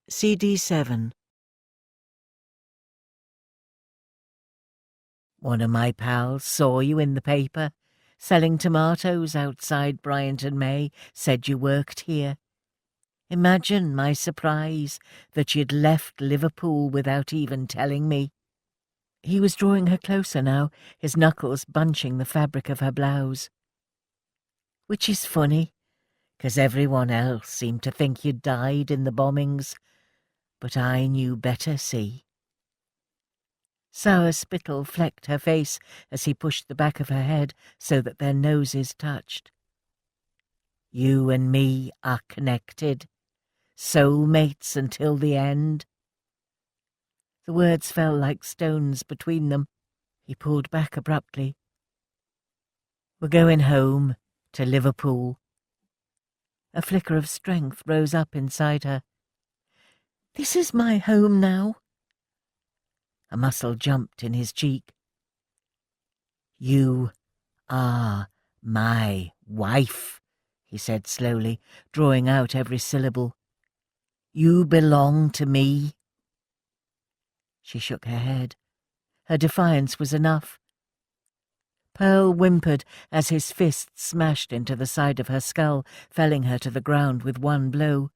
CD7. One of my pals saw you in the paper, selling tomatoes outside Bryant and May, said you worked here. Imagine my surprise that you'd left Liverpool without even telling me. He was drawing her closer now, his knuckles bunching the fabric of her blouse. Which is funny, 'cause everyone else seemed to think you'd died in the bombings, but I knew better, see. Sour spittle flecked her face as he pushed the back of her head so that their noses touched. You and me are connected, soulmates until the end. The words fell like stones between them. He pulled back abruptly. We're going home, to Liverpool. A flicker of strength rose up inside her. This is my home now. A muscle jumped in his cheek. You are my wife, he said slowly, drawing out every syllable. You belong to me. She shook her head. Her defiance was enough. Pearl whimpered as his fist smashed into the side of her skull, felling her to the ground with one blow.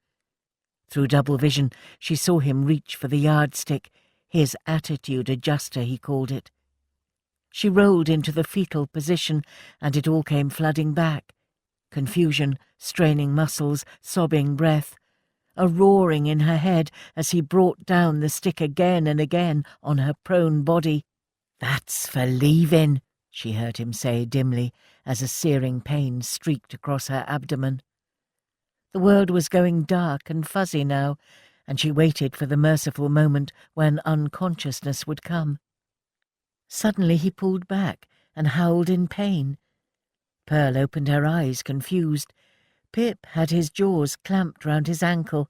Through double vision, she saw him reach for the yardstick, his attitude adjuster, he called it. She rolled into the fetal position, and it all came flooding back. Confusion, straining muscles, sobbing breath, a roaring in her head as he brought down the stick again and again on her prone body. That's for leaving, she heard him say dimly, as a searing pain streaked across her abdomen. The world was going dark and fuzzy now, and she waited for the merciful moment when unconsciousness would come. Suddenly he pulled back and howled in pain. Pearl opened her eyes, confused. Pip had his jaws clamped round his ankle.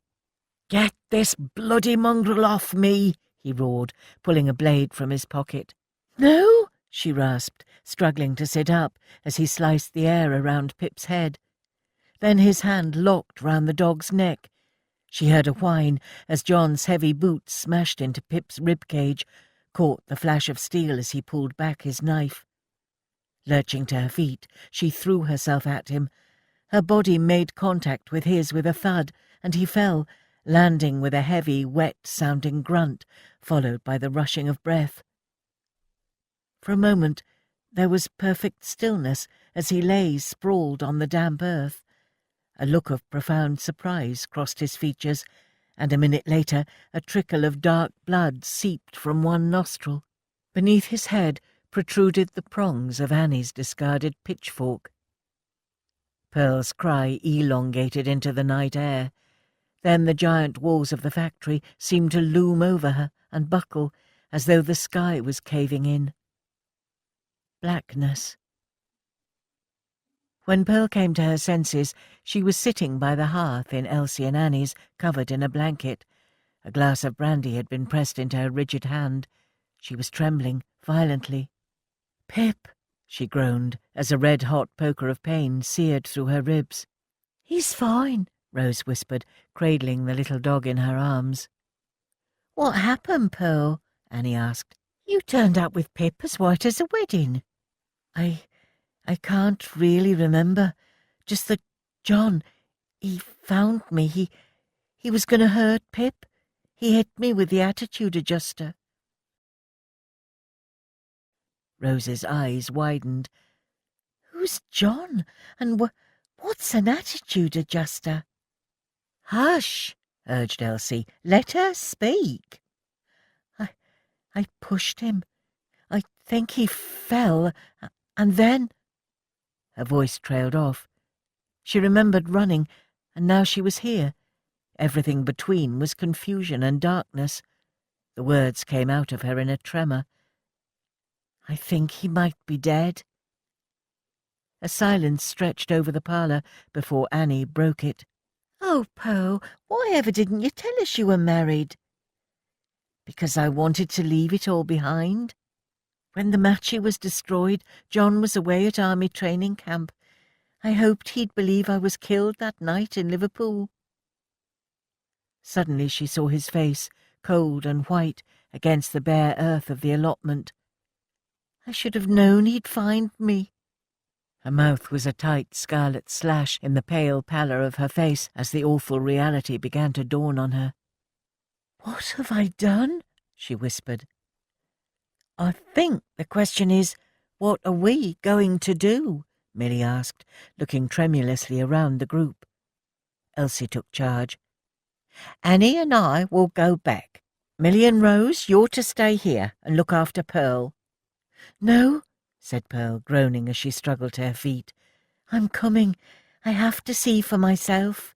"Get this bloody mongrel off me!" he roared, pulling a blade from his pocket. "No," she rasped, struggling to sit up as he sliced the air around Pip's head. Then his hand locked round the dog's neck. She heard a whine as John's heavy boots smashed into Pip's rib-cage, caught the flash of steel as he pulled back his knife. Lurching to her feet, she threw herself at him. Her body made contact with his with a thud, and he fell, landing with a heavy, wet-sounding grunt, followed by the rushing of breath. For a moment there was perfect stillness as he lay sprawled on the damp earth. A look of profound surprise crossed his features, and a minute later a trickle of dark blood seeped from one nostril. Beneath his head protruded the prongs of Annie's discarded pitchfork. Pearl's cry elongated into the night air. Then the giant walls of the factory seemed to loom over her and buckle, as though the sky was caving in. Blackness. When Pearl came to her senses, she was sitting by the hearth in Elsie and Annie's, covered in a blanket. A glass of brandy had been pressed into her rigid hand. She was trembling violently. "Pip," she groaned, as a red-hot poker of pain seared through her ribs. "He's fine," Rose whispered, cradling the little dog in her arms. "What happened, Pearl?" Annie asked. "You turned up with Pip as white as a wedding." I can't really remember. Just that John, he found me. He was going to hurt Pip. He hit me with the attitude adjuster." Rose's eyes widened. "Who's John? And what's an attitude adjuster?" "Hush," urged Elsie. "Let her speak." I pushed him. I think he fell, and then—" Her voice trailed off. She remembered running, and now she was here. Everything between was confusion and darkness. The words came out of her in a tremor. "I think he might be dead." A silence stretched over the parlour before Annie broke it. "Oh, Pearl, why ever didn't you tell us you were married?" "Because I wanted to leave it all behind. When the Matchie was destroyed, John was away at army training camp. I hoped he'd believe I was killed that night in Liverpool." Suddenly she saw his face, cold and white, against the bare earth of the allotment. "I should have known he'd find me." Her mouth was a tight scarlet slash in the pale pallor of her face as the awful reality began to dawn on her. "What have I done?" she whispered. "I think the question is, what are we going to do?" Milly asked, looking tremulously around the group. Elsie took charge. "Annie and I will go back. Milly and Rose, you're to stay here and look after Pearl." "No," said Pearl, groaning as she struggled to her feet. "I'm coming. I have to see for myself."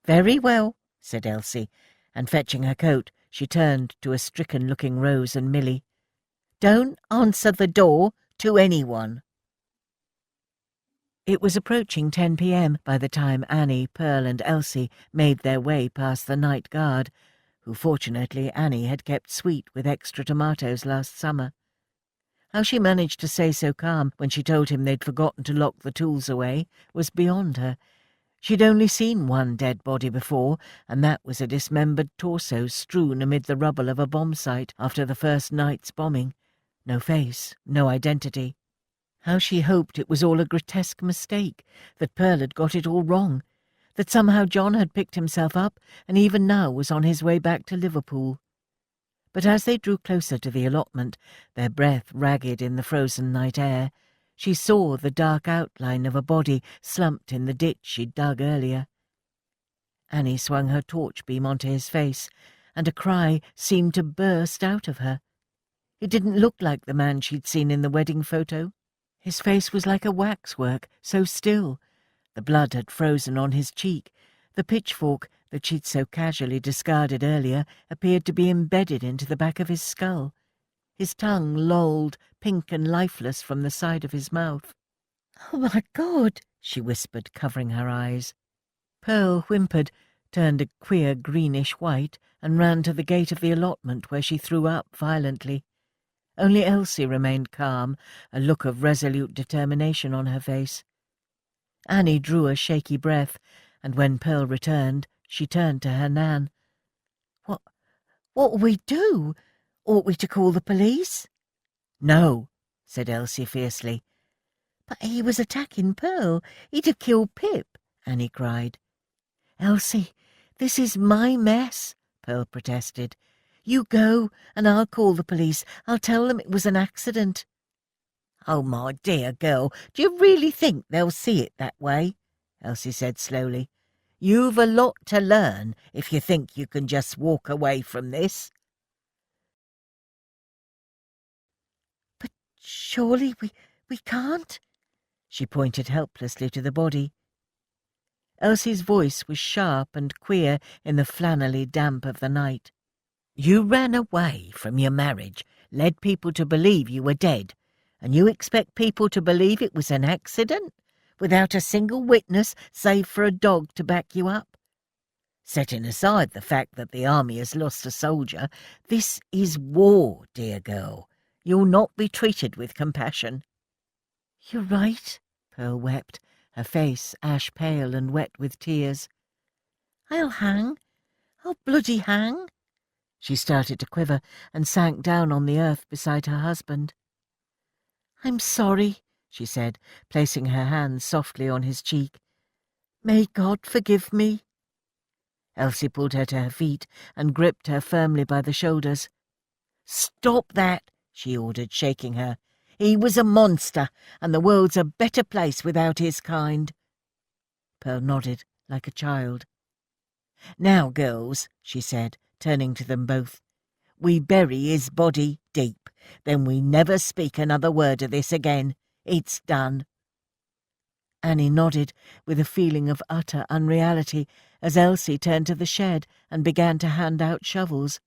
"Very well," said Elsie, and fetching her coat, she turned to a stricken-looking Rose and Milly. "Don't answer the door to anyone." It was approaching 10 p.m. by the time Annie, Pearl and Elsie made their way past the night guard, who fortunately Annie had kept sweet with extra tomatoes last summer. How she managed to stay so calm when she told him they'd forgotten to lock the tools away was beyond her. She'd only seen one dead body before, and that was a dismembered torso strewn amid the rubble of a bomb site after the first night's bombing. No face, no identity. How she hoped it was all a grotesque mistake, that Pearl had got it all wrong, that somehow John had picked himself up and even now was on his way back to Liverpool. But as they drew closer to the allotment, their breath ragged in the frozen night air, she saw the dark outline of a body slumped in the ditch she'd dug earlier. Annie swung her torch beam onto his face, and a cry seemed to burst out of her. It didn't look like the man she'd seen in the wedding photo. His face was like a waxwork, so still. The blood had frozen on his cheek. The pitchfork that she'd so casually discarded earlier appeared to be embedded into the back of his skull. His tongue lolled, pink and lifeless, from the side of his mouth. "Oh, my God!" she whispered, covering her eyes. Pearl whimpered, turned a queer greenish white, and ran to the gate of the allotment, where she threw up violently. Only Elsie remained calm, a look of resolute determination on her face. Annie drew a shaky breath, and when Pearl returned, she turned to her Nan. What'll we do? Ought we to call the police?" "No," said Elsie fiercely. "But he was attacking Pearl. He'd have killed Pip," Annie cried. "Elsie, this is my mess," Pearl protested. "You go, and I'll call the police. I'll tell them it was an accident." "Oh, my dear girl, do you really think they'll see it that way?" Elsie said slowly. "You've a lot to learn if you think you can just walk away from this." "But surely we can't?" She pointed helplessly to the body. Elsie's voice was sharp and queer in the flannelly damp of the night. "You ran away from your marriage, led people to believe you were dead, and you expect people to believe it was an accident, without a single witness save for a dog to back you up? Setting aside the fact that the army has lost a soldier, this is war, dear girl. You'll not be treated with compassion." "You're right," Pearl wept, her face ash-pale and wet with tears. "I'll hang. I'll bloody hang." She started to quiver and sank down on the earth beside her husband. "I'm sorry," she said, placing her hand softly on his cheek. "May God forgive me." Elsie pulled her to her feet and gripped her firmly by the shoulders. "Stop that," she ordered, shaking her. "He was a monster, and the world's a better place without his kind." Pearl nodded, like a child. "Now, girls," she said, turning to them both, "we bury his body deep. Then we never speak another word of this again. It's done." Annie nodded, with a feeling of utter unreality, as Elsie turned to the shed and began to hand out shovels.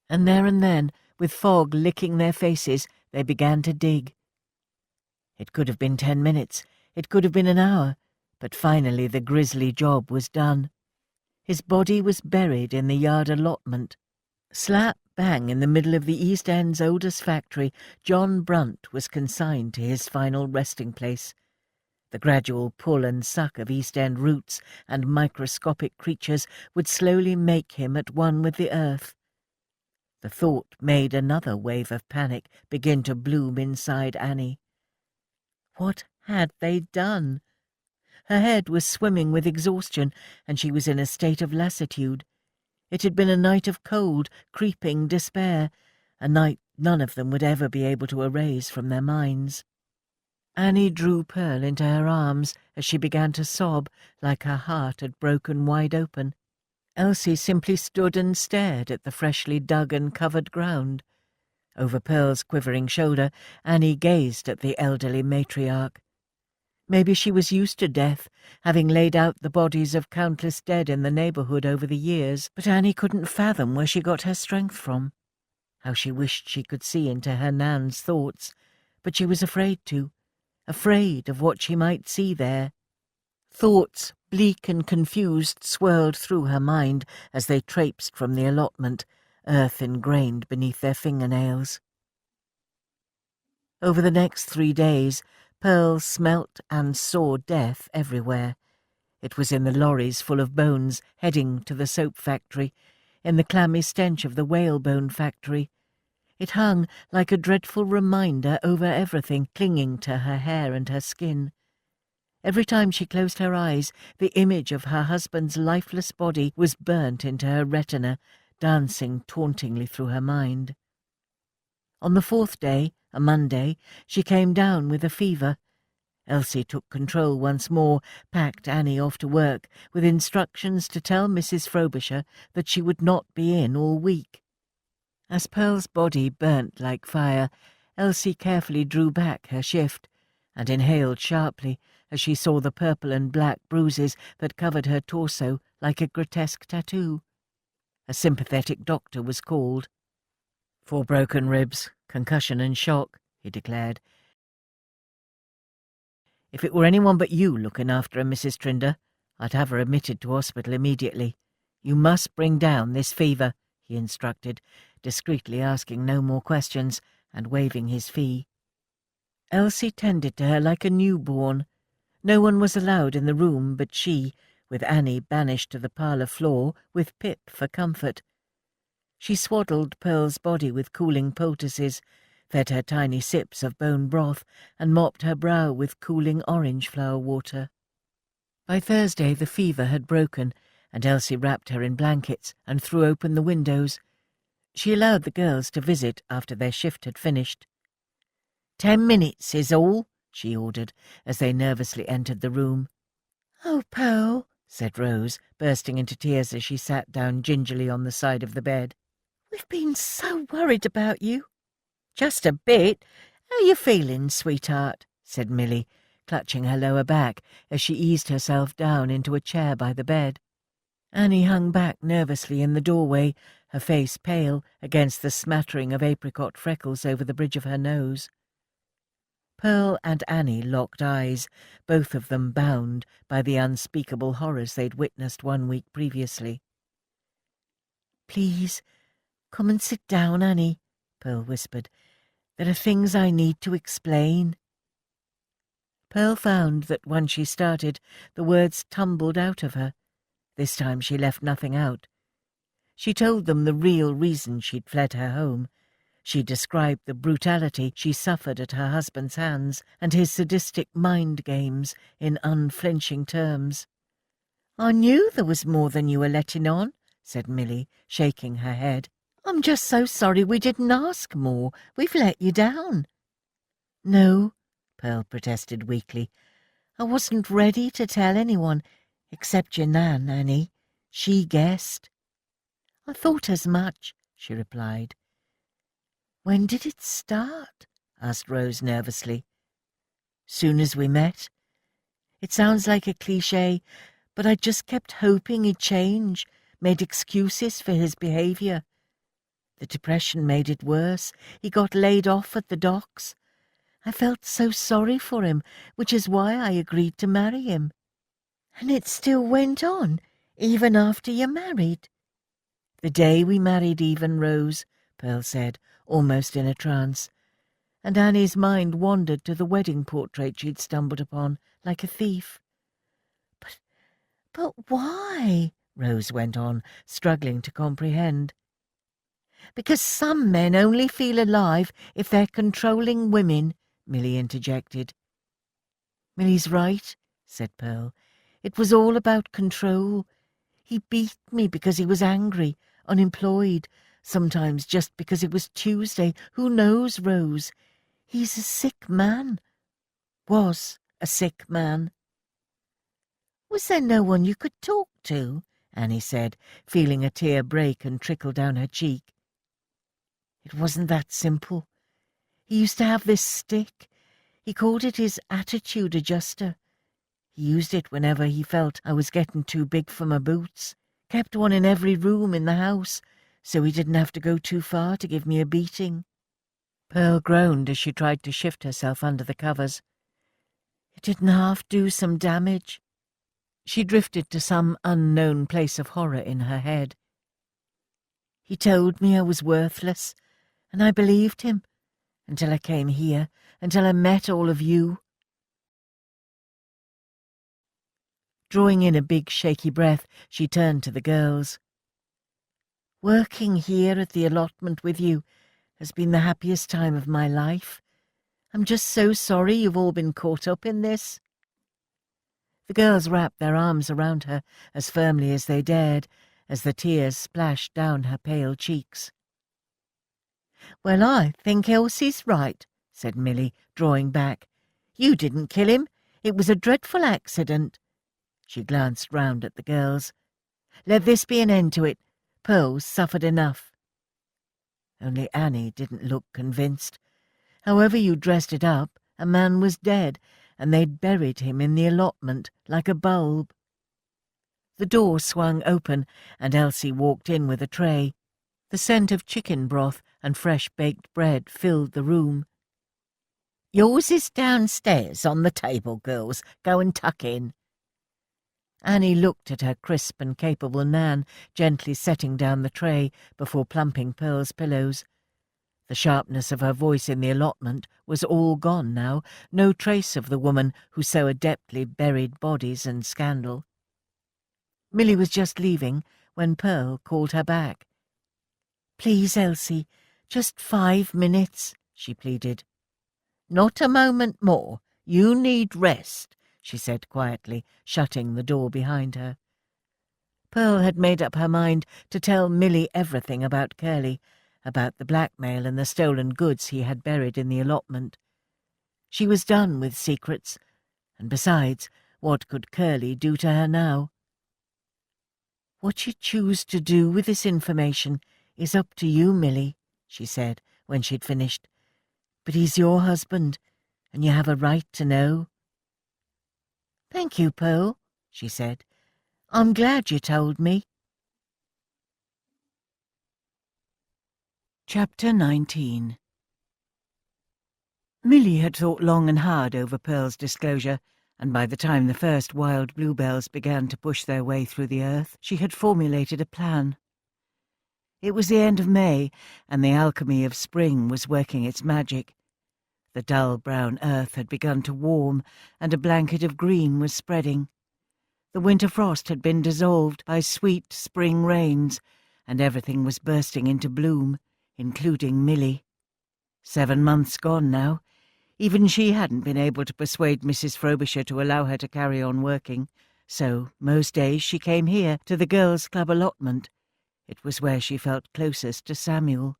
And there and then, with fog licking their faces, they began to dig. It could have been 10 minutes, it could have been an hour, but finally the grisly job was done. His body was buried in the yard allotment. Slap bang in the middle of the East End's oldest factory, John Brunt was consigned to his final resting place. The gradual pull and suck of East End roots and microscopic creatures would slowly make him at one with the earth. The thought made another wave of panic begin to bloom inside Annie. What had they done? Her head was swimming with exhaustion, and she was in a state of lassitude. It had been a night of cold, creeping despair, a night none of them would ever be able to erase from their minds. Annie drew Pearl into her arms as she began to sob like her heart had broken wide open. Elsie simply stood and stared at the freshly dug and covered ground. Over Pearl's quivering shoulder, Annie gazed at the elderly matriarch. Maybe she was used to death, having laid out the bodies of countless dead in the neighbourhood over the years, but Annie couldn't fathom where she got her strength from. How she wished she could see into her Nan's thoughts, but she was afraid to, afraid of what she might see there. Thoughts, bleak and confused, swirled through her mind as they traipsed from the allotment, earth ingrained beneath their fingernails. Over the next 3 days, Pearl smelt and saw death everywhere. It was in the lorries full of bones heading to the soap factory, in the clammy stench of the whalebone factory. It hung like a dreadful reminder over everything, clinging to her hair and her skin. Every time she closed her eyes, the image of her husband's lifeless body was burnt into her retina, dancing tauntingly through her mind. On the 4th day, a Monday, she came down with a fever. Elsie took control once more, packed Annie off to work, with instructions to tell Mrs. Frobisher that she would not be in all week. As Pearl's body burnt like fire, Elsie carefully drew back her shift, and inhaled sharply as she saw the purple and black bruises that covered her torso like a grotesque tattoo. A sympathetic doctor was called. 4 broken ribs, concussion and shock, he declared. If it were anyone but you looking after her, Mrs. Trinder, I'd have her admitted to hospital immediately. You must bring down this fever, he instructed, discreetly asking no more questions and waiving his fee. Elsie tended to her like a newborn. No one was allowed in the room but she, with Annie banished to the parlour floor with Pip for comfort. She swaddled Pearl's body with cooling poultices, fed her tiny sips of bone broth, and mopped her brow with cooling orange-flower water. By Thursday the fever had broken, and Elsie wrapped her in blankets and threw open the windows. She allowed the girls to visit after their shift had finished. 10 minutes is all, she ordered, as they nervously entered the room. "Oh, Pearl," said Rose, bursting into tears as she sat down gingerly on the side of the bed. "We've been so worried about you." "Just a bit. How you feeling, sweetheart?" said Milly, clutching her lower back as she eased herself down into a chair by the bed. Annie hung back nervously in the doorway, her face pale against the smattering of apricot freckles over the bridge of her nose. Pearl and Annie locked eyes, both of them bound by the unspeakable horrors they'd witnessed 1 week previously. "Please, come and sit down, Annie," Pearl whispered. "There are things I need to explain." Pearl found that when she started, the words tumbled out of her. This time she left nothing out. She told them the real reason she'd fled her home. She described the brutality she suffered at her husband's hands and his sadistic mind games in unflinching terms. "I knew there was more than you were letting on," said Milly, shaking her head. "I'm just so sorry we didn't ask more. We've let you down." "No," Pearl protested weakly. "I wasn't ready to tell anyone, except your Nan, Annie. She guessed." "I thought as much," she replied. "When did it start?" asked Rose nervously. "Soon as we met. It sounds like a cliché, but I just kept hoping he'd change, made excuses for his behaviour. The depression made it worse. He got laid off at the docks. I felt so sorry for him, which is why I agreed to marry him." "And it still went on, even after you married?" "The day we married even, Rose," Pearl said, almost in a trance. and Annie's mind wandered to the wedding portrait she'd stumbled upon, like a thief. But why? Rose went on, struggling to comprehend. Because some men only feel alive if they're controlling women, Milly interjected. Milly's right, said Pearl. It was all about control. He beat me because he was angry, unemployed, sometimes just because it was Tuesday. Who knows, Rose? He's a sick man. Was a sick man. Was there no one you could talk to? Annie said, feeling a tear break and trickle down her cheek. It wasn't that simple. He used to have this stick. He called it his attitude adjuster. He used it whenever he felt I was getting too big for my boots. Kept one in every room in the house, so he didn't have to go too far to give me a beating. Pearl groaned as she tried to shift herself under the covers. It didn't half do some damage. She drifted to some unknown place of horror in her head. He told me I was worthless, and I believed him, until I came here, until I met all of you. Drawing in a big, shaky breath, she turned to the girls. Working here at the allotment with you has been the happiest time of my life. I'm just so sorry you've all been caught up in this. The girls wrapped their arms around her as firmly as they dared, as the tears splashed down her pale cheeks. Well, I think Elsie's right, said Milly, drawing back. You didn't kill him. It was a dreadful accident. She glanced round at the girls. Let this be an end to it. Pearl's suffered enough. Only Annie didn't look convinced. However you dressed it up, a man was dead, and they'd buried him in the allotment like a bulb. The door swung open, and Elsie walked in with a tray. The scent of chicken broth and fresh baked bread filled the room. Yours is downstairs on the table, girls. Go and tuck in. Annie looked at her crisp and capable Nan, gently setting down the tray before plumping Pearl's pillows. The sharpness of her voice in the allotment was all gone now, no trace of the woman who so adeptly buried bodies and scandal. Milly was just leaving when Pearl called her back. Please, Elsie, just 5 minutes, she pleaded. Not a moment more. You need rest, she said quietly, shutting the door behind her. Pearl had made up her mind to tell Milly everything about Curly, about the blackmail and the stolen goods he had buried in the allotment. She was done with secrets, and besides, what could Curly do to her now? What you choose to do with this information is up to you, Milly, she said when she'd finished. But he's your husband, and you have a right to know. Thank you, Pearl, she said. I'm glad you told me. Chapter 19. Milly had thought long and hard over Pearl's disclosure, and by the time the first wild bluebells began to push their way through the earth, she had formulated a plan. It was the end of May, and the alchemy of spring was working its magic. The dull brown earth had begun to warm, and a blanket of green was spreading. The winter frost had been dissolved by sweet spring rains, and everything was bursting into bloom, including Milly. 7 months gone now. Even she hadn't been able to persuade Mrs. Frobisher to allow her to carry on working, so most days she came here to the girls' club allotment. It was where she felt closest to Samuel.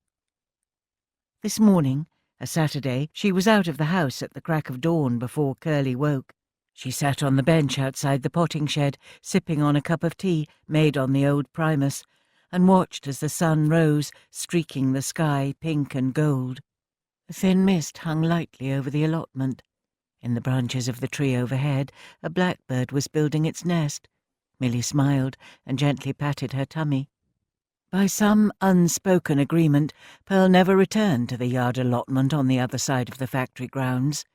This morning, a Saturday, she was out of the house at the crack of dawn before Curly woke. She sat on the bench outside the potting shed, sipping on a cup of tea made on the old Primus, and watched as the sun rose, streaking the sky pink and gold. A thin mist hung lightly over the allotment. In the branches of the tree overhead, a blackbird was building its nest. Milly smiled and gently patted her tummy. By some unspoken agreement, Pearl never returned to the yard allotment on the other side of the factory grounds.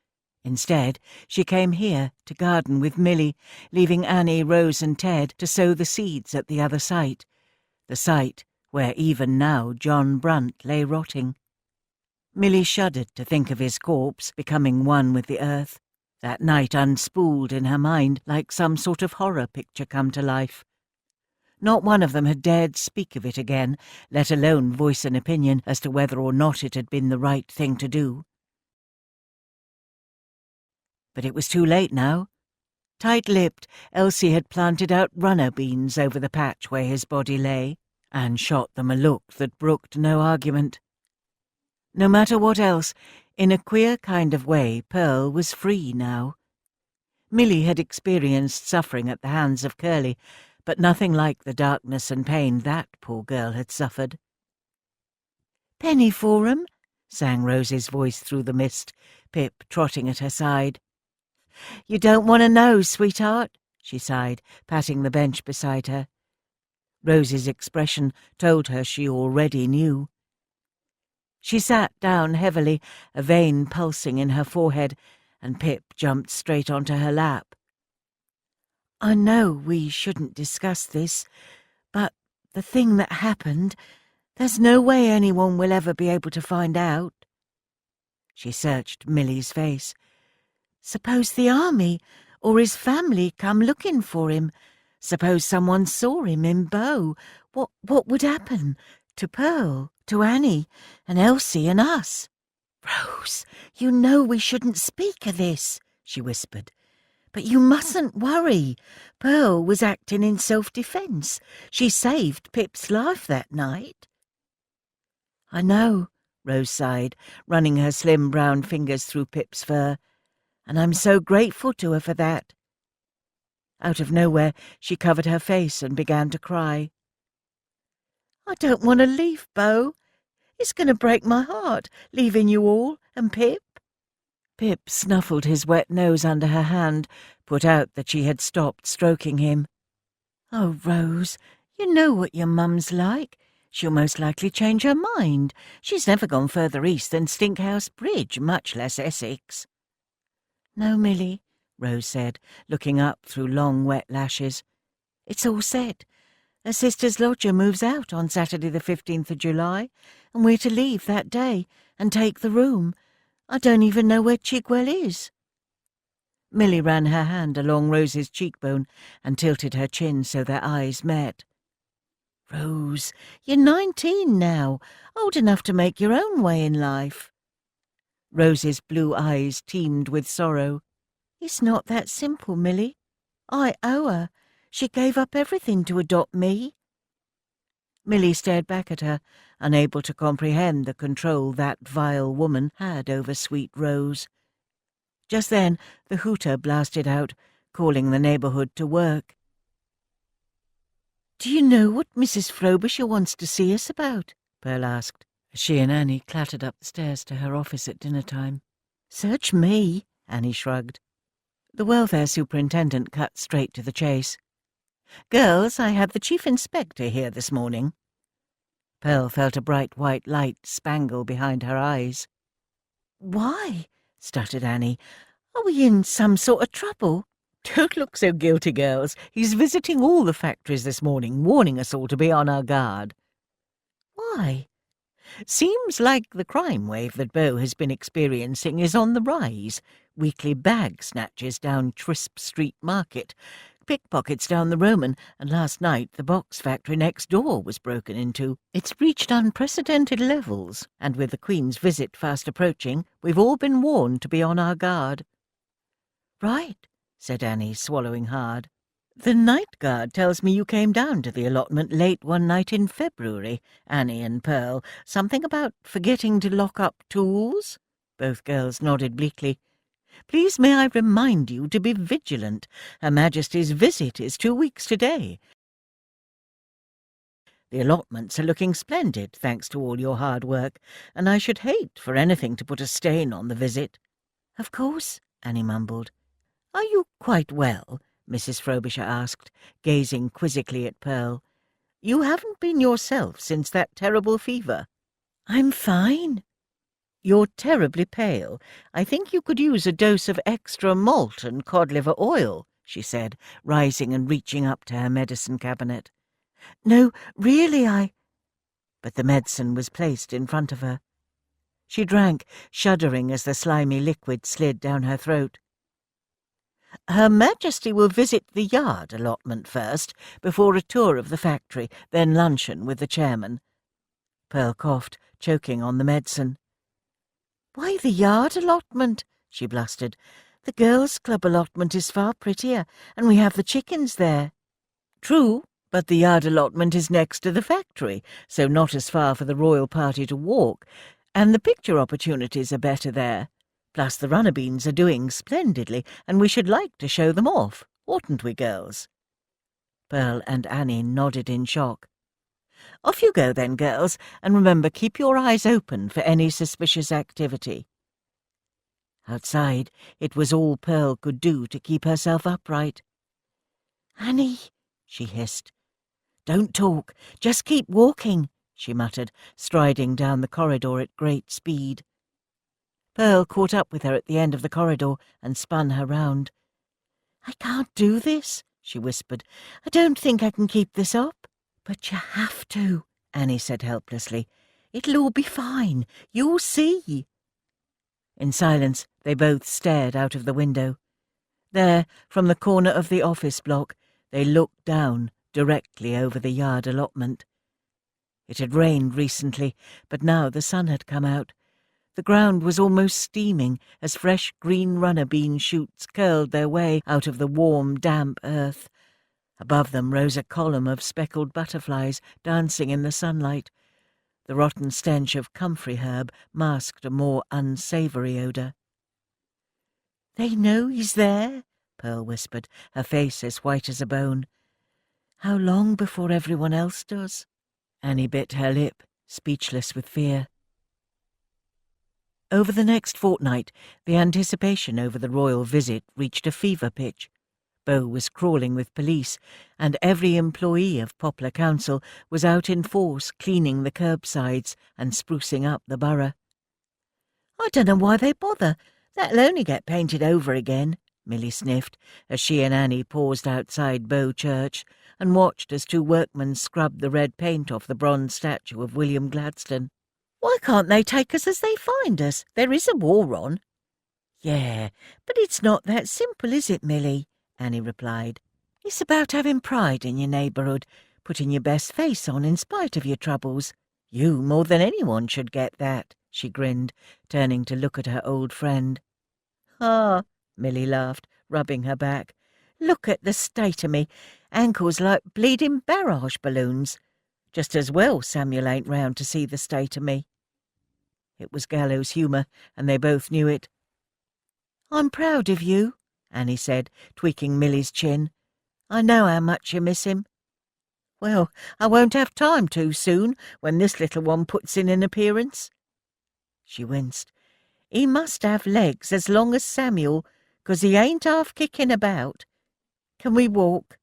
Instead, she came here to garden with Milly, leaving Annie, Rose and Ted to sow the seeds at the other site, the site where even now John Brunt lay rotting. Milly shuddered to think of his corpse becoming one with the earth. That night unspooled in her mind like some sort of horror picture come to life. Not one of them had dared speak of it again, let alone voice an opinion as to whether or not it had been the right thing to do. But it was too late now. Tight-lipped, Elsie had planted out runner beans over the patch where his body lay, and shot them a look that brooked no argument. No matter what else, in a queer kind of way, Pearl was free now. Milly had experienced suffering at the hands of Curly, but nothing like the darkness and pain that poor girl had suffered. "Penny for 'em," sang Rose's voice through the mist, Pip trotting at her side. "You don't want to know, sweetheart," she sighed, patting the bench beside her. Rose's expression told her she already knew. She sat down heavily, a vein pulsing in her forehead, and Pip jumped straight onto her lap. "I know we shouldn't discuss this, but the thing that happened, there's no way anyone will ever be able to find out." She searched Milly's face. "Suppose the army or his family come looking for him. Suppose someone saw him in Bow. What would happen? To Pearl, to Annie, and Elsie and us?" "Rose, you know we shouldn't speak of this," she whispered. "But you mustn't worry. Pearl was acting in self-defense. She saved Pip's life that night." "I know," Rose sighed, running her slim brown fingers through Pip's fur, "and I'm so grateful to her for that." Out of nowhere, she covered her face and began to cry. "I don't want to leave, Bo. It's going to break my heart, leaving you all and Pip." Pip snuffled his wet nose under her hand, put out that she had stopped stroking him. "Oh, Rose, you know what your mum's like. She'll most likely change her mind. She's never gone further east than Stinkhouse Bridge, much less Essex." "No, Milly," Rose said, looking up through long wet lashes. "It's all set. Her sister's lodger moves out on Saturday the 15th of July, and we're to leave that day and take the room. I don't even know where Chigwell is." Milly ran her hand along Rose's cheekbone and tilted her chin so their eyes met. "Rose, you're 19 now, old enough to make your own way in life." Rose's blue eyes teemed with sorrow. "It's not that simple, Milly. I owe her. She gave up everything to adopt me." Milly stared back at her, unable to comprehend the control that vile woman had over sweet Rose. Just then the hooter blasted out, calling the neighbourhood to work. "Do you know what Mrs. Frobisher wants to see us about?" Pearl asked, as she and Annie clattered up the stairs to her office at dinner-time. "Search me," Annie shrugged. The welfare superintendent cut straight to the chase. "Girls, I had the chief inspector here this morning." Pearl felt a bright white light spangle behind her eyes. "Why?" stuttered Annie. "Are we in some sort of trouble?" "Don't look so guilty, girls. He's visiting all the factories this morning, warning us all to be on our guard." "Why?" "Seems like the crime wave that Bow has been experiencing is on the rise. Weekly bag snatches down Trisp Street Market, pickpockets down the Roman, and last night the box factory next door was broken into. It's reached unprecedented levels, and with the Queen's visit fast approaching, we've all been warned to be on our guard." "Right," said Annie, swallowing hard. "The night guard tells me you came down to the allotment late one night in February, Annie and Pearl. Something about forgetting to lock up tools?" Both girls nodded bleakly. "Please may I remind you to be vigilant. Her Majesty's visit is 2 weeks today. The allotments are looking splendid, thanks to all your hard work, and I should hate for anything to put a stain on the visit." "Of course," Annie mumbled. "Are you quite well?" Mrs. Frobisher asked, gazing quizzically at Pearl. "You haven't been yourself since that terrible fever." "I'm fine." "You're terribly pale. I think you could use a dose of extra malt and cod-liver oil," she said, rising and reaching up to her medicine cabinet. "No, really, But the medicine was placed in front of her. She drank, shuddering as the slimy liquid slid down her throat. Her Majesty will visit the yard allotment first, before a tour of the factory, then luncheon with the chairman. Pearl coughed, choking on the medicine. Why the yard allotment? She blustered. The girls' club allotment is far prettier, and we have the chickens there. True, but the yard allotment is next to the factory, so not as far for the royal party to walk, and the picture opportunities are better there. Plus the runner beans are doing splendidly, and we should like to show them off, oughtn't we, girls? Pearl and Annie nodded in shock. Off you go then, girls, and remember, keep your eyes open for any suspicious activity. Outside, it was all Pearl could do to keep herself upright. Annie, she hissed. Don't talk, just keep walking, she muttered, striding down the corridor at great speed. Pearl caught up with her at the end of the corridor and spun her round. I can't do this, she whispered. I don't think I can keep this up. But you have to, Annie said helplessly. It'll all be fine. You'll see. In silence, they both stared out of the window. There, from the corner of the office block, they looked down directly over the yard allotment. It had rained recently, but now the sun had come out. The ground was almost steaming as fresh green runner bean shoots curled their way out of the warm, damp earth. Above them rose a column of speckled butterflies dancing in the sunlight. The rotten stench of comfrey herb masked a more unsavoury odour. They know he's there, Pearl whispered, her face as white as a bone. How long before everyone else does? Annie bit her lip, speechless with fear. Over the next fortnight, the anticipation over the royal visit reached a fever pitch. Beau was crawling with police, and every employee of Poplar Council was out in force cleaning the curbsides and sprucing up the borough. I don't know why they bother. That'll only get painted over again, Milly sniffed, as she and Annie paused outside Bow Church and watched as two workmen scrubbed the red paint off the bronze statue of William Gladstone. Why can't they take us as they find us? There is a war on. Yeah, but it's not that simple, is it, Milly? Annie replied. It's about having pride in your neighbourhood, putting your best face on in spite of your troubles. You, more than anyone, should get that, she grinned, turning to look at her old friend. Ah, Milly laughed, rubbing her back. Look at the state of me. Ankles like bleeding barrage balloons. Just as well Samuel ain't round to see the state of me. It was gallows humour, and they both knew it. I'm proud of you, Annie said, tweaking Milly's chin. I know how much you miss him. Well, I won't have time to soon, when this little one puts in an appearance. She winced. He must have legs as long as Samuel, 'cause he ain't half kicking about. Can we walk?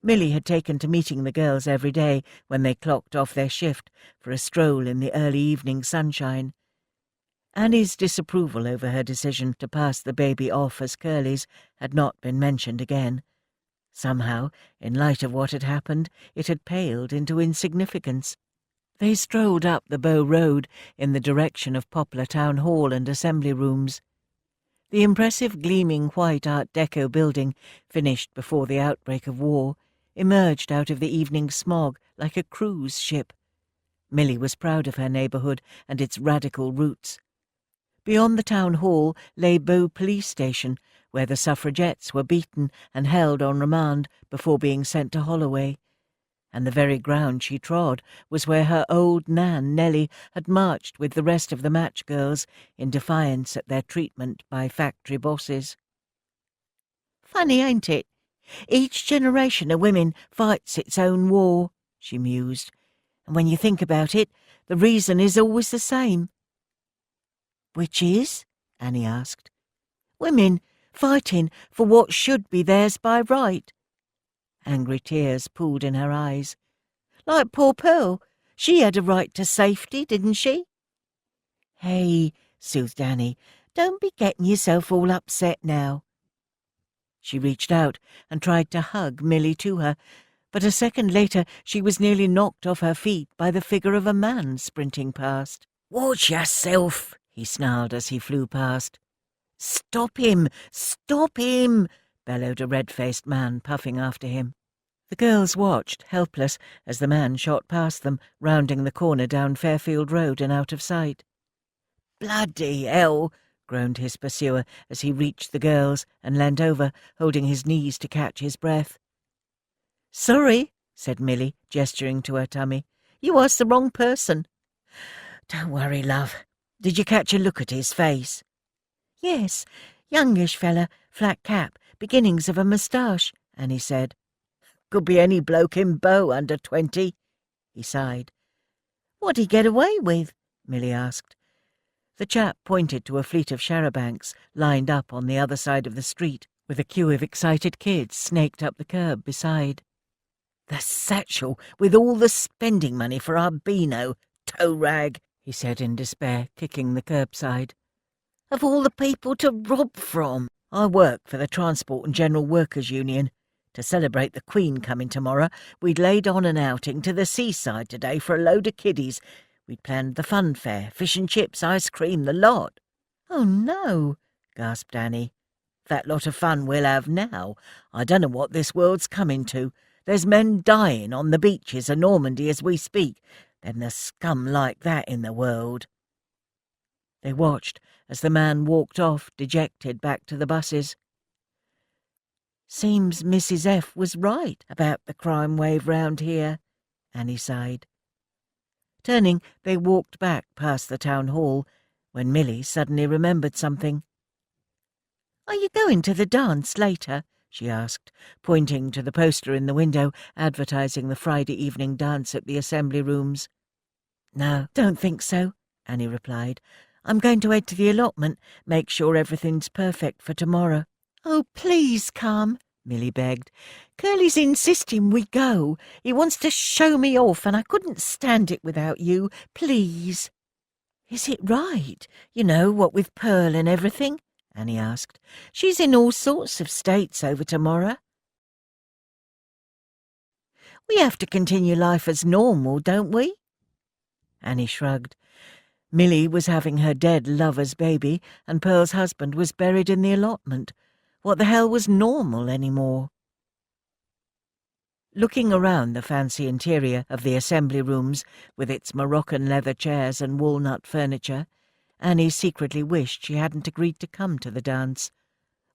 Milly had taken to meeting the girls every day when they clocked off their shift for a stroll in the early evening sunshine. Annie's disapproval over her decision to pass the baby off as Curly's had not been mentioned again. Somehow, in light of what had happened, it had paled into insignificance. They strolled up the Bow Road in the direction of Poplar Town Hall and Assembly Rooms. The impressive gleaming white Art Deco building, finished before the outbreak of war, emerged out of the evening smog like a cruise ship. Milly was proud of her neighbourhood and its radical roots. Beyond the town hall lay Bow Police Station, where the suffragettes were beaten and held on remand before being sent to Holloway. And the very ground she trod was where her old Nan, Nellie, had marched with the rest of the match girls in defiance at their treatment by factory bosses. Funny, ain't it? Each generation of women fights its own war, she mused. And when you think about it, the reason is always the same. Which is? Annie asked. Women fighting for what should be theirs by right. Angry tears pooled in her eyes. Like poor Pearl, she had a right to safety, didn't she? Hey, soothed Annie, don't be getting yourself all upset now. She reached out and tried to hug Milly to her, But a second later she was nearly knocked off her feet by the figure of a man sprinting past. "Watch yourself," he snarled as he flew past. "Stop him! Stop him!" bellowed a red-faced man puffing after him. The girls watched, helpless, as the man shot past them, rounding the corner down Fairfield Road and out of sight. "Bloody hell!" groaned his pursuer as he reached the girls and leant over, holding his knees to catch his breath. "Sorry," said Milly, gesturing to her tummy. "You asked the wrong person." "Don't worry, love. Did you catch a look at his face?" "Yes, youngish fella, flat cap, beginnings of a moustache," Annie said. "Could be any bloke in Bow under 20. He sighed. "What'd he get away with?" Milly asked. The chap pointed to a fleet of charabancs lined up on the other side of the street, with a queue of excited kids snaked up the curb beside. "The satchel with all the spending money for our Beano, toe rag," he said in despair, kicking the curbside. "Of all the people to rob from. I work for the Transport and General Workers Union. To celebrate the Queen coming tomorrow, we'd laid on an outing to the seaside today for a load of kiddies. We'd planned the fun fair, fish and chips, ice cream, the lot." "Oh, no," gasped Annie. "That lot of fun we'll have now. I don't know what this world's coming to. There's men dying on the beaches of Normandy as we speak. Then there's scum like that in the world." They watched as the man walked off, dejected, back to the buses. "Seems Mrs. F. was right about the crime wave round here," Annie sighed. Turning, they walked back past the town hall, when Milly suddenly remembered something. "Are you going to the dance later?" she asked, pointing to the poster in the window advertising the Friday evening dance at the Assembly Rooms. "No, don't think so," Annie replied. "I'm going to head to the allotment, make sure everything's perfect for tomorrow." "Oh, please come," Milly begged. "Curly's insisting we go. He wants to show me off, and I couldn't stand it without you. Please." "Is it right? You know, what with Pearl and everything?" Annie asked. "She's in all sorts of states over tomorrow." "We have to continue life as normal, don't we?" Annie shrugged. Milly was having her dead lover's baby, and Pearl's husband was buried in the allotment. What the hell was normal anymore? Looking around the fancy interior of the Assembly Rooms, with its Moroccan leather chairs and walnut furniture, Annie secretly wished she hadn't agreed to come to the dance.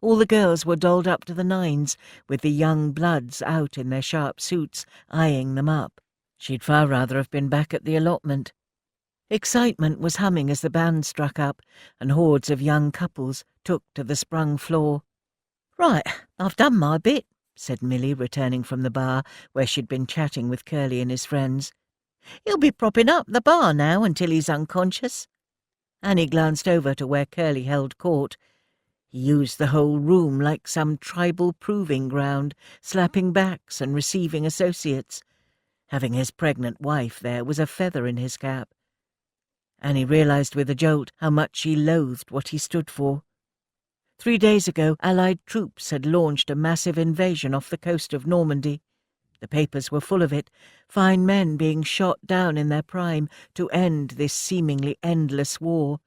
All the girls were dolled up to the nines, with the young bloods out in their sharp suits, eyeing them up. She'd far rather have been back at the allotment. Excitement was humming as the band struck up, and hordes of young couples took to the sprung floor. "Right, I've done my bit," said Milly, returning from the bar, where she'd been chatting with Curly and his friends. "He'll be propping up the bar now until he's unconscious." Annie glanced over to where Curly held court. He used the whole room like some tribal proving ground, slapping backs and receiving associates. Having his pregnant wife there was a feather in his cap. Annie realized with a jolt how much she loathed what he stood for. 3 days ago, Allied troops had launched a massive invasion off the coast of Normandy. The papers were full of it, fine men being shot down in their prime to end this seemingly endless war.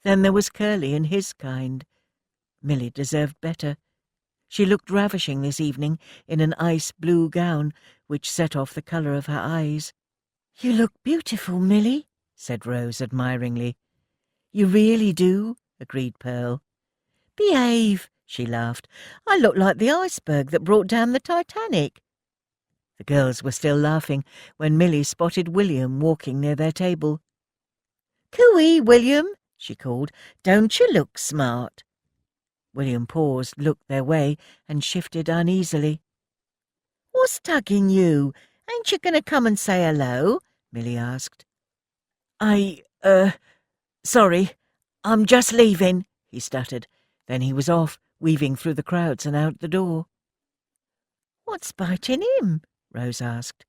Then there was Curly and his kind. Milly deserved better. She looked ravishing this evening in an ice-blue gown, which set off the colour of her eyes. "You look beautiful, Milly," said Rose admiringly. "You really do," agreed Pearl. "Behave," she laughed. "I look like the iceberg that brought down the Titanic." The girls were still laughing when Milly spotted William walking near their table. "Cooey, William," she called. "Don't you look smart?" William paused, looked their way, and shifted uneasily. "What's tugging you? Ain't you going to come and say hello?" Milly asked. Sorry, I'm just leaving," he stuttered. Then he was off, weaving through the crowds and out the door. "What's biting him?" Rose asked.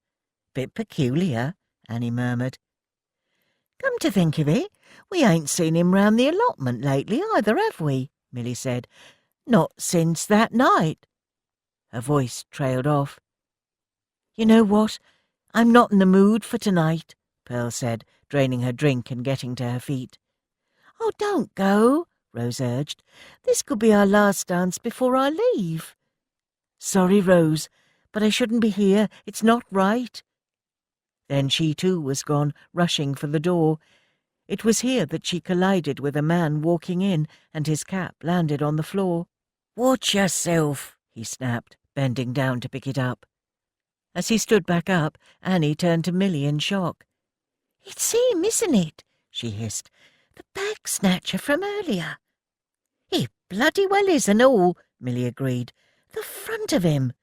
"Bit peculiar," Annie murmured. "Come to think of it, we ain't seen him round the allotment lately either, have we?" Milly said. "Not since that night." Her voice trailed off. You know what? I'm not in the mood for tonight, Pearl said, draining her drink and getting to her feet. Oh, don't go, Rose urged. This could be our last dance before I leave. Sorry, Rose, but I shouldn't be here. It's not right. Then she too was gone, rushing for the door. It was here that she collided with a man walking in, and his cap landed on the floor. Watch yourself, he snapped, bending down to pick it up. As he stood back up, Annie turned to Millie in shock. It's him, isn't it? She hissed. The bag snatcher from earlier. He bloody well is and all, Millie agreed. The front of him.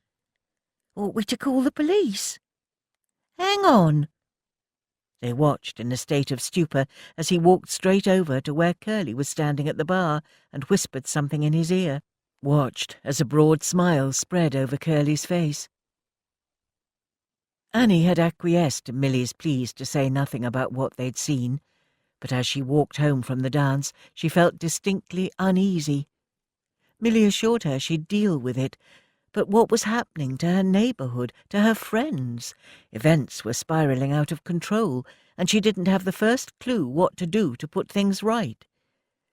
Ought we to call the police? Hang on. They watched in a state of stupor as he walked straight over to where Curly was standing at the bar and whispered something in his ear. Watched as a broad smile spread over Curly's face. Annie had acquiesced to Millie's pleas to say nothing about what they'd seen, but as she walked home from the dance, she felt distinctly uneasy. Millie assured her she'd deal with it, but what was happening to her neighbourhood, to her friends? Events were spiralling out of control, and she didn't have the first clue what to do to put things right.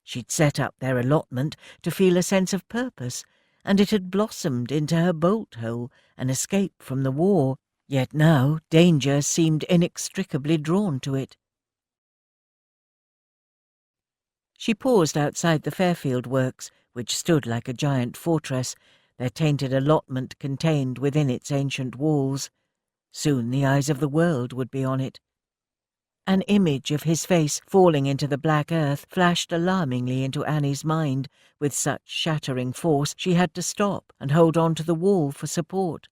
She'd set up their allotment to feel a sense of purpose, and it had blossomed into her bolt hole, an escape from the war. Yet now danger seemed inextricably drawn to it. She paused outside the Fairfield Works, which stood like a giant fortress, their tainted allotment contained within its ancient walls. Soon the eyes of the world would be on it. An image of his face falling into the black earth flashed alarmingly into Annie's mind. With such shattering force she had to stop and hold on to the wall for support.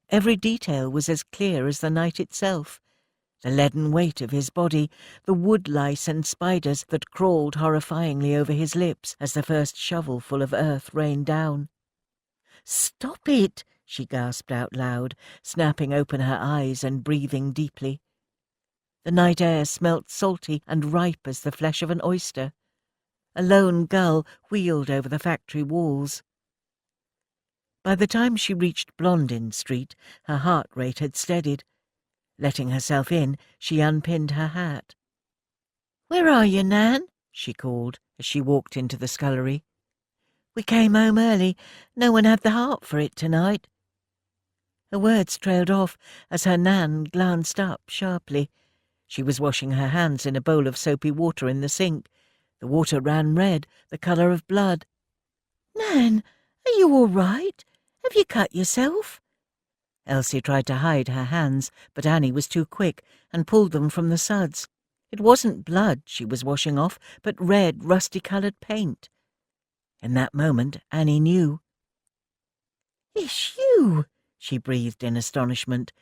Every detail was as clear as the night itself. The leaden weight of his body, the wood lice and spiders that crawled horrifyingly over his lips as the first shovelful of earth rained down. "Stop it!" she gasped out loud, snapping open her eyes and breathing deeply. The night air smelt salty and ripe as the flesh of an oyster. A lone gull wheeled over the factory walls. By the time she reached Blondin Street, her heart rate had steadied. Letting herself in, she unpinned her hat. "Where are you, Nan?" she called as she walked into the scullery. "We came home early. No one had the heart for it tonight." Her words trailed off as her Nan glanced up sharply. She was washing her hands in a bowl of soapy water in the sink. The water ran red, the colour of blood. "Nan, are you all right? Have you cut yourself?" Elsie tried to hide her hands, but Annie was too quick and pulled them from the suds. It wasn't blood she was washing off, but red, rusty-coloured paint. In that moment, Annie knew. "It's you," she breathed in astonishment.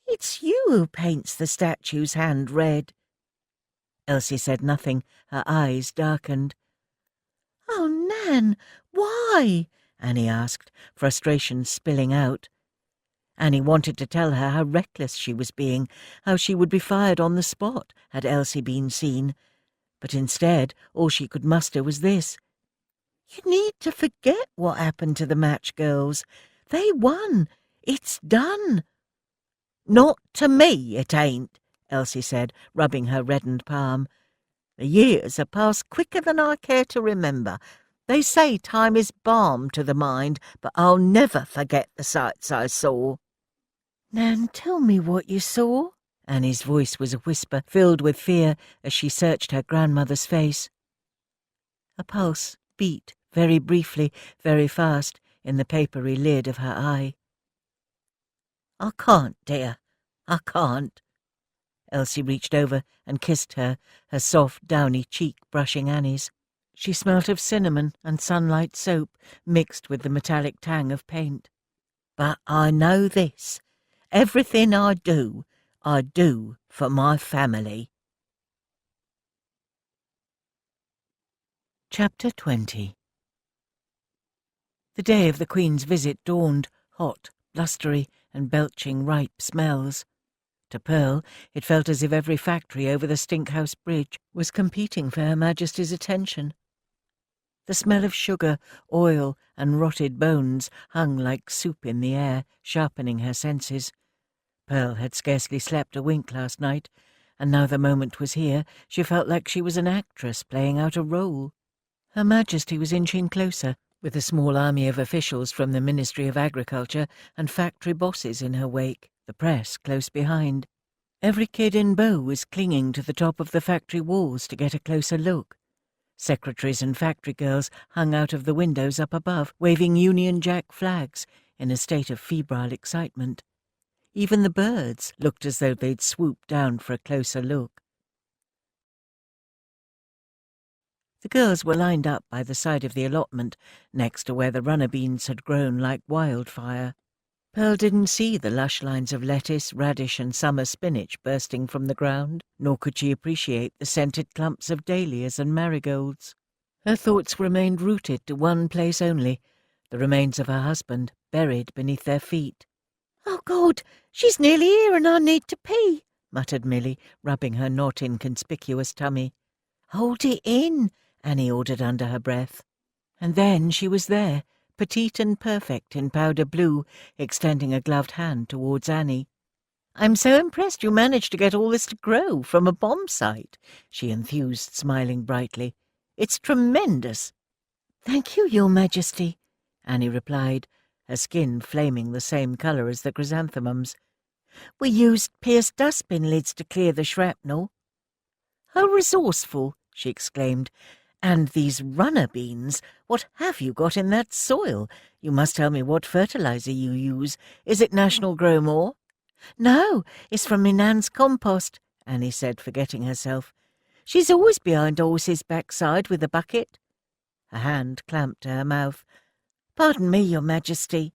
"It's you who paints the statue's hand red." Elsie said nothing. Her eyes darkened. "Oh, Nan, why?" Annie asked, frustration spilling out. Annie wanted to tell her how reckless she was being, how she would be fired on the spot had Elsie been seen. But instead, all she could muster was this. "You need to forget what happened to the match girls. They won. It's done." "Not to me, it ain't," Elsie said, rubbing her reddened palm. "The years have passed quicker than I care to remember. They say time is balm to the mind, but I'll never forget the sights I saw." "Nan, tell me what you saw." Annie's voice was a whisper, filled with fear as she searched her grandmother's face. A pulse beat, very briefly, very fast, in the papery lid of her eye. "I can't, dear. I can't." Elsie reached over and kissed her, her soft, downy cheek brushing Annie's. She smelt of cinnamon and sunlight soap mixed with the metallic tang of paint. "But I know this. Everything I do for my family." Chapter 20. The day of the Queen's visit dawned, hot, blustery, and belching ripe smells. To Pearl, it felt as if every factory over the Stinkhouse Bridge was competing for Her Majesty's attention. The smell of sugar, oil, and rotted bones hung like soup in the air, sharpening her senses. Pearl had scarcely slept a wink last night, and now the moment was here, she felt like she was an actress playing out a role. Her Majesty was inching closer, with a small army of officials from the Ministry of Agriculture and factory bosses in her wake, the press close behind. Every kid in Bow was clinging to the top of the factory walls to get a closer look. Secretaries and factory girls hung out of the windows up above, waving Union Jack flags in a state of febrile excitement. Even the birds looked as though they'd swooped down for a closer look. The girls were lined up by the side of the allotment, next to where the runner beans had grown like wildfire. Pearl didn't see the lush lines of lettuce, radish and summer spinach bursting from the ground, nor could she appreciate the scented clumps of dahlias and marigolds. Her thoughts remained rooted to one place only, the remains of her husband, buried beneath their feet. "Oh, God, she's nearly here and I need to pee," muttered Milly, rubbing her not inconspicuous tummy. "Hold it in," Annie ordered under her breath. And then she was there, petite and perfect in powder blue, extending a gloved hand towards Annie. "I'm so impressed you managed to get all this to grow from a bomb site," she enthused, smiling brightly. "It's tremendous." "Thank you, Your Majesty," Annie replied, her skin flaming the same colour as the chrysanthemums. "We used pierced dustbin lids to clear the shrapnel." "How resourceful!" she exclaimed. "And these runner beans, what have you got in that soil? You must tell me what fertiliser you use. Is it National Grow More?" "No, it's from my Nan's compost," Annie said, forgetting herself. "She's always behind horse's backside with a bucket." Her hand clamped to her mouth. "Pardon me, Your Majesty."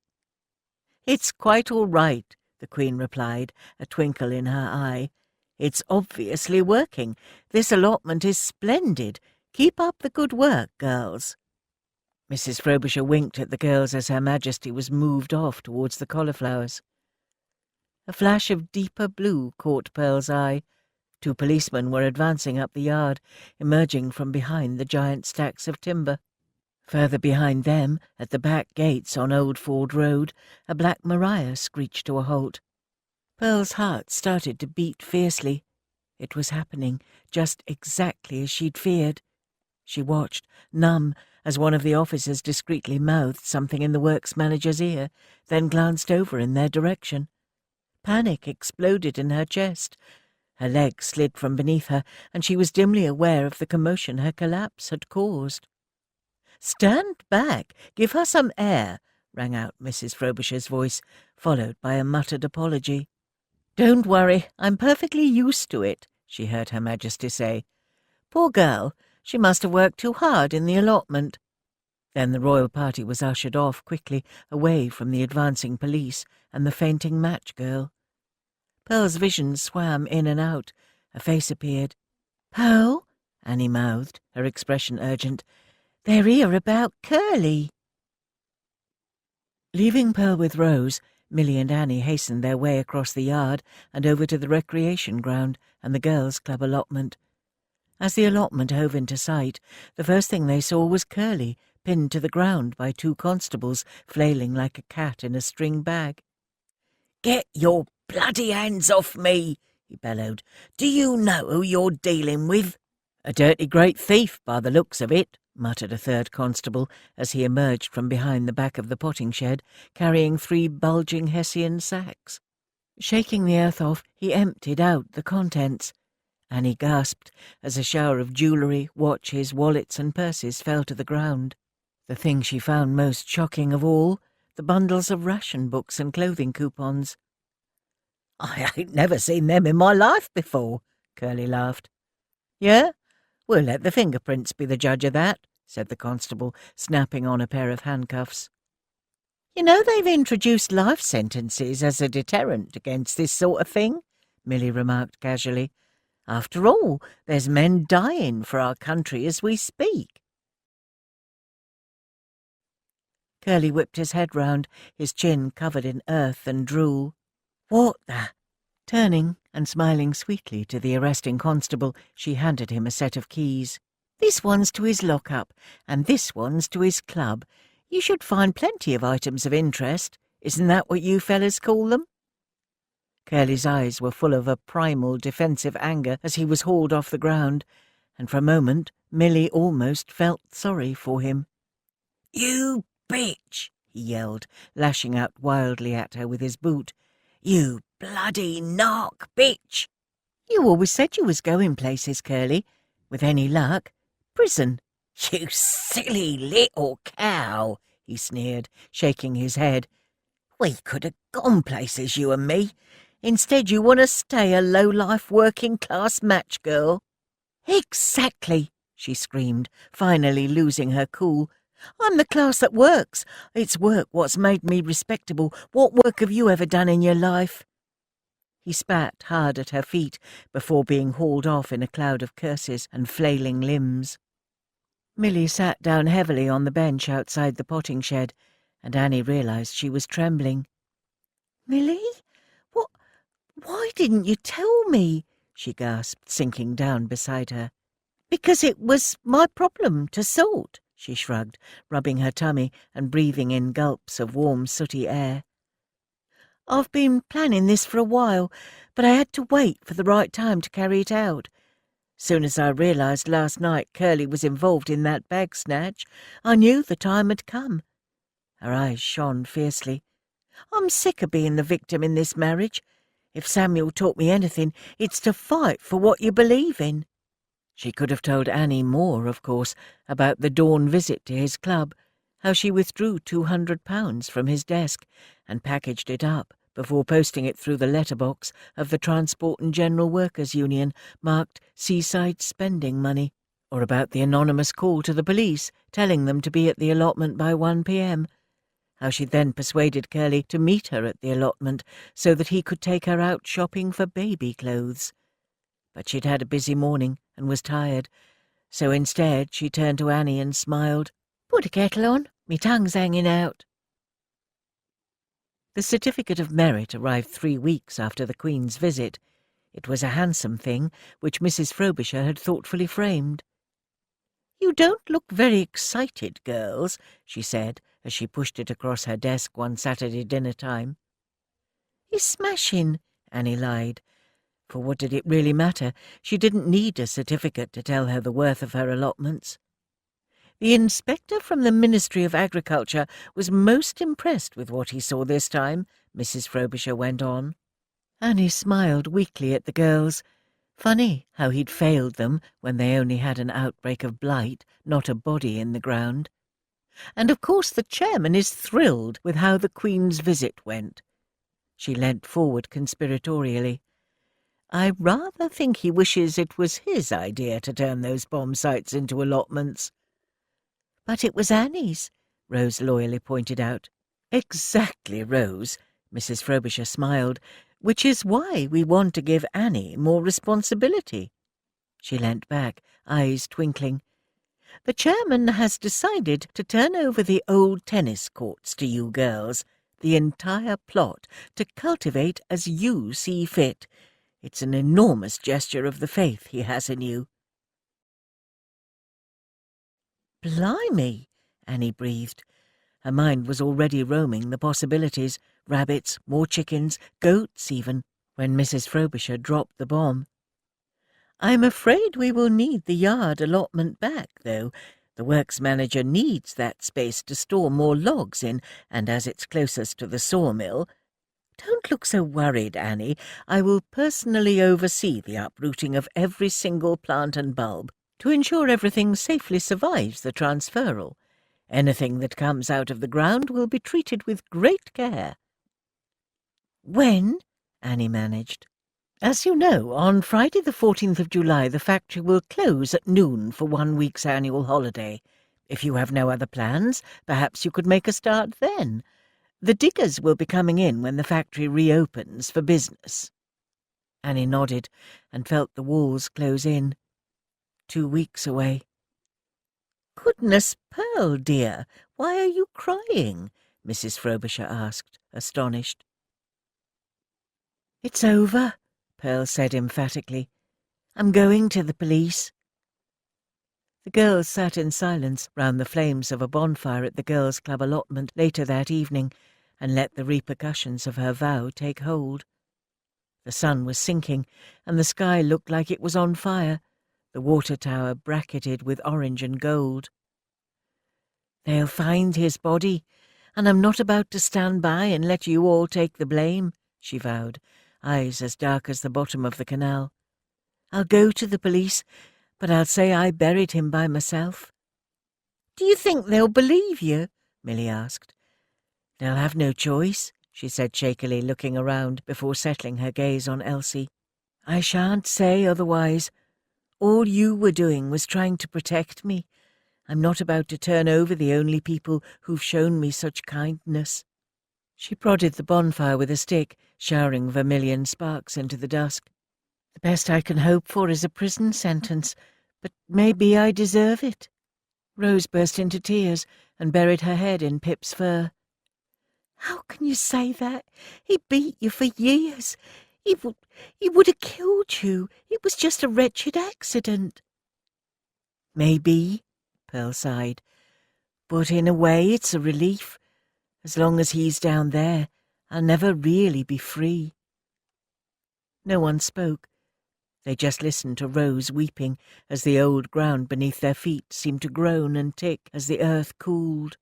"It's quite all right," the Queen replied, a twinkle in her eye. "It's obviously working. This allotment is splendid. Keep up the good work, girls." Mrs. Frobisher winked at the girls as Her Majesty was moved off towards the cauliflowers. A flash of deeper blue caught Pearl's eye. 2 policemen were advancing up the yard, emerging from behind the giant stacks of timber. Further behind them, at the back gates on Old Ford Road, a black Maria screeched to a halt. Pearl's heart started to beat fiercely. It was happening, just exactly as she'd feared. She watched, numb, as one of the officers discreetly mouthed something in the works manager's ear, then glanced over in their direction. Panic exploded in her chest. Her legs slid from beneath her, and she was dimly aware of the commotion her collapse had caused. "Stand back! Give her some air!" rang out Mrs. Frobisher's voice, followed by a muttered apology. "Don't worry, I'm perfectly used to it," she heard Her Majesty say. "Poor girl, she must have worked too hard in the allotment." Then the royal party was ushered off quickly, away from the advancing police and the fainting match girl. Pearl's vision swam in and out. A face appeared. "Pearl," Annie mouthed, her expression urgent, "they're here about Curly." Leaving Pearl with Rose, Milly and Annie hastened their way across the yard and over to the recreation ground and the girls' club allotment. As the allotment hove into sight, the first thing they saw was Curly, pinned to the ground by 2 constables, flailing like a cat in a string bag. "Get your bloody hands off me!" he bellowed. "Do you know who you're dealing with?" "A dirty great thief, by the looks of it," muttered a 3rd constable as he emerged from behind the back of the potting shed, carrying 3 bulging Hessian sacks. Shaking the earth off, he emptied out the contents. Annie gasped as a shower of jewellery, watches, wallets and purses fell to the ground. The thing she found most shocking of all, the bundles of ration books and clothing coupons. "I ain't never seen them in my life before," Curly laughed. "Yeah? We'll let the fingerprints be the judge of that," said the constable, snapping on a pair of handcuffs. "You know they've introduced life sentences as a deterrent against this sort of thing," Milly remarked casually. "After all, there's men dying for our country as we speak." Curly whipped his head round, his chin covered in earth and drool. "What the—" Turning and smiling sweetly to the arresting constable, she handed him a set of keys. "This one's to his lock-up, and this one's to his club. You should find plenty of items of interest. Isn't that what you fellas call them?" Curly's eyes were full of a primal defensive anger as he was hauled off the ground, and for a moment Milly almost felt sorry for him. "You bitch!" he yelled, lashing out wildly at her with his boot. "You bloody narc bitch! You always said you was going places, Curly. With any luck. Prison." "You silly little cow," he sneered, shaking his head. "We could have gone places, you and me. Instead you want to stay a low-life working-class match girl." "Exactly," she screamed, finally losing her cool. "I'm the class that works. It's work what's made me respectable. What work have you ever done in your life?" He spat hard at her feet before being hauled off in a cloud of curses and flailing limbs. Milly sat down heavily on the bench outside the potting shed, and Annie realised she was trembling. "Milly? Why didn't you tell me?" she gasped, sinking down beside her. "Because it was my problem to sort," she shrugged, rubbing her tummy and breathing in gulps of warm, sooty air. "I've been planning this for a while, but I had to wait for the right time to carry it out. Soon as I realised last night Curly was involved in that bag snatch, I knew the time had come." Her eyes shone fiercely. "I'm sick of being the victim in this marriage. If Samuel taught me anything, it's to fight for what you believe in." She could have told Annie more, of course, about the dawn visit to his club, how she withdrew £200 from his desk and packaged it up before posting it through the letterbox of the Transport and General Workers Union marked Seaside Spending Money, or about the anonymous call to the police telling them to be at the allotment by 1 p.m, how she then persuaded Curly to meet her at the allotment so that he could take her out shopping for baby clothes. But she'd had a busy morning and was tired, so instead she turned to Annie and smiled. "Put a kettle on, me tongue's hanging out." The certificate of merit arrived 3 weeks after the Queen's visit. It was a handsome thing, which Mrs. Frobisher had thoughtfully framed. "You don't look very excited, girls," she said, as she pushed it across her desk one Saturday dinner time. "He's smashing," Annie lied. For what did it really matter? She didn't need a certificate to tell her the worth of her allotments. The inspector from the Ministry of Agriculture was most impressed with what he saw this time, Mrs. Frobisher went on. Annie smiled weakly at the girls. Funny how he'd failed them when they only had an outbreak of blight, not a body in the ground. "And of course the chairman is thrilled with how the Queen's visit went." She leant forward conspiratorially. "I rather think he wishes it was his idea to turn those bomb sites into allotments." "But it was Annie's," Rose loyally pointed out. "Exactly, Rose," Mrs. Frobisher smiled, "which is why we want to give Annie more responsibility." She leant back, eyes twinkling. "The chairman has decided to turn over the old tennis courts to you girls, the entire plot, to cultivate as you see fit. It's an enormous gesture of the faith he has in you." "Blimey," Annie breathed. Her mind was already roaming the possibilities, rabbits, more chickens, goats even, when Mrs. Frobisher dropped the bomb. "I'm afraid we will need the yard allotment back, though. The works manager needs that space to store more logs in, and as it's closest to the sawmill—" "Don't look so worried, Annie. I will personally oversee the uprooting of every single plant and bulb to ensure everything safely survives the transferal. Anything that comes out of the ground will be treated with great care." "When?" Annie managed. "As you know, on Friday the 14th of July the factory will close at noon for 1 week's annual holiday. If you have no other plans, perhaps you could make a start then. The diggers will be coming in when the factory reopens for business." Annie nodded and felt the walls close in. 2 weeks away. "Goodness, Pearl, dear, why are you crying?" Mrs. Frobisher asked, astonished. "It's over," Pearl said emphatically. "I'm going to the police." The girls sat in silence round the flames of a bonfire at the girls' club allotment later that evening, and let the repercussions of her vow take hold. The sun was sinking, and the sky looked like it was on fire, the water tower bracketed with orange and gold. "They'll find his body, and I'm not about to stand by and let you all take the blame," she vowed, eyes as dark as the bottom of the canal. "I'll go to the police, but I'll say I buried him by myself." "Do you think they'll believe you?" Milly asked. "They'll have no choice," she said shakily, looking around before settling her gaze on Elsie. "I shan't say otherwise. All you were doing was trying to protect me. I'm not about to turn over the only people who've shown me such kindness." She prodded the bonfire with a stick, showering vermilion sparks into the dusk. "The best I can hope for is a prison sentence, but maybe I deserve it." Rose burst into tears and buried her head in Pip's fur. "How can you say that? He beat you for years. He would have killed you. It was just a wretched accident." "Maybe," Pearl sighed, "but in a way it's a relief. As long as he's down there, I'll never really be free." No one spoke. They just listened to Rose weeping as the old ground beneath their feet seemed to groan and tick as the earth cooled.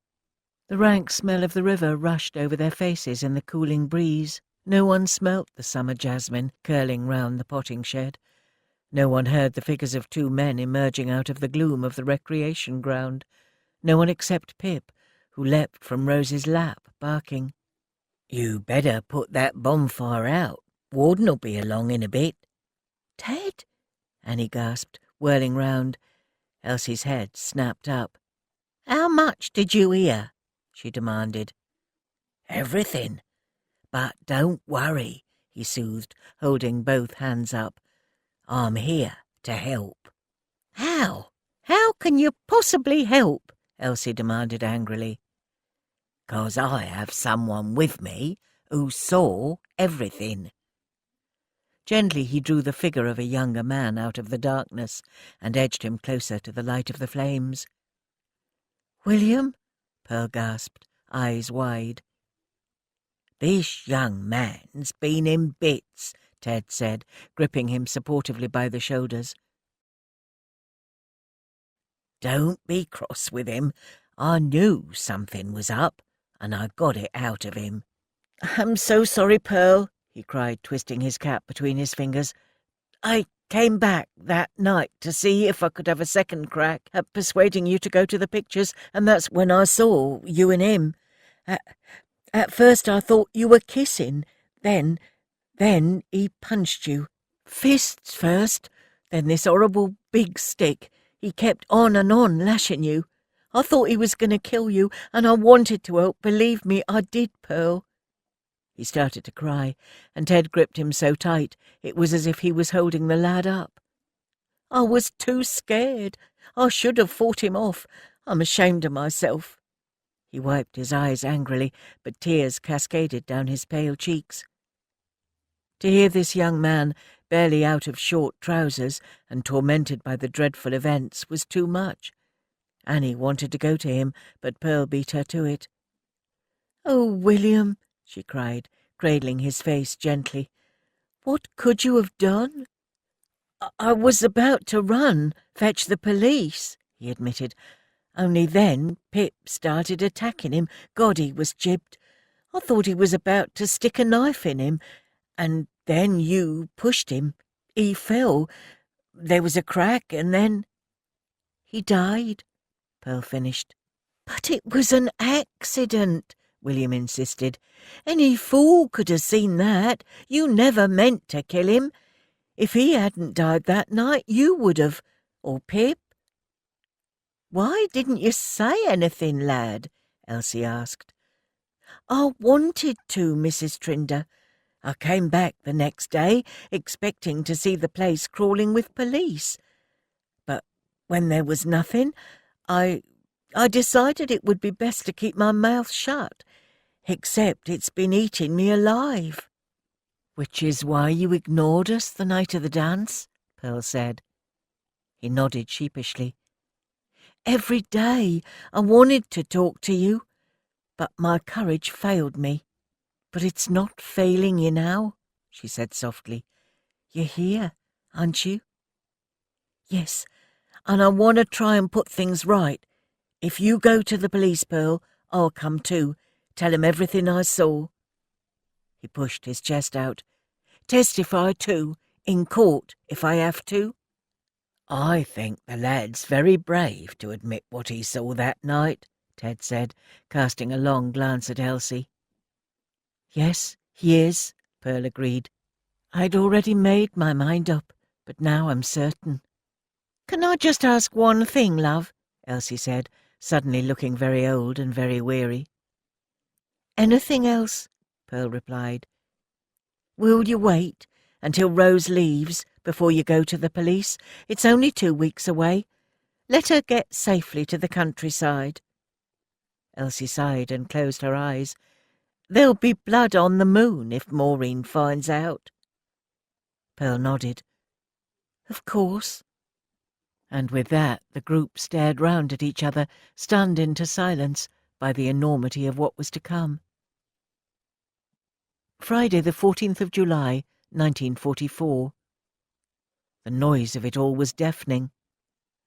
The rank smell of the river rushed over their faces in the cooling breeze. No one smelt the summer jasmine curling round the potting shed. No one heard the figures of two men emerging out of the gloom of the recreation ground. No one except Pip, who leapt from Rose's lap, barking. "You better put that bonfire out. Warden'll be along in a bit." "Ted?" Annie gasped, whirling round. Elsie's head snapped up. "How much did you hear?" she demanded. "Everything. But don't worry," he soothed, holding both hands up. "I'm here to help." "How? How can you possibly help?" Elsie demanded angrily. "'Cause I have someone with me who saw everything." Gently he drew the figure of a younger man out of the darkness and edged him closer to the light of the flames. "William?" Pearl gasped, eyes wide. "This young man's been in bits," Ted said, gripping him supportively by the shoulders. "Don't be cross with him. I knew something was up, and I got it out of him." "I'm so sorry, Pearl," he cried, twisting his cap between his fingers. "I came back that night to see if I could have a second crack at persuading you to go to the pictures, and that's when I saw you and him. At first I thought you were kissing. Then he punched you. Fists first, then this horrible big stick. He kept on and on lashing you. I thought he was going to kill you, and I wanted to help. Believe me, I did, Pearl." He started to cry, and Ted gripped him so tight it was as if he was holding the lad up. "I was too scared. I should have fought him off. I'm ashamed of myself." He wiped his eyes angrily, but tears cascaded down his pale cheeks. To hear this young man, barely out of short trousers and tormented by the dreadful events, was too much. Annie wanted to go to him, but Pearl beat her to it. "Oh, William," she cried, cradling his face gently. "What could you have done?" I was about to run, fetch the police," he admitted. "Only then Pip started attacking him. God, he was jibbed. I thought he was about to stick a knife in him, and then you pushed him. He fell. There was a crack, and then—" "He died," Pearl finished. "But it was an accident," William insisted. "Any fool could have seen that. You never meant to kill him. If he hadn't died that night, you would have. Or Pip." "Why didn't you say anything, lad?" Elsie asked. "I wanted to, Mrs. Trinder. I came back the next day, expecting to see the place crawling with police. But when there was nothing, I decided it would be best to keep my mouth shut, except it's been eating me alive." "Which is why you ignored us the night of the dance?" Pearl said. He nodded sheepishly. "Every day I wanted to talk to you, but my courage failed me. But it's not failing you now," she said softly. "You're here, aren't you?" "Yes, and I want to try and put things right. If you go to the police, Pearl, I'll come too. Tell him everything I saw." He pushed his chest out. "Testify too, in court, if I have to." "I think the lad's very brave to admit what he saw that night," Ted said, casting a long glance at Elsie. "Yes, he is," Pearl agreed. "I'd already made my mind up, but now I'm certain." "Can I just ask one thing, love?" Elsie said, suddenly looking very old and very weary. "Anything else?" Pearl replied. "Will you wait until Rose leaves before you go to the police? It's only 2 weeks away. Let her get safely to the countryside." Elsie sighed and closed her eyes. "There'll be blood on the moon if Maureen finds out." Pearl nodded. "Of course." And with that the group stared round at each other, stunned into silence by the enormity of what was to come. Friday the 14th of July, 1944. The noise of it all was deafening.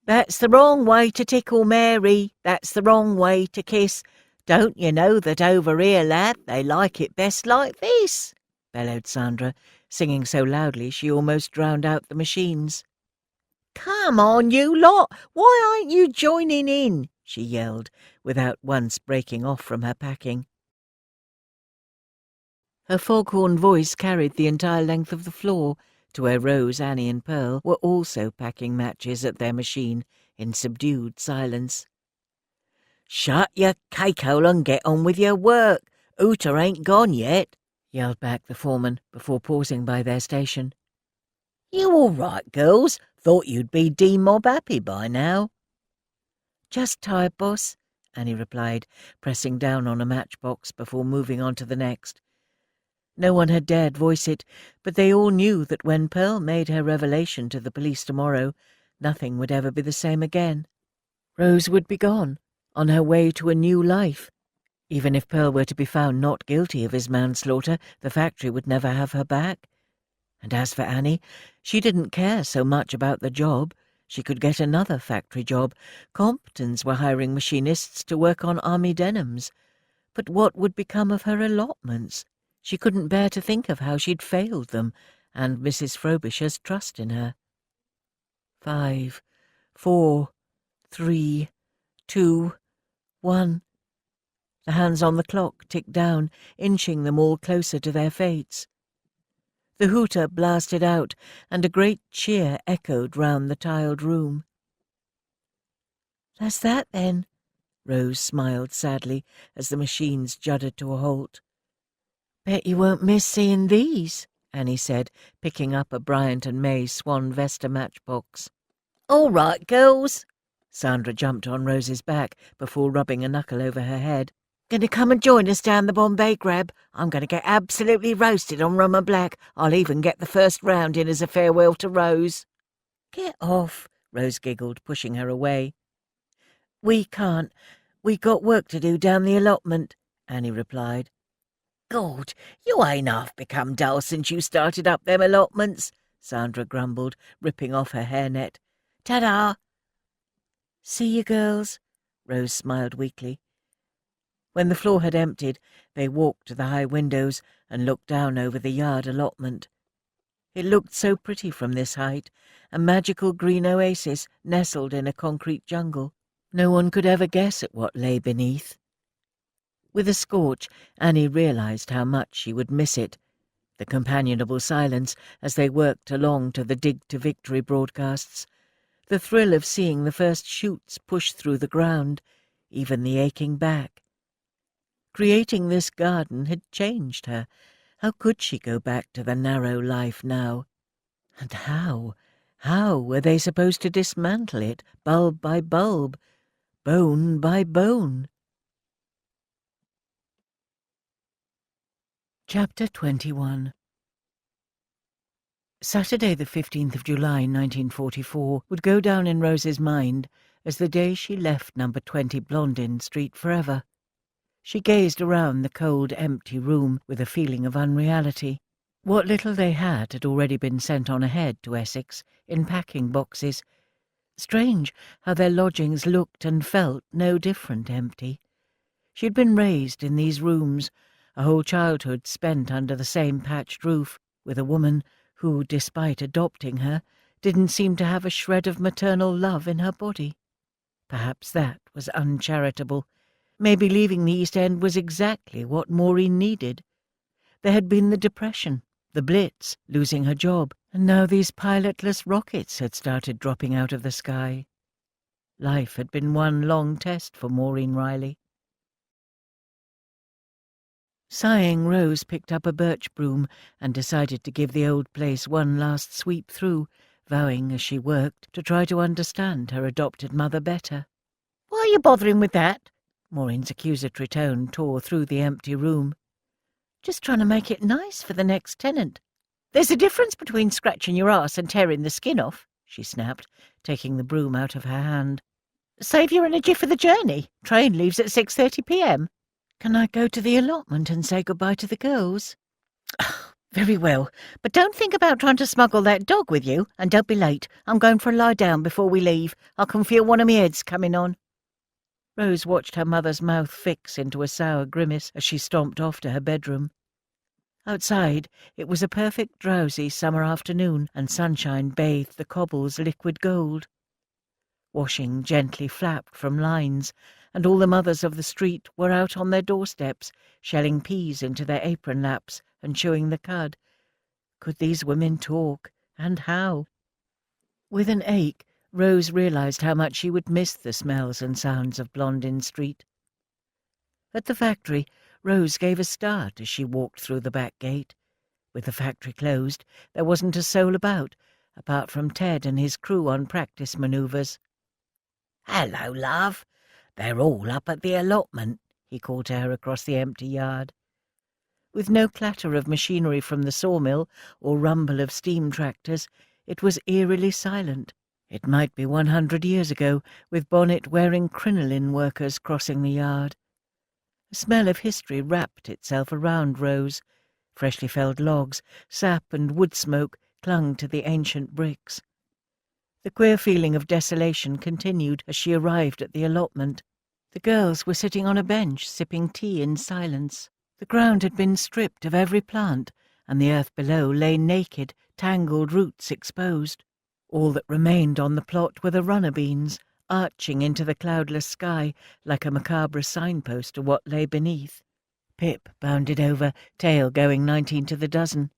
"That's the wrong way to tickle Mary. That's the wrong way to kiss. Don't you know that over here, lad, they like it best like this?" bellowed Sandra, singing so loudly she almost drowned out the machines. "Come on, you lot! Why aren't you joining in?" she yelled, without once breaking off from her packing. Her foghorn voice carried the entire length of the floor to where Rose, Annie and Pearl were also packing matches at their machine in subdued silence. "Shut your cake-hole and get on with your work. Uta ain't gone yet," yelled back the foreman before pausing by their station. "You all right, girls? Thought you'd be D-mob happy by now." "Just tired, boss," Annie replied, pressing down on a matchbox before moving on to the next. No one had dared voice it, but they all knew that when Pearl made her revelation to the police tomorrow, nothing would ever be the same again. Rose would be gone, on her way to a new life. Even if Pearl were to be found not guilty of his manslaughter, the factory would never have her back. And as for Annie, she didn't care so much about the job. She could get another factory job. Comptons were hiring machinists to work on army denims. But what would become of her allotments? She couldn't bear to think of how she'd failed them, and Mrs. Frobisher's trust in her. 5, 4, 3, 2, 1. The hands on the clock ticked down, inching them all closer to their fates. The hooter blasted out, and a great cheer echoed round the tiled room. "That's that, then," Rose smiled sadly as the machines juddered to a halt. "Bet you won't miss seeing these," Annie said, picking up a Bryant and May Swan Vesta matchbox. "All right, girls." Sandra jumped on Rose's back before rubbing a knuckle over her head. "Gonna come and join us down the Bombay Grab? I'm gonna get absolutely roasted on rum and black. I'll even get the first round in as a farewell to Rose." "Get off," Rose giggled, pushing her away. "We can't. We got work to do down the allotment," Annie replied. "God, you ain't half become dull since you started up them allotments," Sandra grumbled, ripping off her hairnet. "Ta-da!" "See you, girls," Rose smiled weakly. When the floor had emptied, they walked to the high windows and looked down over the yard allotment. It looked so pretty from this height, a magical green oasis nestled in a concrete jungle. No one could ever guess at what lay beneath. With a scorch, Annie realized how much she would miss it, the companionable silence as they worked along to the Dig to Victory broadcasts, the thrill of seeing the first shoots push through the ground, even the aching back. Creating this garden had changed her. How could she go back to the narrow life now? And how were they supposed to dismantle it, bulb by bulb, bone by bone? Chapter 21. Saturday the 15th of July 1944 would go down in Rose's mind as the day she left number 20 Blondin Street forever. She gazed around the cold, empty room with a feeling of unreality. What little they had already been sent on ahead to Essex in packing boxes. Strange how their lodgings looked and felt no different empty. She had been raised in these rooms, a whole childhood spent under the same patched roof, with a woman who, despite adopting her, didn't seem to have a shred of maternal love in her body. Perhaps that was uncharitable. Maybe leaving the East End was exactly what Maureen needed. There had been the depression, the Blitz, losing her job, and now these pilotless rockets had started dropping out of the sky. Life had been one long test for Maureen Riley. Sighing, Rose picked up a birch broom and decided to give the old place one last sweep through, vowing as she worked to try to understand her adopted mother better. "Why are you bothering with that?" Maureen's accusatory tone tore through the empty room. "Just trying to make it nice for the next tenant." "There's a difference between scratching your arse and tearing the skin off," she snapped, taking the broom out of her hand. "Save your energy for the journey. Train leaves at 6:30 p.m. "Can I go to the allotment and say goodbye to the girls?" "Very well, but don't think about trying to smuggle that dog with you, and don't be late. I'm going for a lie down before we leave. I can feel one of my heads coming on." Rose watched her mother's mouth fix into a sour grimace as she stomped off to her bedroom. Outside, it was a perfect drowsy summer afternoon, and sunshine bathed the cobbles liquid gold. Washing gently flapped from lines, and all the mothers of the street were out on their doorsteps, shelling peas into their apron laps and chewing the cud. Could these women talk, and how? With an ache, Rose realized how much she would miss the smells and sounds of Blondin Street. At the factory, Rose gave a start as she walked through the back gate. With the factory closed, there wasn't a soul about, apart from Ted and his crew on practice manoeuvres. "Hello, love. They're all up at the allotment," he called to her across the empty yard. With no clatter of machinery from the sawmill or rumble of steam tractors, it was eerily silent. It might be 100 years ago, with bonnet-wearing crinoline workers crossing the yard. A smell of history wrapped itself around Rose. Freshly felled logs, sap and wood smoke clung to the ancient bricks. The queer feeling of desolation continued as she arrived at the allotment. The girls were sitting on a bench, sipping tea in silence. The ground had been stripped of every plant, and the earth below lay naked, tangled roots exposed. All that remained on the plot were the runner beans, arching into the cloudless sky like a macabre signpost to what lay beneath. Pip bounded over, tail going 19 to the dozen.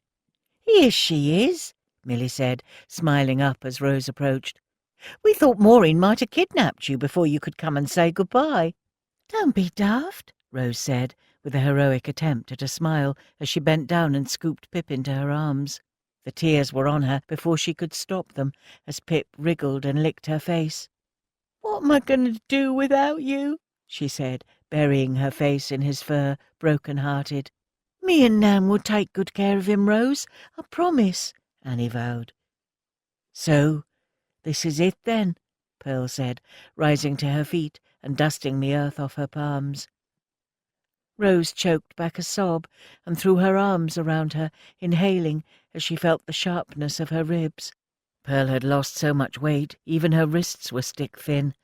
"Here she is," Milly said, smiling up as Rose approached. "We thought Maureen might have kidnapped you before you could come and say goodbye." "Don't be daft," Rose said, with a heroic attempt at a smile as she bent down and scooped Pip into her arms. The tears were on her before she could stop them as Pip wriggled and licked her face. "What am I going to do without you?" she said, burying her face in his fur, broken-hearted. "Me and Nan will take good care of him, Rose, I promise," Annie vowed. "So, this is it then," Pearl said, rising to her feet and dusting the earth off her palms. Rose choked back a sob and threw her arms around her, inhaling as she felt the sharpness of her ribs. Pearl had lost so much weight, even her wrists were stick-thin.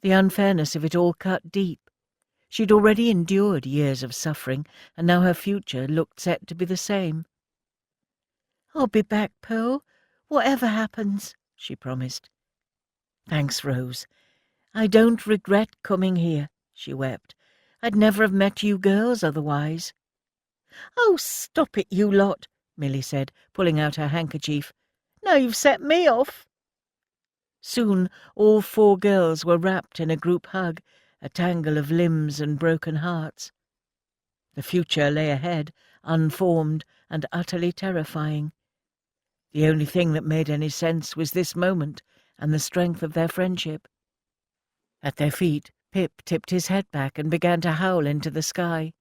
The unfairness of it all cut deep. She'd already endured years of suffering, and now her future looked set to be the same. "I'll be back, Pearl, whatever happens," she promised. "Thanks, Rose. I don't regret coming here," she wept. "I'd never have met you girls otherwise." "Oh, stop it, you lot," Milly said, pulling out her handkerchief. "Now you've set me off." Soon all 4 girls were wrapped in a group hug, a tangle of limbs and broken hearts. The future lay ahead, unformed and utterly terrifying. The only thing that made any sense was this moment and the strength of their friendship. At their feet, Pip tipped his head back and began to howl into the sky.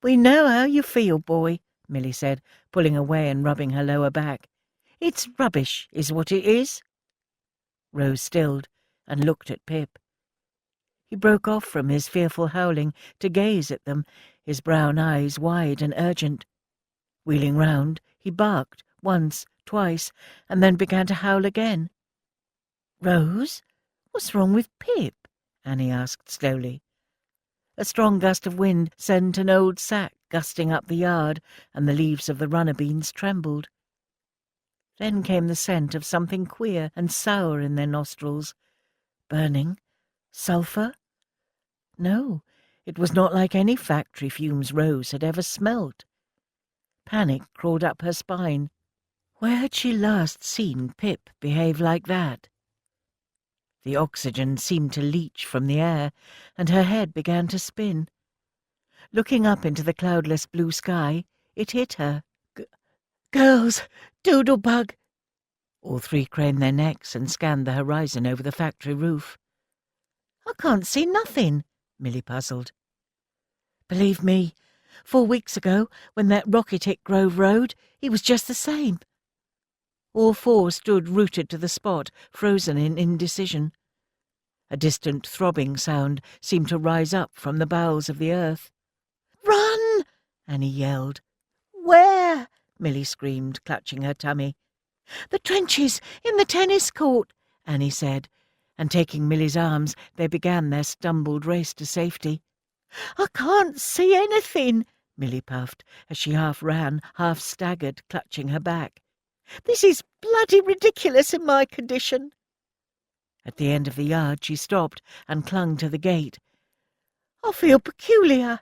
"We know how you feel, boy," Milly said, pulling away and rubbing her lower back. "It's rubbish, is what it is." Rose stilled and looked at Pip. He broke off from his fearful howling to gaze at them, his brown eyes wide and urgent. Wheeling round, he barked once, twice, and then began to howl again. "Rose, what's wrong with Pip?" Annie asked slowly. A strong gust of wind sent an old sack gusting up the yard, and the leaves of the runner beans trembled. Then came the scent of something queer and sour in their nostrils. Burning? Sulphur? No, it was not like any factory fumes Rose had ever smelt. Panic crawled up her spine. Where had she last seen Pip behave like that? The oxygen seemed to leach from the air, and her head began to spin. Looking up into the cloudless blue sky, it hit her. "Girls! Doodlebug!" All three craned their necks and scanned the horizon over the factory roof. "I can't see nothing," Milly puzzled. "Believe me, 4 weeks ago, when that rocket hit Grove Road, he was just the same." All four stood rooted to the spot, frozen in indecision. A distant throbbing sound seemed to rise up from the bowels of the earth. "Run!" Annie yelled. "Where?" Milly screamed, clutching her tummy. "The trenches, in the tennis court," Annie said, and taking Milly's arms, they began their stumbled race to safety. "I can't see anything," Milly puffed, as she half ran, half staggered, clutching her back. "This is bloody ridiculous in my condition." At the end of the yard she stopped and clung to the gate. "I feel peculiar."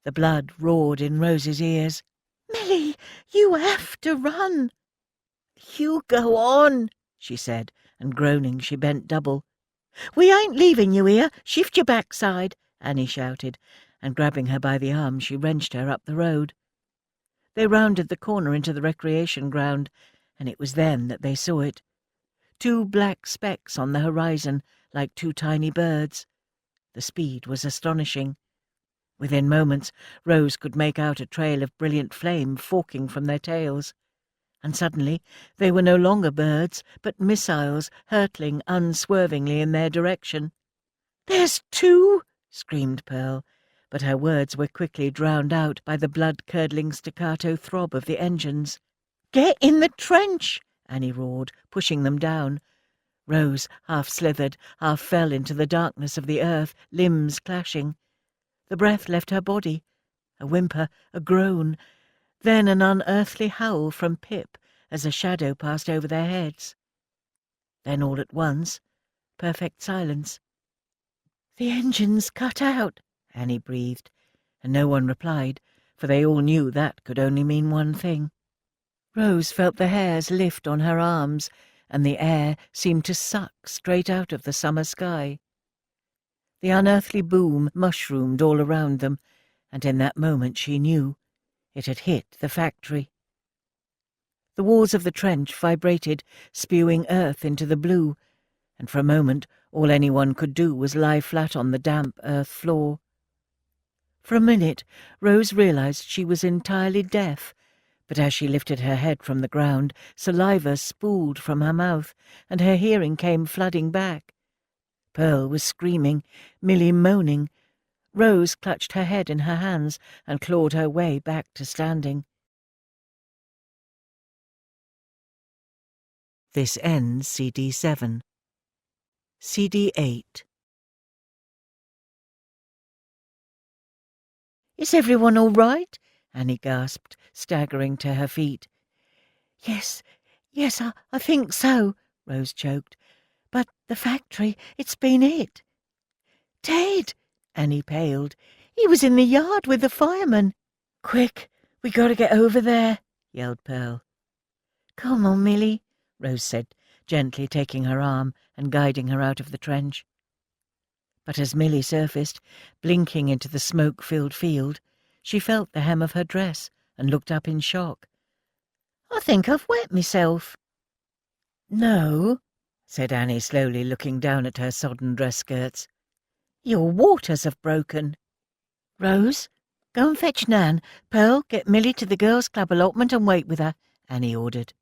The blood roared in Rose's ears. "Milly, you have to run." "You go on," she said, and groaning she bent double. "We ain't leaving you here. Shift your backside," Annie shouted, and grabbing her by the arm she wrenched her up the road. They rounded the corner into the recreation ground, and it was then that they saw it. 2 black specks on the horizon, like 2 tiny birds. The speed was astonishing. Within moments, Rose could make out a trail of brilliant flame forking from their tails. And suddenly they were no longer birds, but missiles hurtling unswervingly in their direction. "There's 2!" screamed Pearl, but her words were quickly drowned out by the blood-curdling staccato throb of the engines. "Get in the trench!" Annie roared, pushing them down. Rose half slithered, half fell into the darkness of the earth, limbs clashing. The breath left her body. A whimper, a groan, then an unearthly howl from Pip as a shadow passed over their heads. Then all at once, perfect silence. "The engine's cut out," Annie breathed, and no one replied, for they all knew that could only mean one thing. Rose felt the hairs lift on her arms, and the air seemed to suck straight out of the summer sky. The unearthly boom mushroomed all around them, and in that moment she knew it had hit the factory. The walls of the trench vibrated, spewing earth into the blue, and for a moment all anyone could do was lie flat on the damp earth floor. For a minute Rose realized she was entirely deaf, but as she lifted her head from the ground, saliva spooled from her mouth, and her hearing came flooding back. Pearl was screaming, Milly moaning. Rose clutched her head in her hands and clawed her way back to standing. This ends CD 7. CD 8. "Is everyone all right?" Annie gasped, staggering to her feet. Yes, I think so," Rose choked. "But the factory, it's been hit." "Ted!" Annie paled. "He was in the yard with the fireman." "Quick, we got to get over there," yelled Pearl. "Come on, Milly," Rose said, gently taking her arm and guiding her out of the trench. But as Milly surfaced, blinking into the smoke-filled field, she felt the hem of her dress and looked up in shock. "I think I've wet myself." "No," said Annie slowly, looking down at her sodden dress skirts. "Your waters have broken." "Rose, go and fetch Nan. Pearl, get Milly to the girls' club allotment and wait with her," Annie ordered.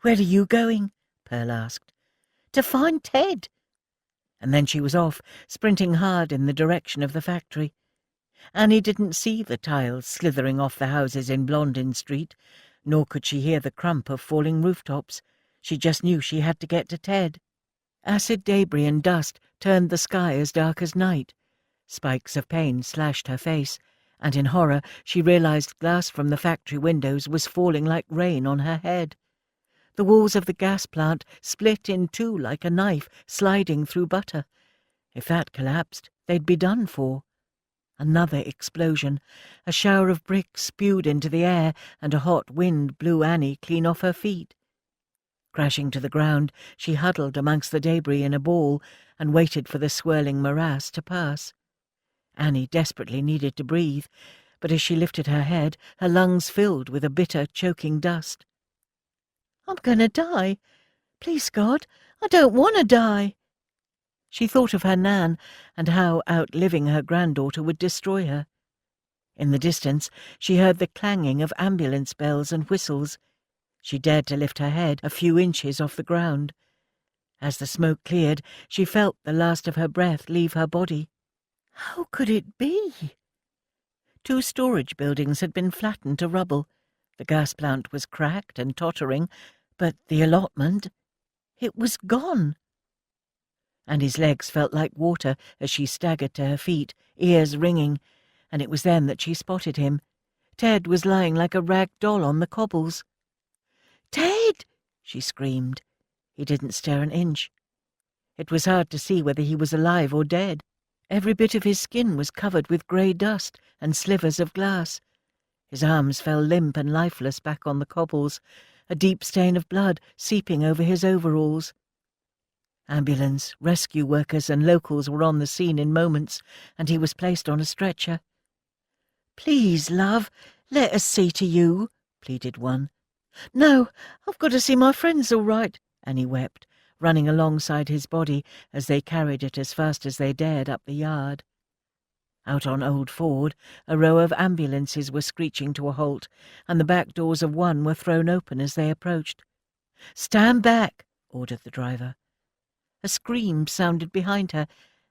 "Where are you going?" Pearl asked. "To find Ted." And then she was off, sprinting hard in the direction of the factory. Annie didn't see the tiles slithering off the houses in Blondin Street, nor could she hear the crump of falling rooftops. She just knew she had to get to Ted. Acid debris and dust turned the sky as dark as night. Spikes of pain slashed her face, and in horror she realized glass from the factory windows was falling like rain on her head. The walls of the gas plant split in two like a knife sliding through butter. If that collapsed, they'd be done for. Another explosion. A shower of bricks spewed into the air, and a hot wind blew Annie clean off her feet. Crashing to the ground, she huddled amongst the debris in a ball and waited for the swirling morass to pass. Annie desperately needed to breathe, but as she lifted her head, her lungs filled with a bitter, choking dust. "I'm going to die. Please, God, I don't want to die." She thought of her Nan and how outliving her granddaughter would destroy her. In the distance, she heard the clanging of ambulance bells and whistles. She dared to lift her head a few inches off the ground. As the smoke cleared, she felt the last of her breath leave her body. How could it be? 2 storage buildings had been flattened to rubble. The gas plant was cracked and tottering, but the allotment, it was gone. Annie's legs felt like water as she staggered to her feet, ears ringing, and it was then that she spotted him. Ted was lying like a rag doll on the cobbles. "Ted!" she screamed. He didn't stir an inch. It was hard to see whether he was alive or dead. Every bit of his skin was covered with grey dust and slivers of glass. His arms fell limp and lifeless back on the cobbles, a deep stain of blood seeping over his overalls. Ambulance, rescue workers and locals were on the scene in moments, and he was placed on a stretcher. "Please, love, let us see to you," pleaded one. "No, I've got to see my friends all right," Annie wept, running alongside his body as they carried it as fast as they dared up the yard. Out on Old Ford, a row of ambulances were screeching to a halt, and the back doors of one were thrown open as they approached. "Stand back," ordered the driver. A scream sounded behind her,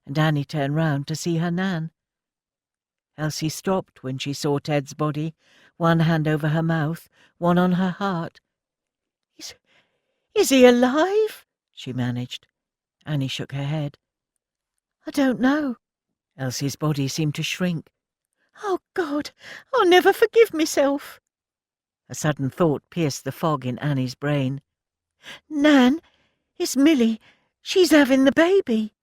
and Annie turned round to see her Nan. Elsie stopped when she saw Ted's body, one hand over her mouth, one on her heart. Is he alive?" she managed. Annie shook her head. "I don't know." Elsie's body seemed to shrink. "Oh, God, I'll never forgive myself." A sudden thought pierced the fog in Annie's brain. "Nan, it's Millie. She's having the baby."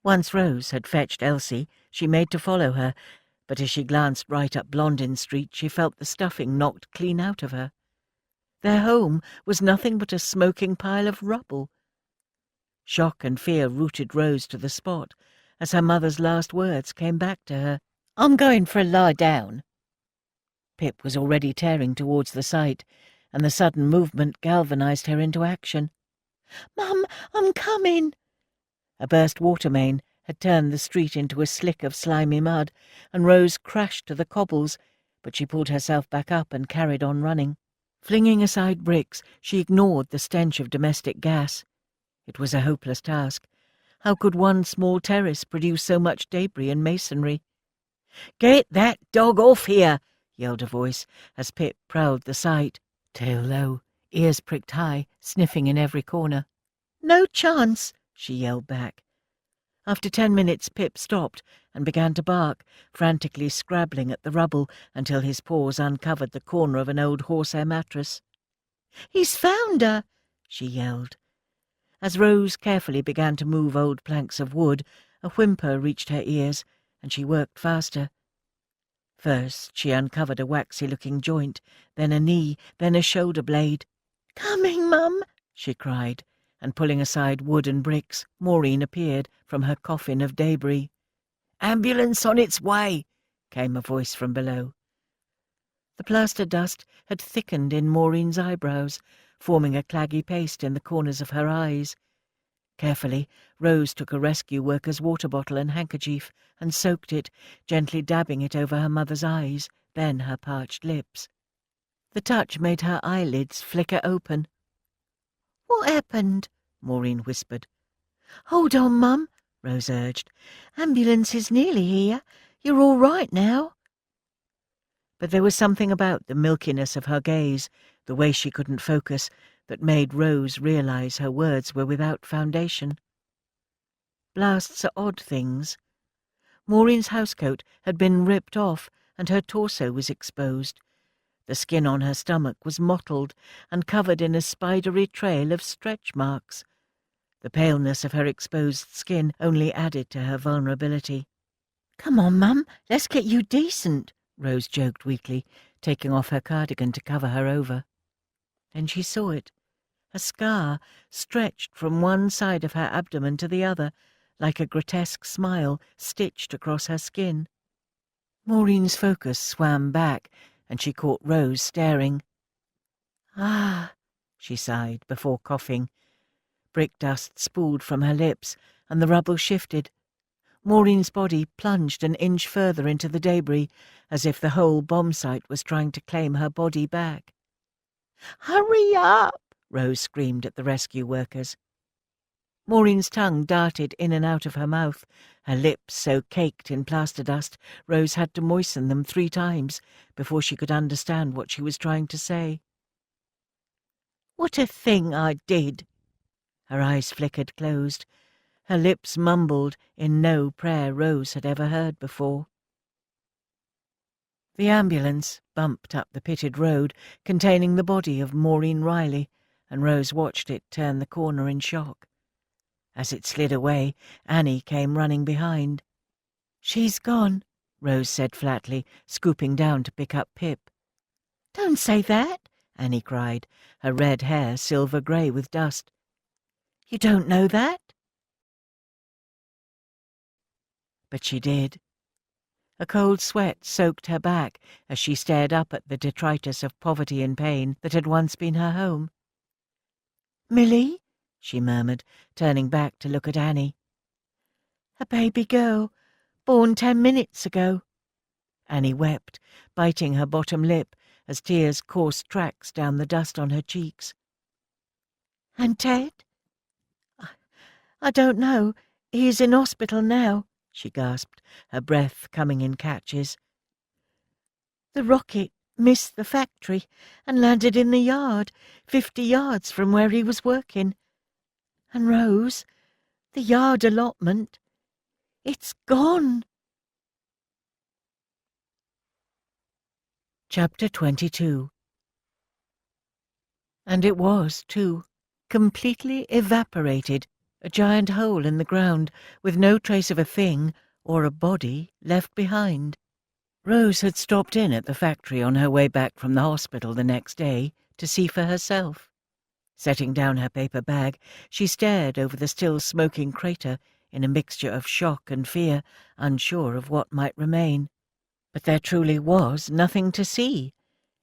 Once Rose had fetched Elsie, she made to follow her, but as she glanced right up Blondin Street, she felt the stuffing knocked clean out of her. Their home was nothing but a smoking pile of rubble. Shock and fear rooted Rose to the spot as her mother's last words came back to her. "I'm going for a lie down." Pip was already tearing towards the site, and the sudden movement galvanized her into action. "Mum, I'm coming." A burst water main had turned the street into a slick of slimy mud, and Rose crashed to the cobbles, but she pulled herself back up and carried on running. Flinging aside bricks, she ignored the stench of domestic gas. It was a hopeless task. How could one small terrace produce so much debris and masonry? "Get that dog off here!" yelled a voice as Pip prowled the site, tail low, ears pricked high, sniffing in every corner. "No chance!" she yelled back. After 10 minutes, Pip stopped and began to bark, frantically scrabbling at the rubble until his paws uncovered the corner of an old horsehair mattress. "He's found her!" she yelled. As Rose carefully began to move old planks of wood, a whimper reached her ears, and she worked faster. First she uncovered a waxy-looking joint, then a knee, then a shoulder blade. "Coming, Mum!" she cried, and pulling aside wood and bricks, Maureen appeared from her coffin of debris. "Ambulance on its way!" came a voice from below. The plaster dust had thickened in Maureen's eyebrows, forming a claggy paste in the corners of her eyes. Carefully, Rose took a rescue worker's water bottle and handkerchief and soaked it, gently dabbing it over her mother's eyes, then her parched lips. The touch made her eyelids flicker open. "What happened?" Maureen whispered. "Hold on, Mum," Rose urged. "Ambulance is nearly here. You're all right now." But there was something about the milkiness of her gaze, the way she couldn't focus, that made Rose realise her words were without foundation. Blasts are odd things. Maureen's housecoat had been ripped off and her torso was exposed. The skin on her stomach was mottled and covered in a spidery trail of stretch marks. The paleness of her exposed skin only added to her vulnerability. "Come on, Mum, let's get you decent," Rose joked weakly, taking off her cardigan to cover her over. Then she saw it. A scar stretched from one side of her abdomen to the other, like a grotesque smile stitched across her skin. Maureen's focus swam back, and she caught Rose staring. "Ah," she sighed before coughing. Brick dust spooled from her lips, and the rubble shifted. Maureen's body plunged an inch further into the debris, as if the whole bomb site was trying to claim her body back. "Hurry up!" Rose screamed at the rescue workers. Maureen's tongue darted in and out of her mouth, her lips so caked in plaster dust Rose had to moisten them 3 times before she could understand what she was trying to say. "What a thing I did!" Her eyes flickered closed. Her lips mumbled in no prayer Rose had ever heard before. The ambulance bumped up the pitted road containing the body of Maureen Riley, and Rose watched it turn the corner in shock. As it slid away, Annie came running behind. "She's gone," Rose said flatly, scooping down to pick up Pip. "Don't say that," Annie cried, her red hair silver-grey with dust. "You don't know that?" But she did. A cold sweat soaked her back as she stared up at the detritus of poverty and pain that had once been her home. "Millie?" she murmured, turning back to look at Annie. "A baby girl, born 10 minutes ago." Annie wept, biting her bottom lip as tears coursed tracks down the dust on her cheeks. "And Ted?" I don't know. He's in hospital now," she gasped, her breath coming in catches. "The rocket missed the factory and landed in the yard, 50 yards from where he was working. And Rose, the yard allotment, it's gone." Chapter 22. And it was, too, completely evaporated, a giant hole in the ground, with no trace of a thing or a body left behind. Rose had stopped in at the factory on her way back from the hospital the next day to see for herself. Setting down her paper bag, she stared over the still smoking crater in a mixture of shock and fear, unsure of what might remain. But there truly was nothing to see.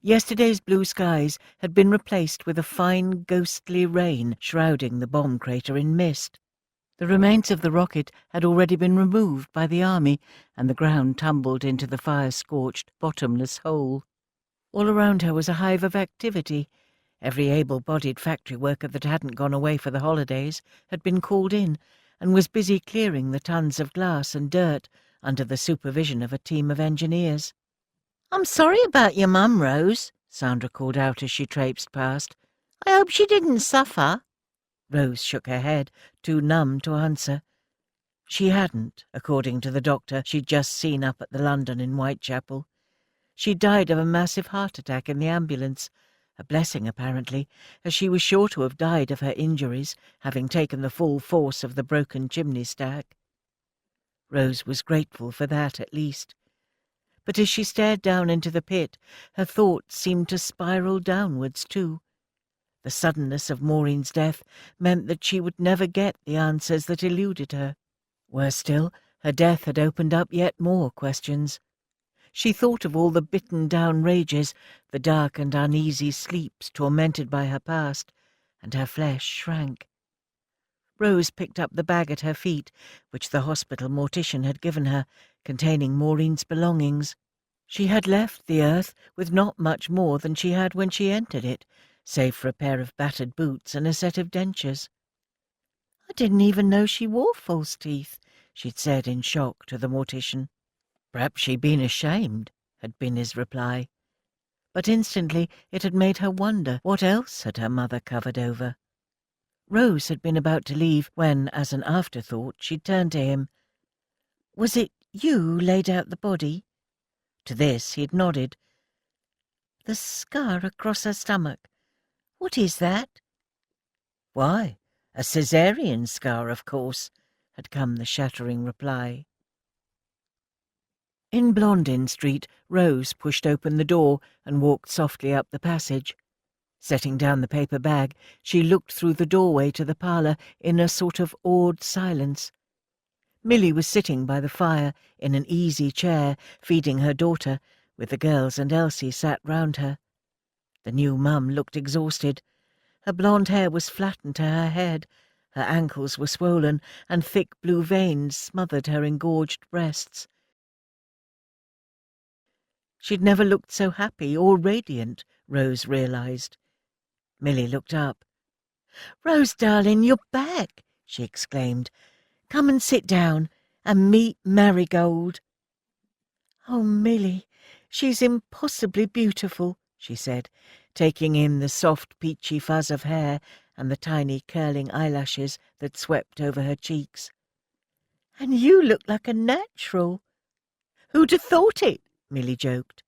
Yesterday's blue skies had been replaced with a fine ghostly rain shrouding the bomb crater in mist. The remains of the rocket had already been removed by the army, and the ground tumbled into the fire-scorched, bottomless hole. All around her was a hive of activity. Every able-bodied factory worker that hadn't gone away for the holidays had been called in, and was busy clearing the tons of glass and dirt under the supervision of a team of engineers. "I'm sorry about your mum, Rose," Sandra called out as she traipsed past. "I hope she didn't suffer." Rose shook her head, too numb to answer. She hadn't, according to the doctor she'd just seen up at the London in Whitechapel. She died of a massive heart attack in the ambulance, a blessing apparently, as she was sure to have died of her injuries, having taken the full force of the broken chimney stack. Rose was grateful for that at least. But as she stared down into the pit, her thoughts seemed to spiral downwards too. The suddenness of Maureen's death meant that she would never get the answers that eluded her. Worse still, her death had opened up yet more questions. She thought of all the bitten-down rages, the dark and uneasy sleeps tormented by her past, and her flesh shrank. Rose picked up the bag at her feet, which the hospital mortician had given her, containing Maureen's belongings. She had left the earth with not much more than she had when she entered it, save for a pair of battered boots and a set of dentures. "I didn't even know she wore false teeth," she'd said in shock to the mortician. Perhaps she'd been ashamed, had been his reply. But instantly it had made her wonder what else had her mother covered over. Rose had been about to leave when, as an afterthought, she turned to him. "Was it you who laid out the body?" To this he had nodded. "The scar across her stomach. What is that?" "Why, a caesarean scar, of course," had come the shattering reply. In Blondin Street, Rose pushed open the door and walked softly up the passage. Setting down the paper bag, she looked through the doorway to the parlour in a sort of awed silence. Milly was sitting by the fire in an easy chair, feeding her daughter, with the girls and Elsie sat round her. The new mum looked exhausted. Her blonde hair was flattened to her head, her ankles were swollen, and thick blue veins smothered her engorged breasts. She'd never looked so happy or radiant, Rose realised. Milly looked up. "Rose, darling, you're back," she exclaimed. "Come and sit down and meet Marigold." "Oh, Milly, she's impossibly beautiful," she said, taking in the soft peachy fuzz of hair and the tiny curling eyelashes that swept over her cheeks. "And you look like a natural." "Who'd have thought it?" Milly joked.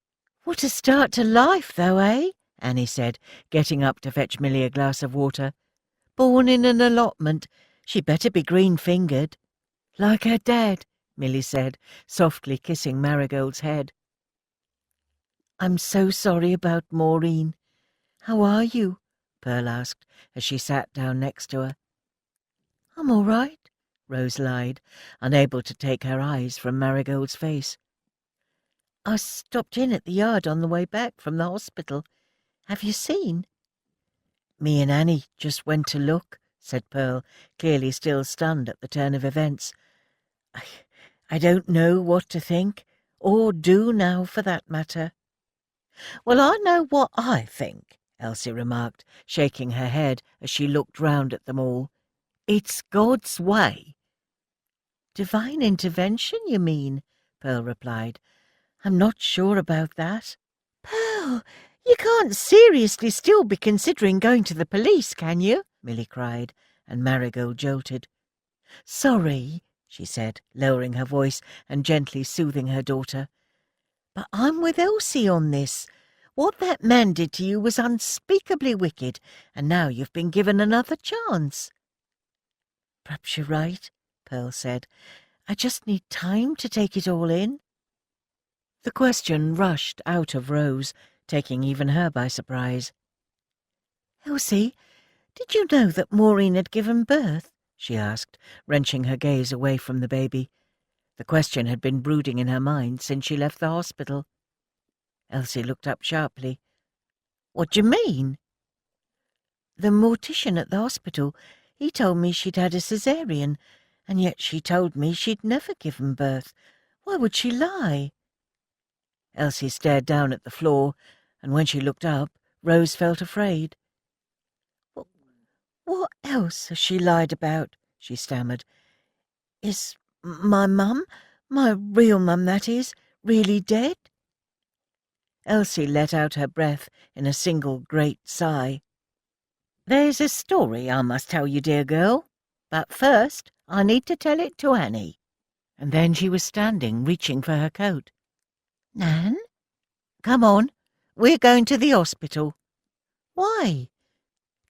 "What a start to life, though, eh?" Annie said, getting up to fetch Milly a glass of water. "Born in an allotment. She'd better be green-fingered." "Like her dad," Milly said, softly kissing Marigold's head. "I'm so sorry about Maureen. How are you?" Pearl asked as she sat down next to her. "I'm all right," Rose lied, unable to take her eyes from Marigold's face. "I stopped in at the yard on the way back from the hospital. Have you seen?" "Me and Annie just went to look," said Pearl, clearly still stunned at the turn of events. I don't know what to think, or do now for that matter." "Well, I know what I think," Elsie remarked, shaking her head as she looked round at them all. "It's God's way." "Divine intervention, you mean?" Pearl replied. "I'm not sure about that." "Pearl, you can't seriously still be considering going to the police, can you?" Milly cried, and Marigold jolted. "Sorry," she said, lowering her voice and gently soothing her daughter. "But I'm with Elsie on this. What that man did to you was unspeakably wicked, and now you've been given another chance." "Perhaps you're right," Pearl said. "I just need time to take it all in." The question rushed out of Rose, taking even her by surprise. "Elsie, did you know that Maureen had given birth?" she asked, wrenching her gaze away from the baby. The question had been brooding in her mind since she left the hospital. Elsie looked up sharply. "What do you mean?" "The mortician at the hospital, he told me she'd had a caesarean, and yet she told me she'd never given birth. Why would she lie?" Elsie stared down at the floor, and when she looked up, Rose felt afraid. "What else has she lied about?" she stammered. "Is my mum, my real mum that is, really dead?" Elsie let out her breath in a single great sigh. "There's a story I must tell you, dear girl, but first I need to tell it to Annie." And then she was standing, reaching for her coat. "Nan? Come on, we're going to the hospital." "Why?"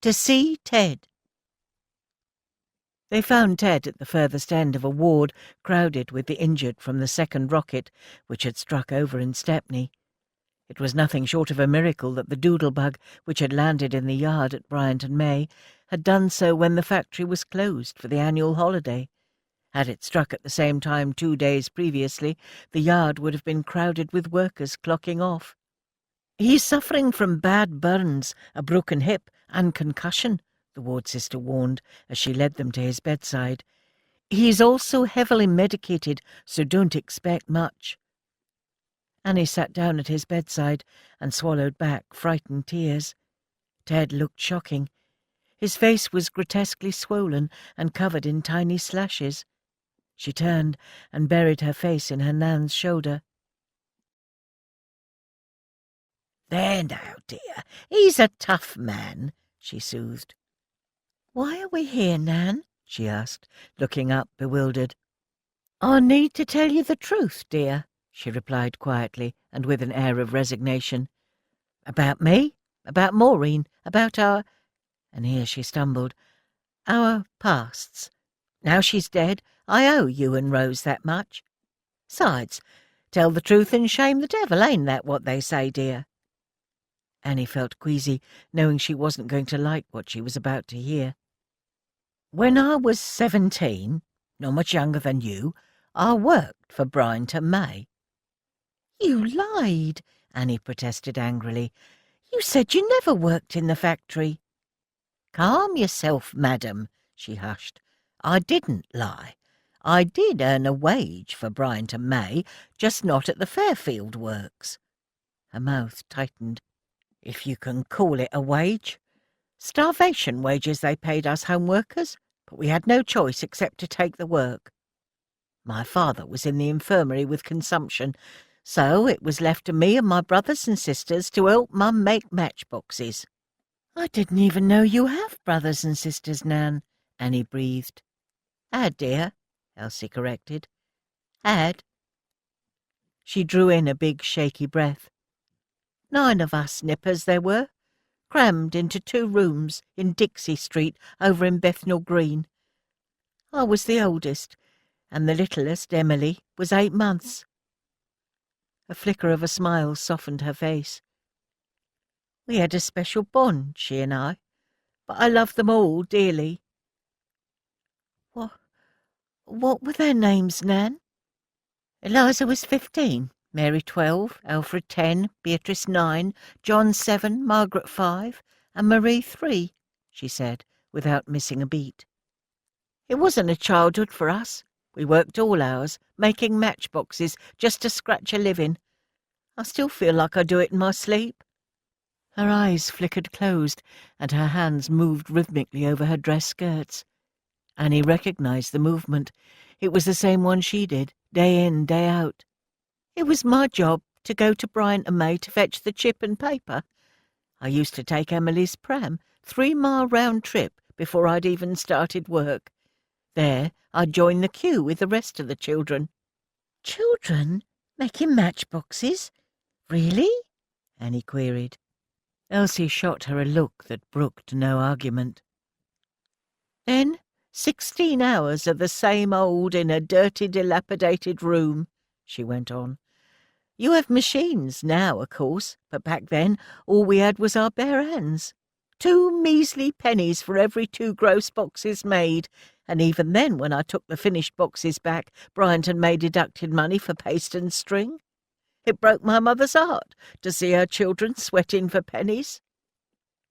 "To see Ted." They found Ted at the furthest end of a ward crowded with the injured from the second rocket which had struck over in Stepney. It was nothing short of a miracle that the doodlebug, which had landed in the yard at Bryant and May, had done so when the factory was closed for the annual holiday. Had it struck at the same time 2 days previously, the yard would have been crowded with workers clocking off. "He's suffering from bad burns, a broken hip, and concussion," the ward sister warned as she led them to his bedside. "He's also heavily medicated, so don't expect much." Annie sat down at his bedside and swallowed back frightened tears. Ted looked shocking. His face was grotesquely swollen and covered in tiny slashes. She turned and buried her face in her Nan's shoulder. "There now, dear, he's a tough man," she soothed. "Why are we here, Nan?" she asked, looking up, bewildered. "I need to tell you the truth, dear," she replied quietly and with an air of resignation. "About me, about Maureen, about our—" and here she stumbled, "our pasts. Now she's dead, I owe you and Rose that much. Besides, tell the truth and shame the devil, ain't that what they say, dear?" Annie felt queasy, knowing she wasn't going to like what she was about to hear. "When I was 17, not much younger than you, I worked for Bryant and May." "You lied," Annie protested angrily. "You said you never worked in the factory." "Calm yourself, madam," she hushed. "I didn't lie. I did earn a wage for Bryant and May, just not at the Fairfield works." Her mouth tightened. "If you can call it a wage. Starvation wages they paid us home workers, but we had no choice except to take the work. My father was in the infirmary with consumption, so it was left to me and my brothers and sisters to help Mum make matchboxes." "I didn't even know you have brothers and sisters, Nan," Annie breathed. "Had, dear," Elsie corrected. "Had." She drew in a big shaky breath. 9 of us nippers there were, crammed into 2 rooms in Dixie Street over in Bethnal Green. I was the oldest, and the littlest, Emily, was 8 months. A flicker of a smile softened her face. "We had a special bond, she and I, but I loved them all dearly." What were their names, Nan?" "Eliza was 15, Mary 12, Alfred 10, Beatrice 9, John 7, Margaret 5, and Marie 3, she said, without missing a beat. "It wasn't a childhood for us. We worked all hours, making matchboxes just to scratch a living. I still feel like I do it in my sleep." Her eyes flickered closed, and her hands moved rhythmically over her dress skirts. Annie recognised the movement. It was the same one she did, day in, day out. "It was my job to go to Bryant and May to fetch the chip and paper. I used to take Emily's pram, 3-mile round trip before I'd even started work. There I'd join the queue with the rest of the children." "Children? Making matchboxes? Really?" Annie queried. Elsie shot her a look that brooked no argument. "Then 16 hours of the same old in a dirty, dilapidated room," she went on. "You have machines now, of course, but back then all we had was our bare hands. 2 measly pennies for every 2 gross boxes made, and even then when I took the finished boxes back, Bryant and May deducted money for paste and string. It broke my mother's heart to see her children sweating for pennies."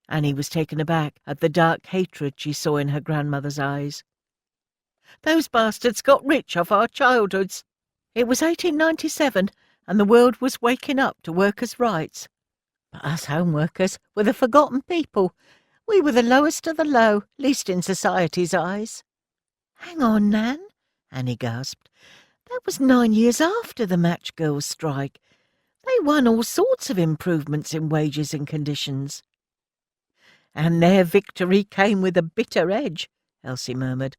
Annie was taken aback at the dark hatred she saw in her grandmother's eyes. "Those bastards got rich off our childhoods. It was 1897, and the world was waking up to workers' rights. But us home workers were the forgotten people. We were the lowest of the low, least in society's eyes." "Hang on, Nan," Annie gasped. "That was 9 years after the match girls' strike. They won all sorts of improvements in wages and conditions." "And their victory came with a bitter edge," Elsie murmured.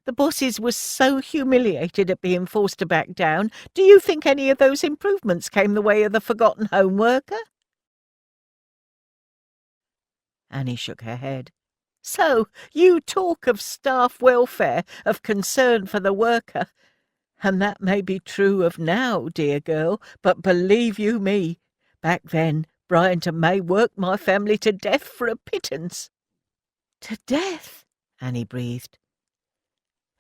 "The bosses were so humiliated at being forced to back down. Do you think any of those improvements came the way of the forgotten home worker?" Annie shook her head. "So you talk of staff welfare, of concern for the worker. And that may be true of now, dear girl, but believe you me, back then Bryant and May worked my family to death for a pittance." "To death?" Annie breathed.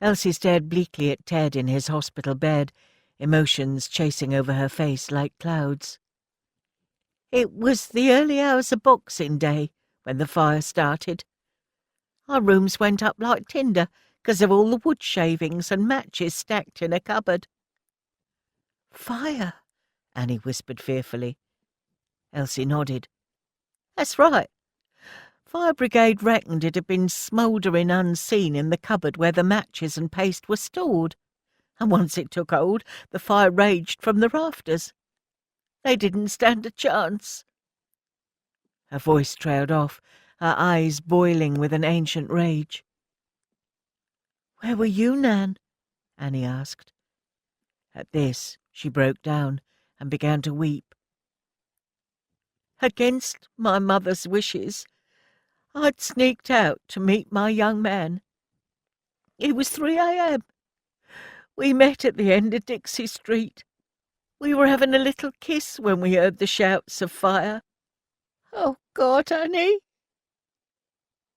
Elsie stared bleakly at Ted in his hospital bed, emotions chasing over her face like clouds. "It was the early hours of Boxing Day when the fire started. Our rooms went up like tinder because of all the wood shavings and matches stacked in a cupboard." "Fire," Annie whispered fearfully. Elsie nodded. "That's right. Fire brigade reckoned it had been smouldering unseen in the cupboard where the matches and paste were stored. and once it took hold, the fire raged from the rafters. They didn't stand a chance." Her voice trailed off, her eyes boiling with an ancient rage. "Where were you, Nan?" Annie asked. At this, she broke down and began to weep. "Against my mother's wishes, I'd sneaked out to meet my young man. It was 3 a.m. We met at the end of Dixie Street. We were having a little kiss when we heard the shouts of fire. Oh, God, Annie!"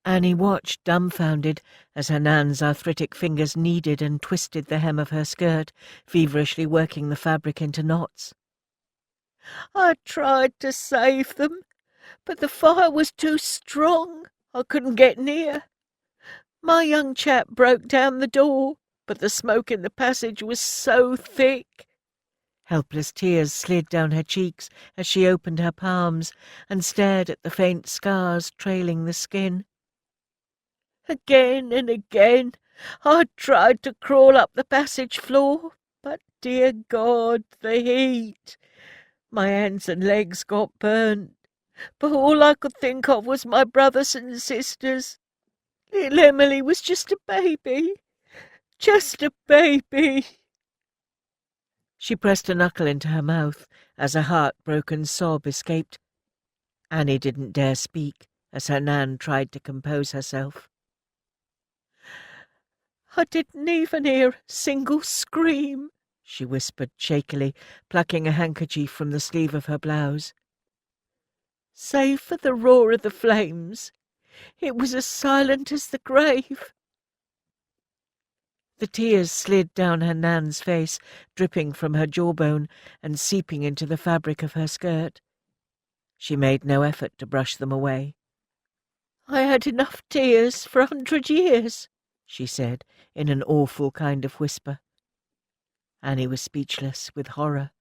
Annie watched, dumbfounded, as her Nan's arthritic fingers kneaded and twisted the hem of her skirt, feverishly working the fabric into knots. "I tried to save them, but the fire was too strong. I couldn't get near. My young chap broke down the door, but the smoke in the passage was so thick." Helpless tears slid down her cheeks as she opened her palms and stared at the faint scars trailing the skin. "Again and again I tried to crawl up the passage floor, but, dear God, the heat! My hands and legs got burnt, but all I could think of was my brothers and sisters. Little Emily was just a baby. Just a baby." She pressed a knuckle into her mouth as a heart-broken sob escaped. Annie didn't dare speak as her Nan tried to compose herself. "I didn't even hear a single scream," she whispered shakily, plucking a handkerchief from the sleeve of her blouse. "Save for the roar of the flames, it was as silent as the grave." The tears slid down her Nan's face, dripping from her jawbone and seeping into the fabric of her skirt. She made no effort to brush them away. "I had enough tears for 100 years, she said in an awful kind of whisper. Annie was speechless with horror.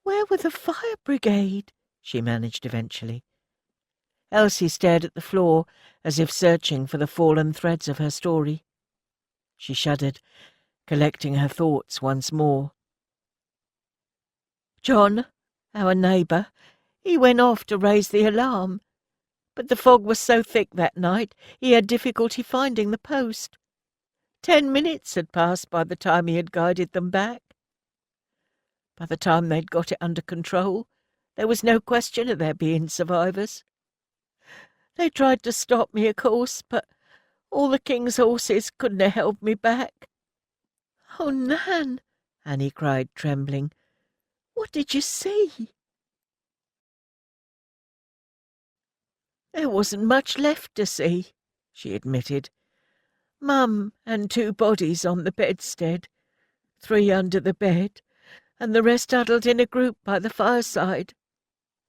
"Where were the fire brigade?" she managed eventually. Elsie stared at the floor as if searching for the fallen threads of her story. She shuddered, collecting her thoughts once more. "John, our neighbour, he went off to raise the alarm, but the fog was so thick that night he had difficulty finding the post. 10 minutes had passed by the time he had guided them back. By the time they'd got it under control, there was no question of there being survivors. They tried to stop me, of course, but all the king's horses couldn't have held me back." "Oh, Nan," Annie cried, trembling. "What did you see?" "There wasn't much left to see," she admitted. "Mum and 2 bodies on the bedstead, 3 under the bed, and the rest huddled in a group by the fireside,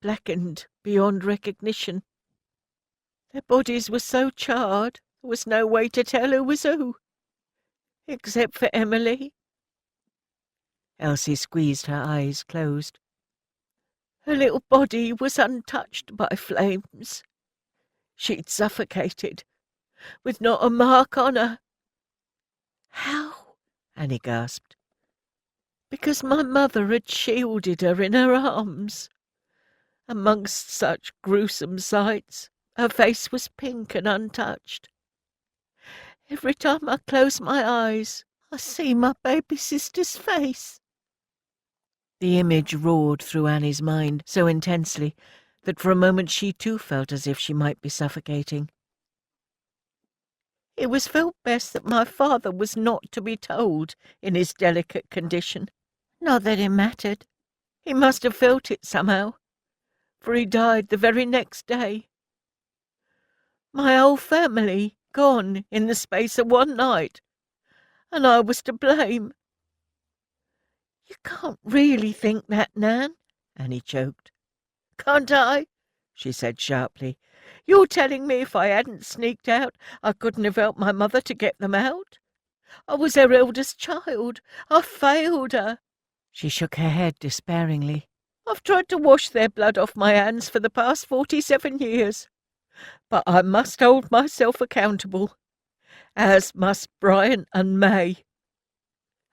blackened beyond recognition. Their bodies were so charred there was no way to tell who was who, except for Emily." Elsie squeezed her eyes closed. "Her little body was untouched by flames. She'd suffocated, with not a mark on her." "How?" Annie gasped. "Because my mother had shielded her in her arms. Amongst such gruesome sights, her face was pink and untouched. Every time I close my eyes, I see my baby sister's face." The image roared through Annie's mind so intensely that for a moment she too felt as if she might be suffocating. "It was felt best that my father was not to be told in his delicate condition. Not that it mattered. He must have felt it somehow, for he died the very next day. My whole family gone in the space of 1 night, and I was to blame." "You can't really think that, Nan," Annie choked. "Can't I?" she said sharply. "You're telling me if I hadn't sneaked out, I couldn't have helped my mother to get them out? I was her eldest child. I failed her." She shook her head despairingly. "I've tried to wash their blood off my hands for the past 47 years. But I must hold myself accountable. as must Brian and May.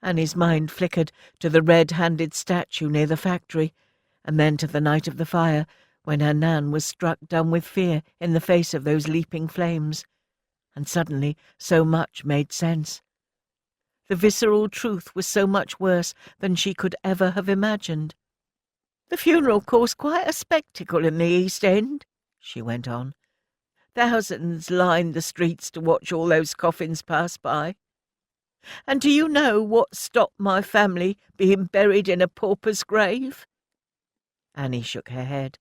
Annie's mind flickered to the red-handed statue near the factory, and then to the night of the fire, when her Nan was struck dumb with fear in the face of those leaping flames. And suddenly so much made sense. The visceral truth was so much worse than she could ever have imagined. "The funeral caused quite a spectacle in the East End," she went on. "Thousands lined the streets to watch all those coffins pass by. And do you know what stopped my family being buried in a pauper's grave?" Annie shook her head.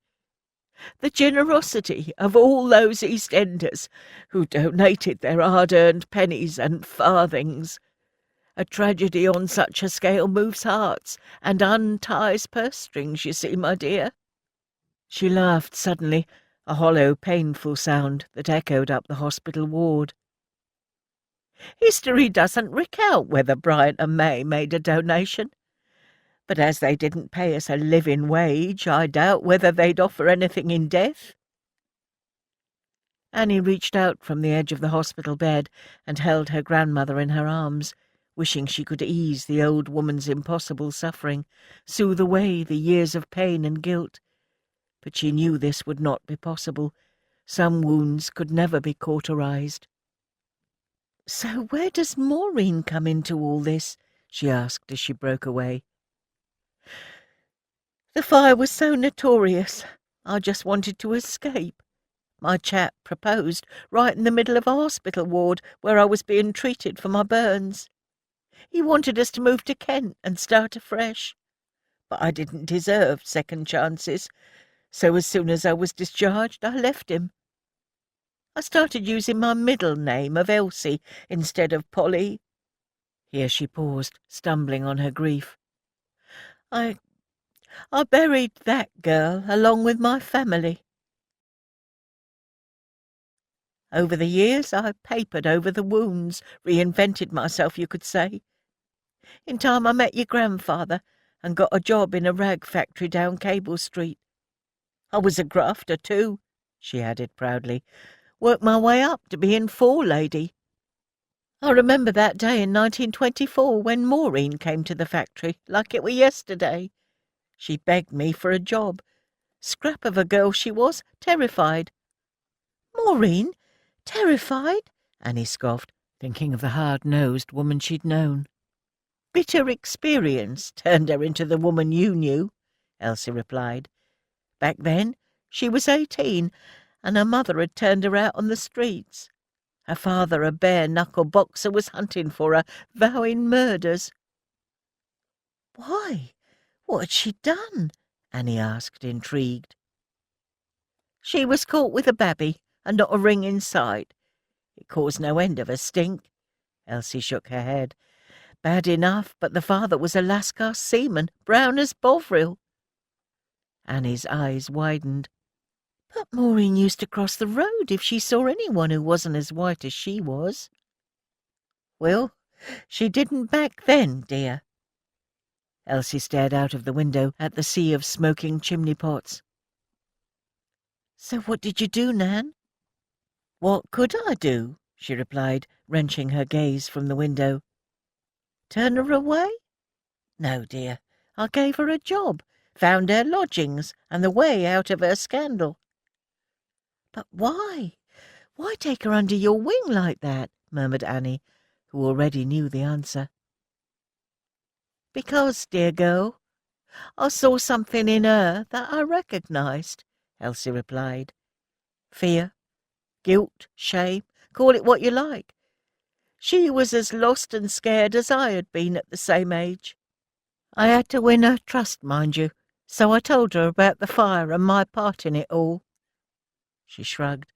"The generosity of all those East Enders who donated their hard-earned pennies and farthings. A tragedy on such a scale moves hearts and unties purse strings, you see, my dear." She laughed suddenly, a hollow, painful sound that echoed up the hospital ward. "History doesn't recount whether Bryant and May made a donation, but as they didn't pay us a living wage, I doubt whether they'd offer anything in death." Annie reached out from the edge of the hospital bed and held her grandmother in her arms, wishing she could ease the old woman's impossible suffering, soothe away the years of pain and guilt. But she knew this would not be possible. Some wounds could never be cauterized. "So where does Maureen come into all this?" she asked as she broke away. "The fire was so notorious. I just wanted to escape. My chap proposed right in the middle of a hospital ward where I was being treated for my burns. He wanted us to move to Kent and start afresh. But I didn't deserve second chances, so as soon as I was discharged, I left him. I started using my middle name of Elsie instead of Polly." Here she paused, stumbling on her grief. I buried that girl along with my family. Over the years, I papered over the wounds, reinvented myself, you could say. In time, I met your grandfather and got a job in a rag factory down Cable Street. I was a grafter, too," she added proudly. "Worked my way up to being forelady. I remember that day in 1924 when Maureen came to the factory, like it were yesterday. She begged me for a job. Scrap of a girl she was, terrified." "Maureen? Terrified?" Annie scoffed, thinking of the hard-nosed woman she'd known. "Bitter experience turned her into the woman you knew," Elsie replied. "Back then, she was 18, and her mother had turned her out on the streets. Her father, a bare-knuckle boxer, was hunting for her, vowing murders." "Why? What had she done?" Annie asked, intrigued. "She was caught with a babby, and not a ring in sight. It caused no end of a stink." Elsie shook her head. "Bad enough, but the father was a Lascar seaman, brown as Bovril." Annie's eyes widened. "But Maureen used to cross the road if she saw anyone who wasn't as white as she was." "Well, she didn't back then, dear." Elsie stared out of the window at the sea of smoking chimney-pots. "So what did you do, Nan?" "What could I do?" she replied, wrenching her gaze from the window. "Turn her away? No, dear. I gave her a job, found her lodgings and the way out of her scandal." "But why? Why take her under your wing like that?" murmured Annie, who already knew the answer. "Because, dear girl, I saw something in her that I recognized," Elsie replied. "Fear, guilt, shame, call it what you like. She was as lost and scared as I had been at the same age. I had to win her trust, mind you, so I told her about the fire and my part in it all." She shrugged.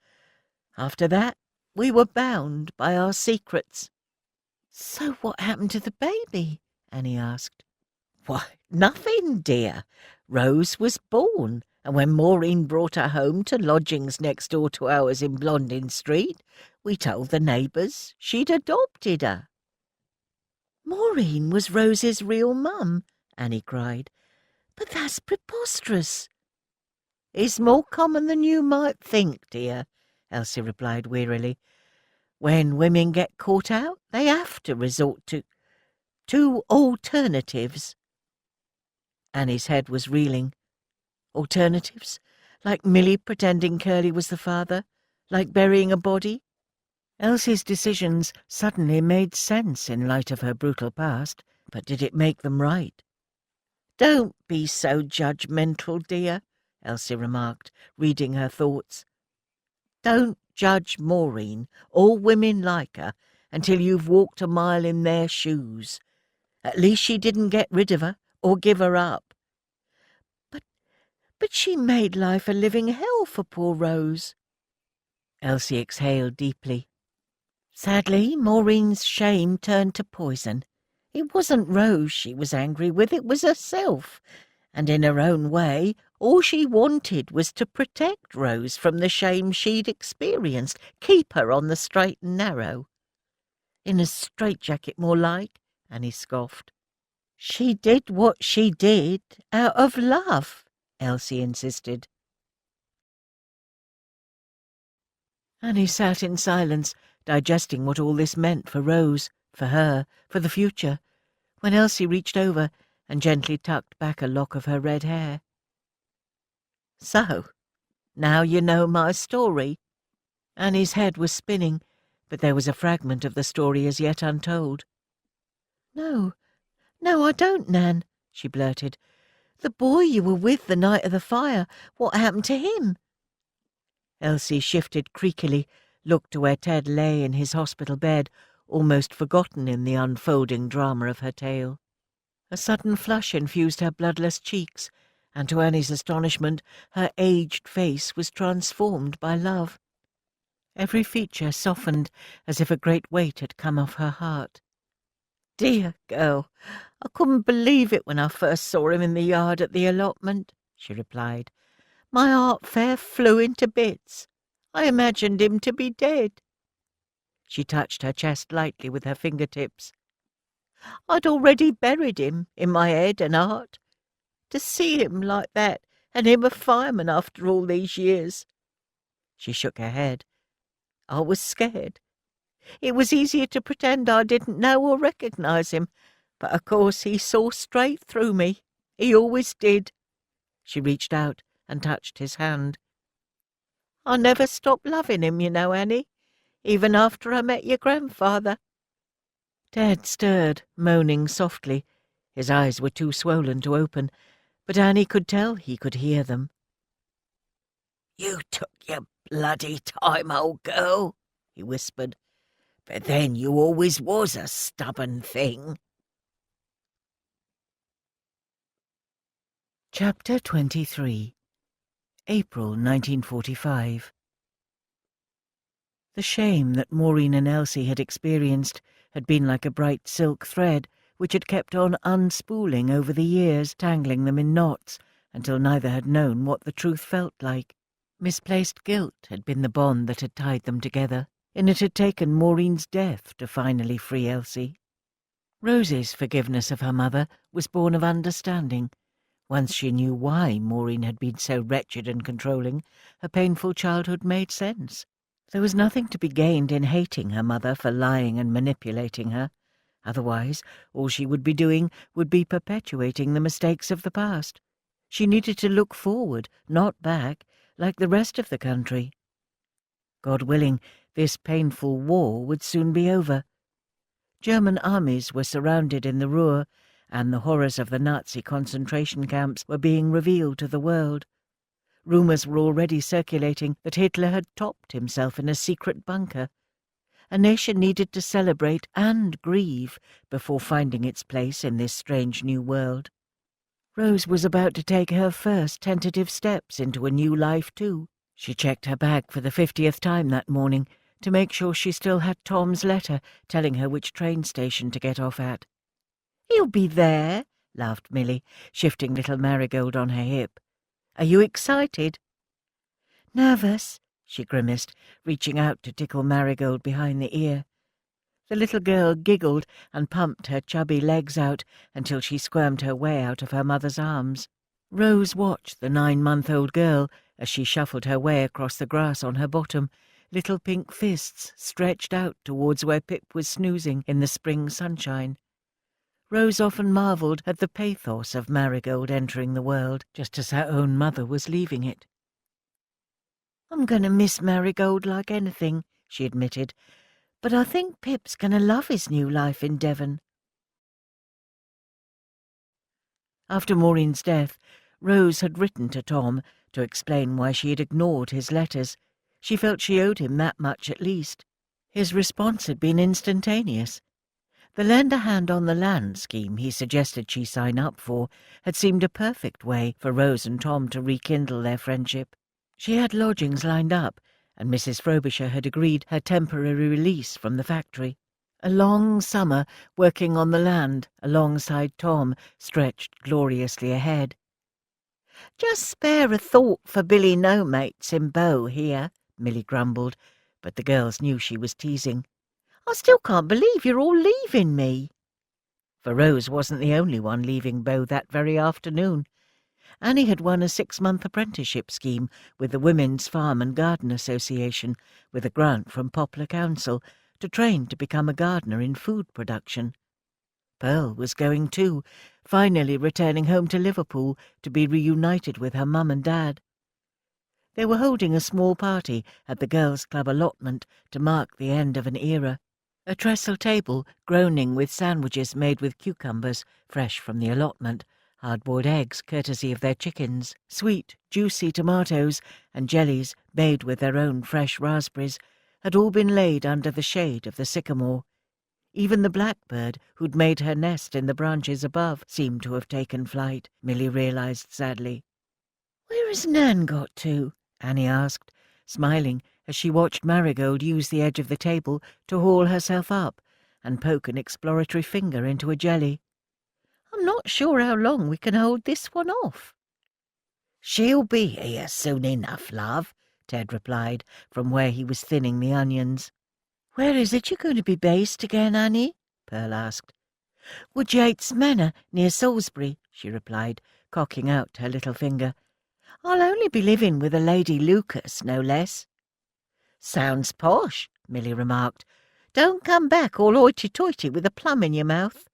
"After that, we were bound by our secrets." "So what happened to the baby?" Annie asked. "Why, nothing, dear. Rose was born, and when Maureen brought her home to lodgings next door to ours in Blondin Street, we told the neighbours she'd adopted her." "Maureen was Rose's real mum," Annie cried. "But that's preposterous." "It's more common than you might think, dear," Elsie replied wearily. When women get caught out, they have to resort to alternatives. Annie's head was reeling. Alternatives? Like Millie pretending Curly was the father? Like burying a body? Elsie's decisions suddenly made sense in light of her brutal past, but did it make them right? "Don't be so judgmental, dear," Elsie remarked, reading her thoughts. "Don't judge Maureen, or women like her, until you've walked a mile in their shoes. At least she didn't get rid of her, or give her up." But she made life a living hell for poor Rose." Elsie exhaled deeply. "Sadly, Maureen's shame turned to poison. It wasn't Rose she was angry with, it was herself. And in her own way, all she wanted was to protect Rose from the shame she'd experienced, keep her on the straight and narrow." "In a straitjacket, more like," Annie scoffed. "She did what she did out of love," Elsie insisted. Annie sat in silence, digesting what all this meant for Rose, for her, for the future, when Elsie reached over and gently tucked back a lock of her red hair. "So, now you know my story." Annie's head was spinning, but there was a fragment of the story as yet untold. No, I don't, Nan," she blurted. "The boy you were with the night of the fire, what happened to him?" Elsie shifted creakily, looked to where Ted lay in his hospital bed, almost forgotten in the unfolding drama of her tale. A sudden flush infused her bloodless cheeks, and to Annie's astonishment her aged face was transformed by love. Every feature softened as if a great weight had come off her heart. "Dear girl, I couldn't believe it when I first saw him in the yard at the allotment," she replied. "My heart fair flew into bits. I imagined him to be dead." She touched her chest lightly with her fingertips. "I'd already buried him in my head and heart. To see him like that, and him a fireman after all these years." She shook her head. "I was scared. It was easier to pretend I didn't know or recognise him, but of course he saw straight through me. He always did." She reached out and touched his hand. "I never stopped loving him, you know, Annie, even after I met your grandfather." Ted stirred, moaning softly. His eyes were too swollen to open, but Annie could tell he could hear them. "You took your bloody time, old girl," he whispered. "But then you always was a stubborn thing." Chapter 23. April 1945. The shame that Maureen and Elsie had experienced had been like a bright silk thread which had kept on unspooling over the years, tangling them in knots, until neither had known what the truth felt like. Misplaced guilt had been the bond that had tied them together, and it had taken Maureen's death to finally free Elsie. Rose's forgiveness of her mother was born of understanding. Once she knew why Maureen had been so wretched and controlling, her painful childhood made sense. There was nothing to be gained in hating her mother for lying and manipulating her. Otherwise, all she would be doing would be perpetuating the mistakes of the past. She needed to look forward, not back, like the rest of the country. God willing, this painful war would soon be over. German armies were surrounded in the Ruhr, and the horrors of the Nazi concentration camps were being revealed to the world. Rumours were already circulating that Hitler had topped himself in a secret bunker. A nation needed to celebrate and grieve before finding its place in this strange new world. Rose was about to take her first tentative steps into a new life too. She checked her bag for the 50th time that morning to make sure she still had Tom's letter telling her which train station to get off at. "He'll be there," laughed Millie, shifting little Marigold on her hip. "Are you excited?" "Nervous," she grimaced, reaching out to tickle Marigold behind the ear. The little girl giggled and pumped her chubby legs out until she squirmed her way out of her mother's arms. Rose watched the 9-month-old girl as she shuffled her way across the grass on her bottom, little pink fists stretched out towards where Pip was snoozing in the spring sunshine. Rose often marvelled at the pathos of Marigold entering the world just as her own mother was leaving it. "I'm going to miss Marigold like anything," she admitted, "but I think Pip's going to love his new life in Devon." After Maureen's death, Rose had written to Tom to explain why she had ignored his letters. She felt she owed him that much at least. His response had been instantaneous. The lend a hand on the land scheme he suggested she sign up for had seemed a perfect way for Rose and Tom to rekindle their friendship. She had lodgings lined up, and Mrs. Frobisher had agreed her temporary release from the factory. A long summer working on the land alongside Tom stretched gloriously ahead. "Just spare a thought for Billy No-Mates in Bow here," Milly grumbled, but the girls knew she was teasing. "I still can't believe you're all leaving me." For Rose wasn't the only one leaving Bow that very afternoon. Annie had won a 6-month apprenticeship scheme with the Women's Farm and Garden Association, with a grant from Poplar Council, to train to become a gardener in food production. Pearl was going too, finally returning home to Liverpool to be reunited with her mum and dad. They were holding a small party at the girls' club allotment to mark the end of an era. A trestle table groaning with sandwiches made with cucumbers, fresh from the allotment, hard-boiled eggs courtesy of their chickens, sweet, juicy tomatoes, and jellies made with their own fresh raspberries, had all been laid under the shade of the sycamore. Even the blackbird, who'd made her nest in the branches above, seemed to have taken flight, Milly realised sadly. "Where has Nan got to?" Annie asked, smiling as she watched Marigold use the edge of the table to haul herself up and poke an exploratory finger into a jelly. "I'm not sure how long we can hold this one off." "She'll be here soon enough, love," Ted replied from where he was thinning the onions. "Where is it you're going to be based again, Annie?" Pearl asked. "Woodyates Manor, near Salisbury," she replied, cocking out her little finger. "I'll only be living with a Lady Lucas, no less." "Sounds posh," Milly remarked. "Don't come back all hoity-toity with a plum in your mouth."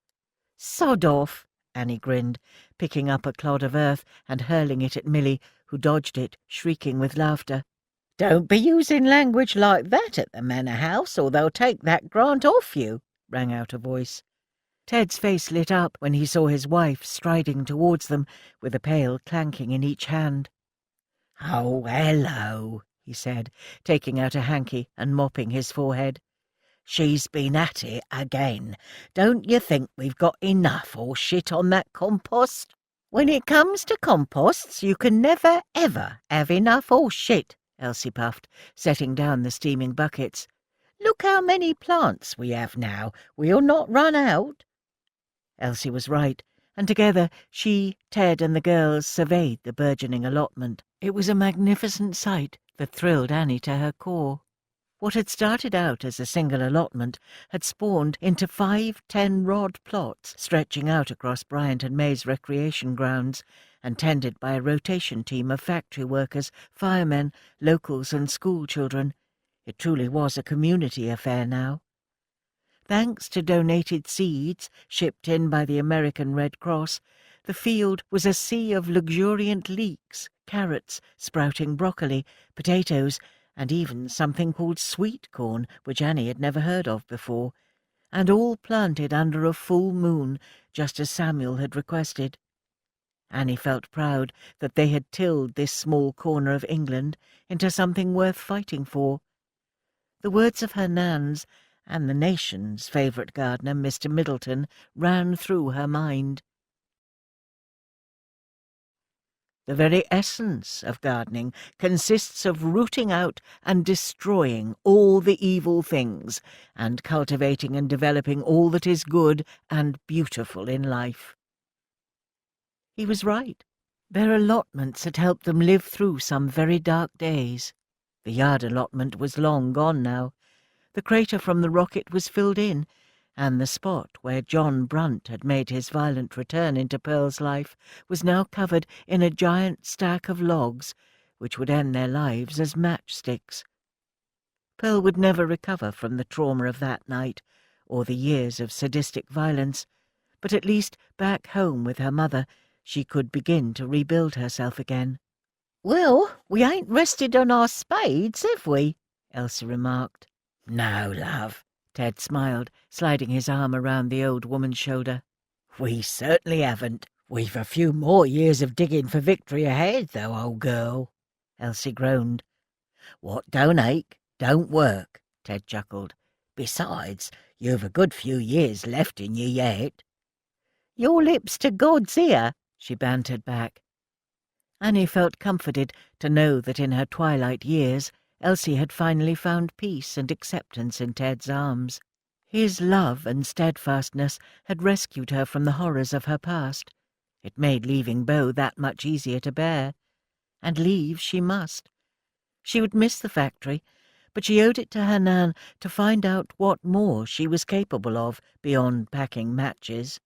"Sod off," Annie grinned, picking up a clod of earth and hurling it at Milly, who dodged it, shrieking with laughter. "Don't be using language like that at the manor house, or they'll take that grant off you," rang out a voice. Ted's face lit up when he saw his wife striding towards them, with a pail clanking in each hand. "Oh, hello," he said, taking out a hanky and mopping his forehead. "She's been at it again. Don't you think we've got enough horse shit on that compost?" "When it comes to composts, you can never, ever have enough horse shit," Elsie puffed, setting down the steaming buckets. "Look how many plants we have now. We'll not run out." Elsie was right, and together she, Ted and the girls surveyed the burgeoning allotment. It was a magnificent sight that thrilled Annie to her core. What had started out as a single allotment had spawned into 5 10-rod plots stretching out across Bryant and May's recreation grounds, and tended by a rotation team of factory workers, firemen, locals and school children. It truly was a community affair now. Thanks to donated seeds shipped in by the American Red Cross, the field was a sea of luxuriant leeks, carrots, sprouting broccoli, potatoes, and even something called sweet corn, which Annie had never heard of before, and all planted under a full moon, just as Samuel had requested. Annie felt proud that they had tilled this small corner of England into something worth fighting for. The words of her Nan's and the nation's favourite gardener, Mr. Middleton, ran through her mind. The very essence of gardening consists of rooting out and destroying all the evil things, and cultivating and developing all that is good and beautiful in life. He was right. Their allotments had helped them live through some very dark days. The yard allotment was long gone now. The crater from the rocket was filled in, and the spot where John Brunt had made his violent return into Pearl's life was now covered in a giant stack of logs, which would end their lives as matchsticks. Pearl would never recover from the trauma of that night, or the years of sadistic violence, but at least back home with her mother she could begin to rebuild herself again. "Well, we ain't rested on our spades, have we?" Elsie remarked. "No, love," Ted smiled, sliding his arm around the old woman's shoulder. "We certainly haven't. We've a few more years of digging for victory ahead, though, old girl." Elsie groaned. "What don't ache, don't work," Ted chuckled. "Besides, you've a good few years left in you yet." "Your lips to God's ear," she bantered back. Annie felt comforted to know that in her twilight years Elsie had finally found peace and acceptance in Ted's arms. His love and steadfastness had rescued her from the horrors of her past. It made leaving Beau that much easier to bear. And leave she must. She would miss the factory, but she owed it to her Nan to find out what more she was capable of beyond packing matches.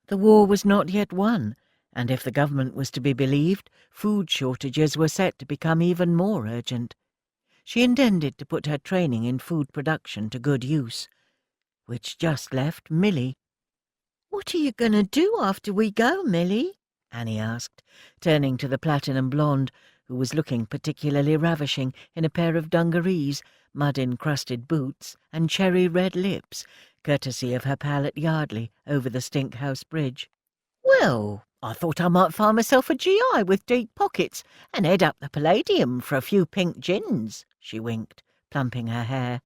The war was not yet won, and if the government was to be believed, food shortages were set to become even more urgent. She intended to put her training in food production to good use, which just left Milly. "What are you going to do after we go, Milly?" Annie asked, turning to the platinum blonde, who was looking particularly ravishing in a pair of dungarees, mud-encrusted boots, and cherry-red lips, courtesy of her pal at Yardley over the Stinkhouse Bridge. "Well, I thought I might find myself a GI with deep pockets and head up the Palladium for a few pink gins," she winked, plumping her hair.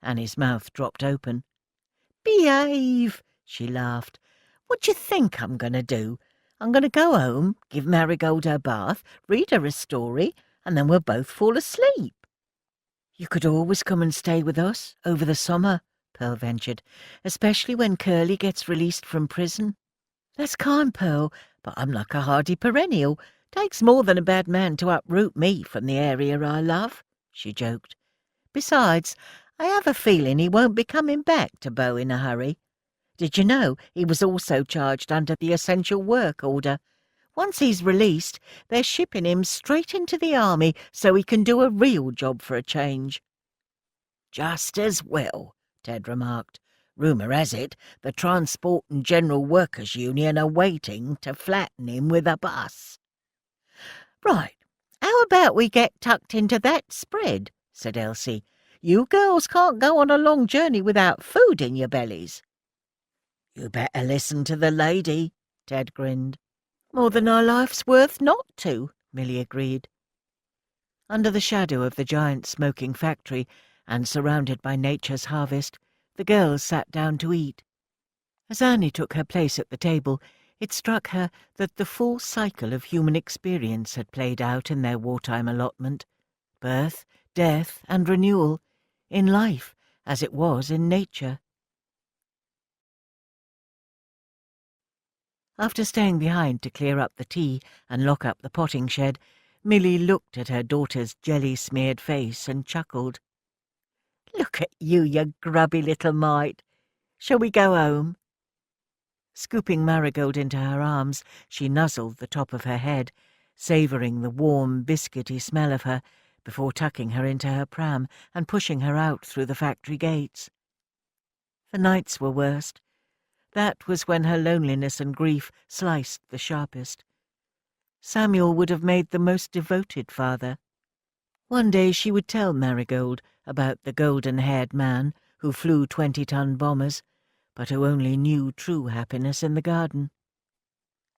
Annie's mouth dropped open. "Behave," she laughed. "What do you think I'm going to do? I'm going to go home, give Marigold her bath, read her a story, and then we'll both fall asleep." "You could always come and stay with us over the summer," Pearl ventured, "especially when Curly gets released from prison." "That's kind, Pearl, but I'm like a hardy perennial. Takes more than a bad man to uproot me from the area I love," she joked. "Besides, I have a feeling he won't be coming back to Beau in a hurry. Did you know he was also charged under the essential work order? Once he's released, they're shipping him straight into the army so he can do a real job for a change." "Just as well," Ted remarked. "Rumour has it the Transport and General Workers' Union are waiting to flatten him with a bus." "Right, how about we get tucked into that spread?" said Elsie. "You girls can't go on a long journey without food in your bellies." "You better listen to the lady," Ted grinned. "More than our life's worth not to," Milly agreed. Under the shadow of the giant smoking factory, and surrounded by nature's harvest, the girls sat down to eat. As Annie took her place at the table, it struck her that the full cycle of human experience had played out in their wartime allotment. Birth, death, and renewal, in life as it was in nature. After staying behind to clear up the tea and lock up the potting shed, Milly looked at her daughter's jelly-smeared face and chuckled. "Look at you grubby little mite. Shall we go home?" Scooping Marigold into her arms, she nuzzled the top of her head, savouring the warm, biscuity smell of her, before tucking her into her pram and pushing her out through the factory gates. The nights were worst. That was when her loneliness and grief sliced the sharpest. Samuel would have made the most devoted father. One day she would tell Marigold about the golden-haired man who flew 20-ton bombers, but who only knew true happiness in the garden.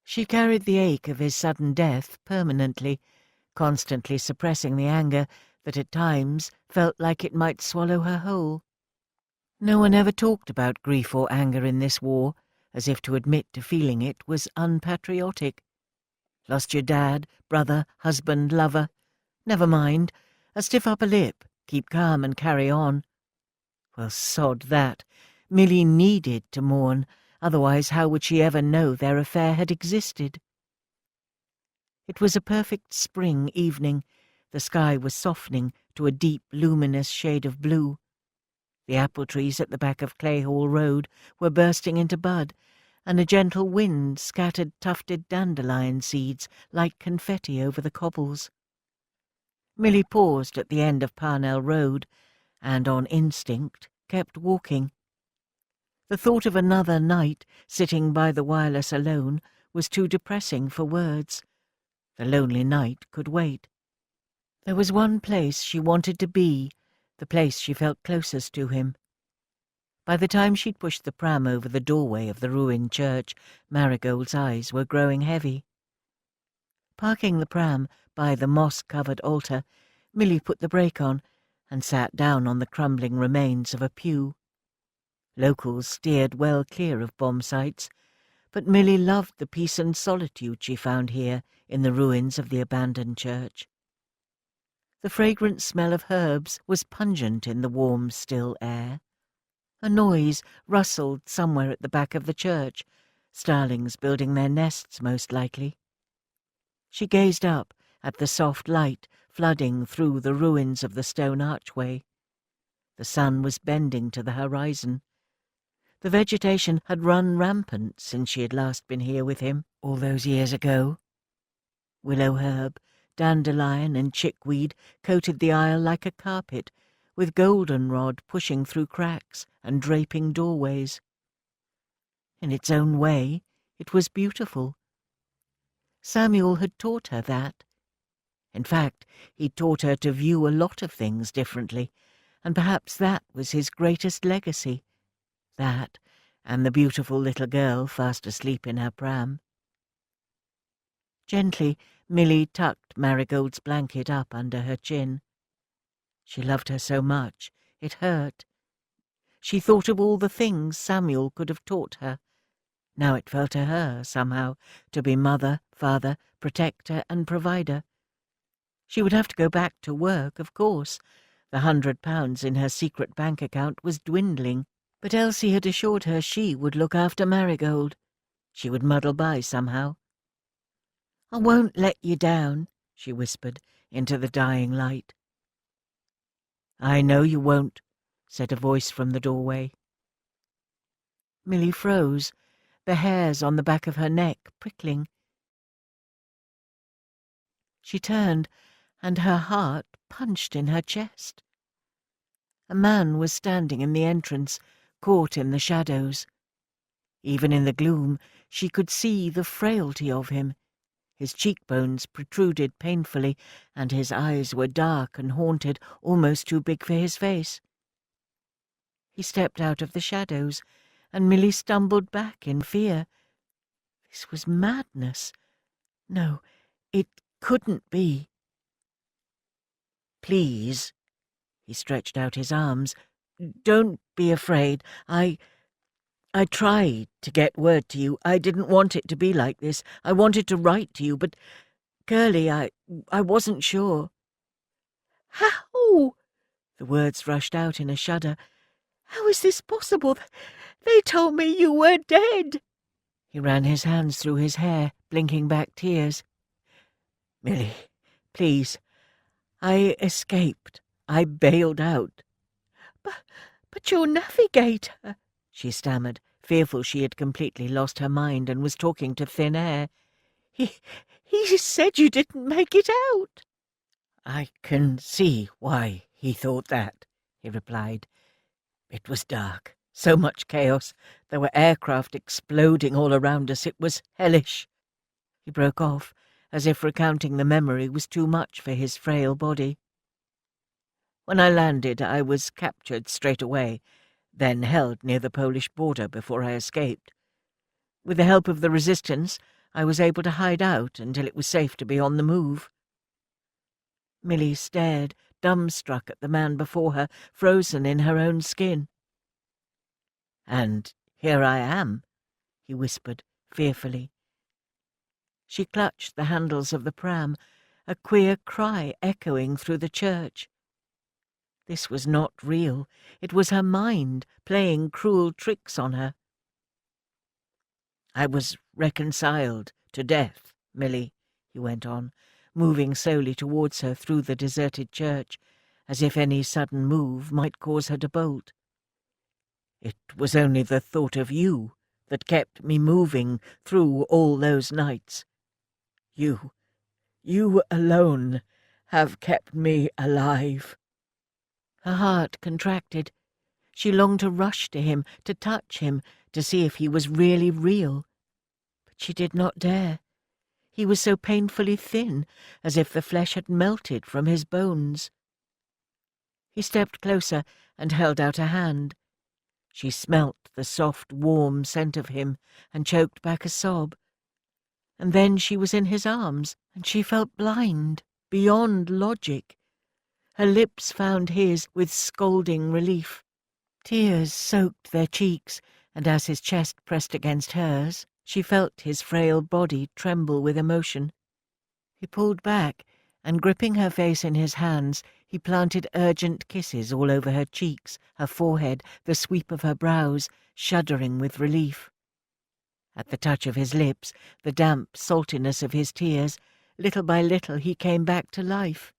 She carried the ache of his sudden death permanently, constantly suppressing the anger that at times felt like it might swallow her whole. No one ever talked about grief or anger in this war, as if to admit to feeling it was unpatriotic. Lost your dad, brother, husband, lover. Never mind. A stiff upper lip, keep calm and carry on. Well, sod that. Milly needed to mourn, otherwise how would she ever know their affair had existed? It was a perfect spring evening. The sky was softening to a deep, luminous shade of blue. The apple trees at the back of Clayhall Road were bursting into bud, and a gentle wind scattered tufted dandelion seeds like confetti over the cobbles. Milly paused at the end of Parnell Road, and on instinct kept walking. The thought of another night sitting by the wireless alone was too depressing for words. The lonely night could wait. There was one place she wanted to be, the place she felt closest to him. By the time she'd pushed the pram over the doorway of the ruined church, Marigold's eyes were growing heavy. Parking the pram by the moss-covered altar, Milly put the brake on and sat down on the crumbling remains of a pew. Locals steered well clear of bomb sites, but Milly loved the peace and solitude she found here in the ruins of the abandoned church. The fragrant smell of herbs was pungent in the warm, still air. A noise rustled somewhere at the back of the church, starlings building their nests most likely. She gazed up at the soft light flooding through the ruins of the stone archway. The sun was bending to the horizon. The vegetation had run rampant since she had last been here with him, all those years ago. Willow herb, dandelion and chickweed coated the aisle like a carpet, with goldenrod pushing through cracks and draping doorways. In its own way, it was beautiful. Samuel had taught her that. In fact, he'd taught her to view a lot of things differently, and perhaps that was his greatest legacy. That, and the beautiful little girl fast asleep in her pram. Gently, Milly tucked Marigold's blanket up under her chin. She loved her so much, it hurt. She thought of all the things Samuel could have taught her. Now it fell to her, somehow, to be mother, father, protector and provider. She would have to go back to work, of course. The £100 in her secret bank account was dwindling, but Elsie had assured her she would look after Marigold. She would muddle by somehow. "I won't let you down," she whispered into the dying light. "I know you won't," said a voice from the doorway. Milly froze, the hairs on the back of her neck prickling. She turned, and her heart punched in her chest. A man was standing in the entrance, caught in the shadows. Even in the gloom, she could see the frailty of him. His cheekbones protruded painfully, and his eyes were dark and haunted, almost too big for his face. He stepped out of the shadows, and Milly stumbled back in fear. This was madness. No, it couldn't be. "Please," he stretched out his arms, "don't be afraid. I tried to get word to you. I didn't want it to be like this. I wanted to write to you, but, Curly, I wasn't sure." "How?" The words rushed out in a shudder. "How is this possible? They told me you were dead." He ran his hands through his hair, blinking back tears. "Milly, please. I escaped. I bailed out." But your navigator," she stammered, fearful she had completely lost her mind and was talking to thin air. He said you didn't make it out." "I can see why he thought that," he replied. "It was dark, so much chaos. There were aircraft exploding all around us. It was hellish." He broke off, as if recounting the memory was too much for his frail body. "When I landed, I was captured straight away, then held near the Polish border before I escaped. With the help of the resistance, I was able to hide out until it was safe to be on the move." Milly stared, dumbstruck at the man before her, frozen in her own skin. "And here I am," he whispered, fearfully. She clutched the handles of the pram, a queer cry echoing through the church. This was not real. It was her mind playing cruel tricks on her. "I was reconciled to death, Milly," he went on, moving slowly towards her through the deserted church, as if any sudden move might cause her to bolt. "It was only the thought of you that kept me moving through all those nights. You alone have kept me alive." Her heart contracted. She longed to rush to him, to touch him, to see if he was really real. But she did not dare. He was so painfully thin, as if the flesh had melted from his bones. He stepped closer and held out a hand. She smelt the soft, warm scent of him and choked back a sob. And then she was in his arms, and she felt blind, beyond logic. Her lips found his with scolding relief. Tears soaked their cheeks, and as his chest pressed against hers, she felt his frail body tremble with emotion. He pulled back, and gripping her face in his hands, he planted urgent kisses all over her cheeks, her forehead, the sweep of her brows, shuddering with relief. At the touch of his lips, the damp saltiness of his tears, little by little he came back to life.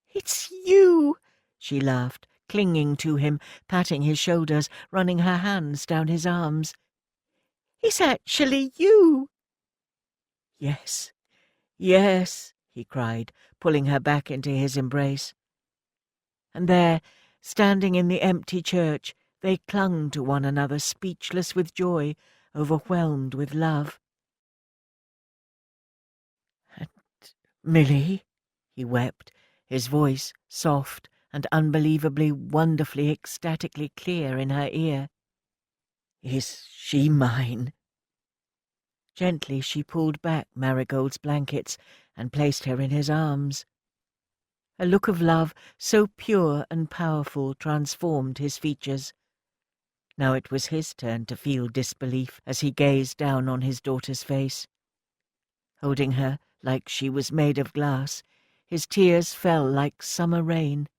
"It's you!" she laughed, clinging to him, patting his shoulders, running her hands down his arms. "It's actually you!" "Yes, yes," he cried, pulling her back into his embrace. And there, standing in the empty church, they clung to one another, speechless with joy, overwhelmed with love. "And Milly," he wept, his voice soft and unbelievably, wonderfully, ecstatically clear in her ear. "Is she mine?" Gently she pulled back Marigold's blankets and placed her in his arms. A look of love so pure and powerful transformed his features. Now it was his turn to feel disbelief as he gazed down on his daughter's face. Holding her like she was made of glass, his tears fell like summer rain.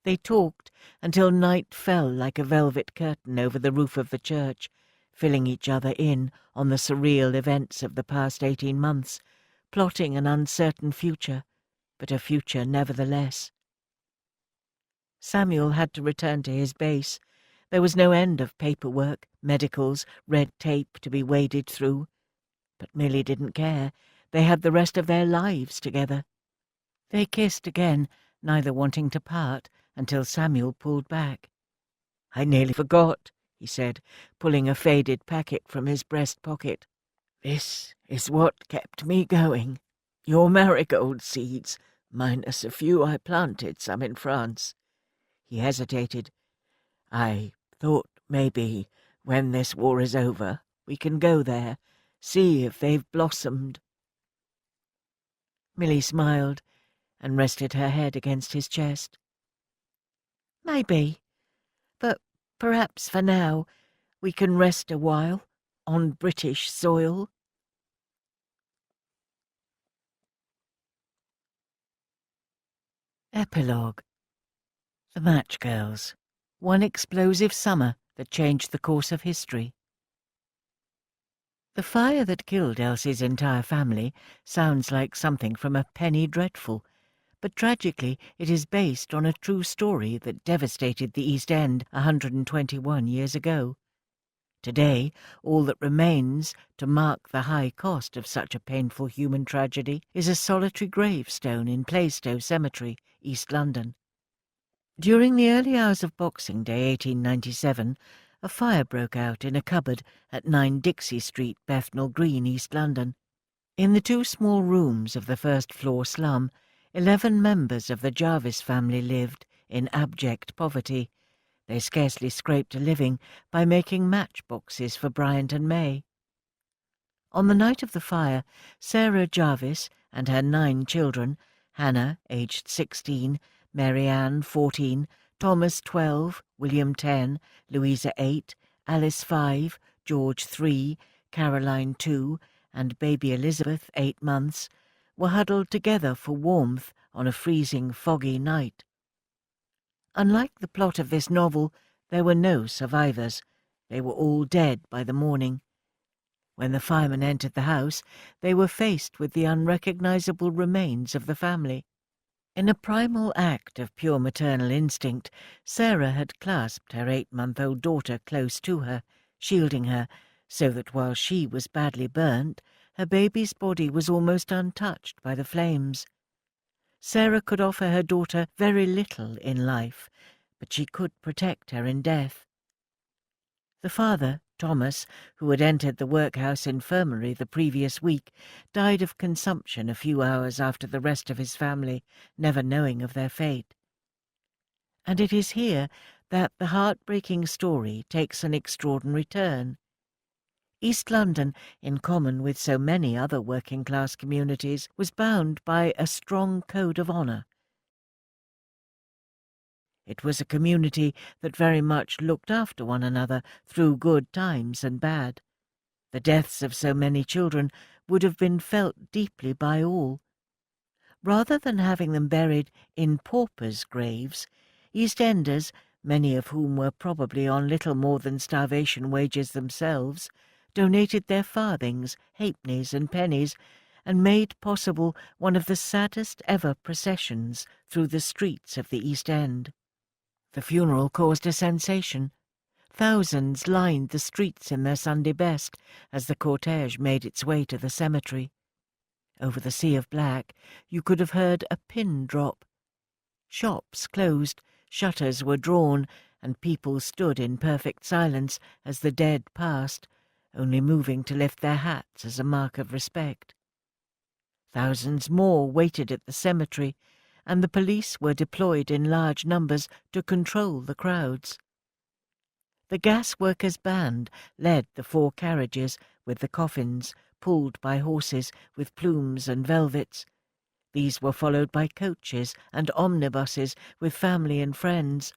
They talked until night fell like a velvet curtain over the roof of the church, filling each other in on the surreal events of the past 18 months, plotting an uncertain future, but a future nevertheless. Samuel had to return to his base. There was no end of paperwork, medicals, red tape to be waded through. But Milly didn't care. They had the rest of their lives together. They kissed again, neither wanting to part, until Samuel pulled back. "I nearly forgot," he said, pulling a faded packet from his breast pocket. "This is what kept me going. Your marigold seeds, minus a few I planted some in France." He hesitated. "I thought maybe, when this war is over, we can go there, see if they've blossomed." Milly smiled and rested her head against his chest. "Maybe, but perhaps for now we can rest a while on British soil." Epilogue. The Match Girls. One explosive summer that changed the course of history. The fire that killed Elsie's entire family sounds like something from a penny dreadful, but tragically it is based on a true story that devastated the East End 121 years ago. Today, all that remains to mark the high cost of such a painful human tragedy is a solitary gravestone in Plaistow Cemetery, East London. During the early hours of Boxing Day 1897, a fire broke out in a cupboard at 9 Dixie Street, Bethnal Green, East London. In the 2 small rooms of the first-floor slum, 11 members of the Jarvis family lived in abject poverty. They scarcely scraped a living by making matchboxes for Bryant and May. On the night of the fire, Sarah Jarvis and her 9 children, Hannah, aged 16, Mary Ann, 14, Thomas, 12, William, 10, Louisa, 8, Alice, 5, George, 3, Caroline, 2, and baby Elizabeth, 8 months, were huddled together for warmth on a freezing, foggy night. Unlike the plot of this novel, there were no survivors. They were all dead by the morning. When the firemen entered the house, they were faced with the unrecognizable remains of the family. In a primal act of pure maternal instinct, Sarah had clasped her 8-month-old daughter close to her, shielding her, so that while she was badly burnt, her baby's body was almost untouched by the flames. Sarah could offer her daughter very little in life, but she could protect her in death. The father, Thomas, who had entered the workhouse infirmary the previous week, died of consumption a few hours after the rest of his family, never knowing of their fate. And it is here that the heartbreaking story takes an extraordinary turn. East London, in common with so many other working-class communities, was bound by a strong code of honour. It was a community that very much looked after one another through good times and bad. The deaths of so many children would have been felt deeply by all. Rather than having them buried in paupers' graves, East Enders, many of whom were probably on little more than starvation wages themselves, donated their farthings, halfpennies and pennies, and made possible one of the saddest ever processions through the streets of the East End. The funeral caused a sensation. Thousands lined the streets in their Sunday best as the cortege made its way to the cemetery. Over the sea of black you could have heard a pin drop. Shops closed, shutters were drawn, and people stood in perfect silence as the dead passed, only moving to lift their hats as a mark of respect. Thousands more waited at the cemetery, and the police were deployed in large numbers to control the crowds. The gas workers' band led the 4 carriages with the coffins, pulled by horses with plumes and velvets. These were followed by coaches and omnibuses with family and friends.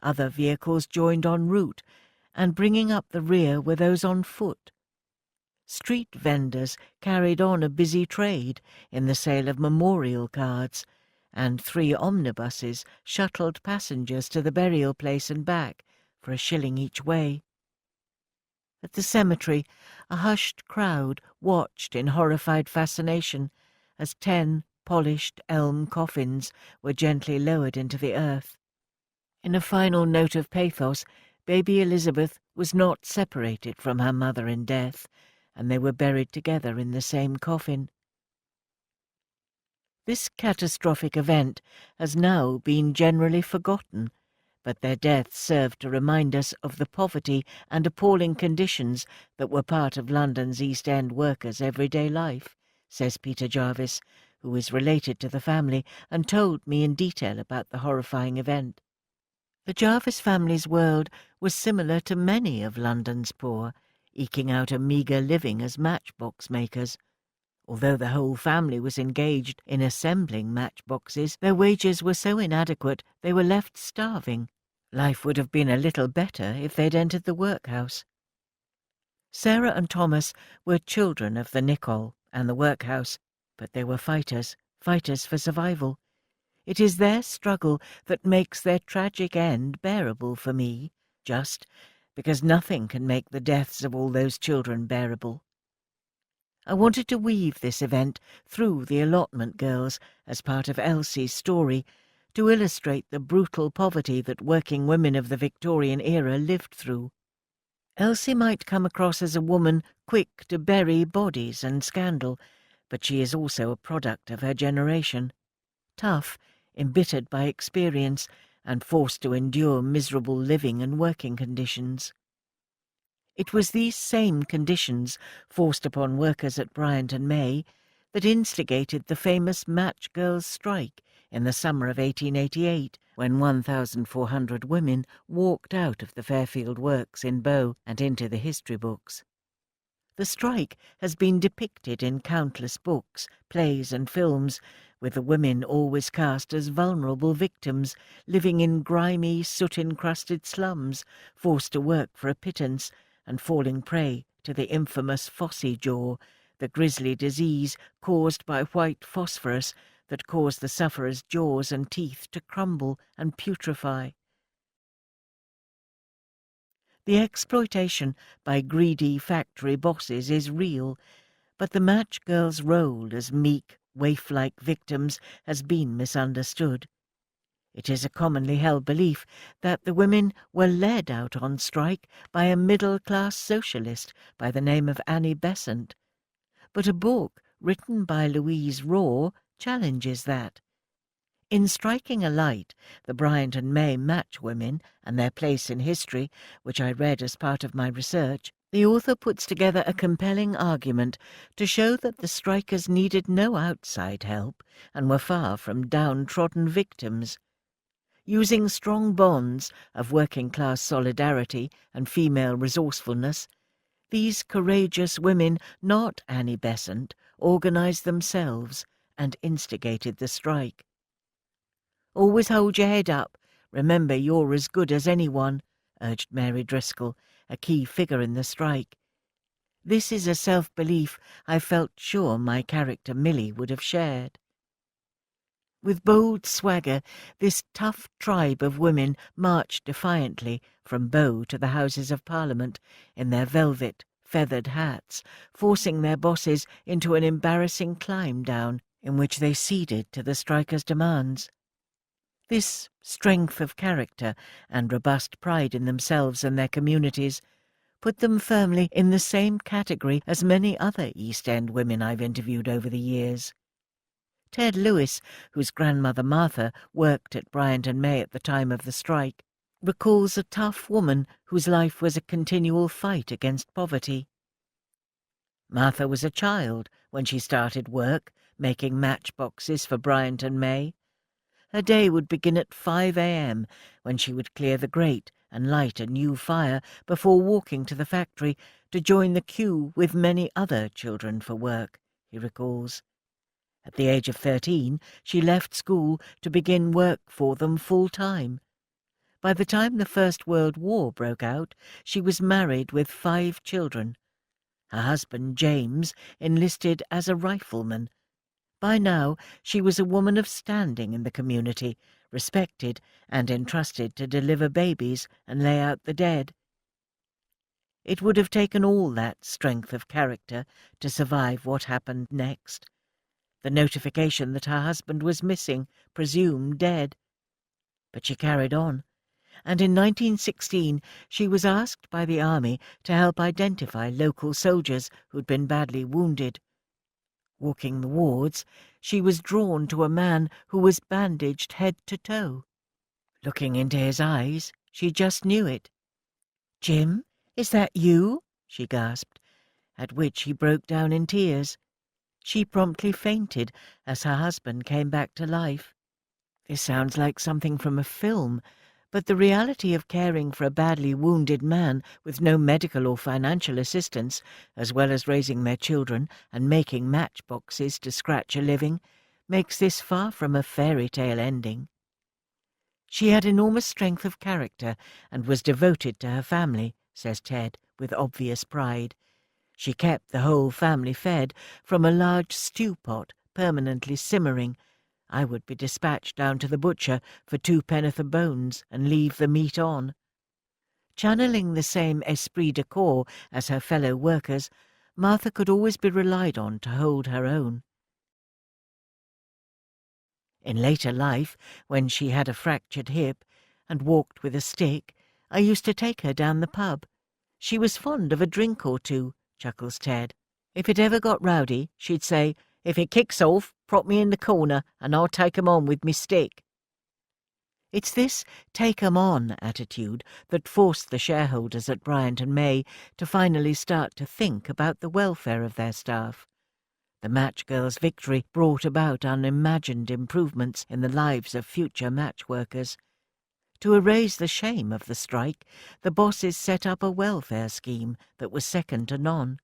Other vehicles joined en route, and bringing up the rear were those on foot. Street vendors carried on a busy trade in the sale of memorial cards, and 3 omnibuses shuttled passengers to the burial place and back for $1 each way. At the cemetery, a hushed crowd watched in horrified fascination as 10 polished elm coffins were gently lowered into the earth. In a final note of pathos, baby Elizabeth was not separated from her mother in death, and they were buried together in the same coffin. This catastrophic event has now been generally forgotten, but their deaths serve to remind us of the poverty and appalling conditions that were part of London's East End workers' everyday life, says Peter Jarvis, who is related to the family and told me in detail about the horrifying event. The Jarvis family's world was similar to many of London's poor, eking out a meagre living as matchbox makers. Although the whole family was engaged in assembling matchboxes, their wages were so inadequate they were left starving. Life would have been a little better if they'd entered the workhouse. Sarah and Thomas were children of the Nicol and the workhouse, but they were fighters for survival. It is their struggle that makes their tragic end bearable for me, just because nothing can make the deaths of all those children bearable. I wanted to weave this event through the allotment girls as part of Elsie's story, to illustrate the brutal poverty that working women of the Victorian era lived through. Elsie might come across as a woman quick to bury bodies and scandal, but she is also a product of her generation. Tough, embittered by experience, and forced to endure miserable living and working conditions. It was these same conditions, forced upon workers at Bryant and May, that instigated the famous Match Girls' strike in the summer of 1888, when 1,400 women walked out of the Fairfield Works in Bow and into the history books. The strike has been depicted in countless books, plays and films, with the women always cast as vulnerable victims, living in grimy, soot-encrusted slums, forced to work for a pittance, and falling prey to the infamous phossy jaw, the grisly disease caused by white phosphorus that caused the sufferers' jaws and teeth to crumble and putrefy. The exploitation by greedy factory bosses is real, but the Match Girls' role as meek, waif-like victims has been misunderstood. It is a commonly held belief that the women were led out on strike by a middle-class socialist by the name of Annie Besant. But a book written by Louise Raw challenges that. In striking a light the Bryant and May match women and their place in history, which I read as part of my research, the author puts together a compelling argument to show that the strikers needed no outside help and were far from downtrodden victims. Using strong bonds of working-class solidarity and female resourcefulness, these courageous women, not Annie Besant, organised themselves and instigated the strike. "Always hold your head up. Remember you're as good as anyone," urged Mary Driscoll, a key figure in the strike. This is a self-belief I felt sure my character Millie would have shared. With bold swagger, this tough tribe of women marched defiantly from Bow to the Houses of Parliament in their velvet, feathered hats, forcing their bosses into an embarrassing climb down in which they ceded to the strikers' demands. This strength of character and robust pride in themselves and their communities put them firmly in the same category as many other East End women I've interviewed over the years. Ted Lewis, whose grandmother Martha worked at Bryant and May at the time of the strike, recalls a tough woman whose life was a continual fight against poverty. "Martha was a child when she started work, making matchboxes for Bryant and May. Her day would begin at 5 a.m. when she would clear the grate and light a new fire before walking to the factory to join the queue with many other children for work," he recalls. At the age of 13, she left school to begin work for them full-time. By the time the First World War broke out, she was married with 5 children. Her husband, James, enlisted as a rifleman. By now, she was a woman of standing in the community, respected and entrusted to deliver babies and lay out the dead. It would have taken all that strength of character to survive what happened next. The notification that her husband was missing, presumed dead. But she carried on, and in 1916 she was asked by the army to help identify local soldiers who'd been badly wounded. Walking the wards, she was drawn to a man who was bandaged head to toe. Looking into his eyes, she just knew it. "Jim, is that you?" she gasped, at which he broke down in tears. She promptly fainted as her husband came back to life. This sounds like something from a film, but the reality of caring for a badly wounded man with no medical or financial assistance, as well as raising their children and making matchboxes to scratch a living, makes this far from a fairy tale ending. She had enormous strength of character and was devoted to her family, says Ted, with obvious pride. She kept the whole family fed from a large stew pot permanently simmering. I would be dispatched down to the butcher for 2 penn'orth of bones and leave the meat on. Channeling the same esprit de corps as her fellow workers, Martha could always be relied on to hold her own. In later life, when she had a fractured hip and walked with a stick, I used to take her down the pub. She was fond of a drink or two, chuckles Ted. If it ever got rowdy, she'd say, "If it kicks off, prop me in the corner and I'll take 'em on with me stick." It's this take 'em on attitude that forced the shareholders at Bryant and May to finally start to think about the welfare of their staff. The match girls' victory brought about unimagined improvements in the lives of future match workers. To erase the shame of the strike, the bosses set up a welfare scheme that was second to none.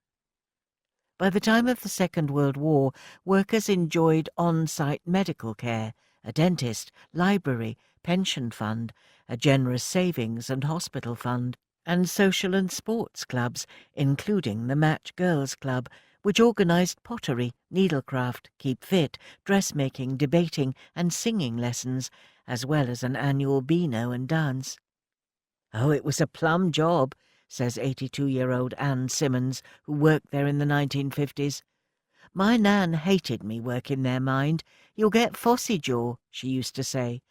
By the time of the Second World War, workers enjoyed on-site medical care, a dentist, library, pension fund, a generous savings and hospital fund, and social and sports clubs, including the Match Girls Club, which organised pottery, needlecraft, keep fit, dressmaking, debating and singing lessons, as well as an annual beano and dance. "Oh, it was a plum job," says 82-year-old Anne Simmons, who worked there in the 1950s. "My Nan hated me working there, mind. You'll get phossy jaw," she used to say.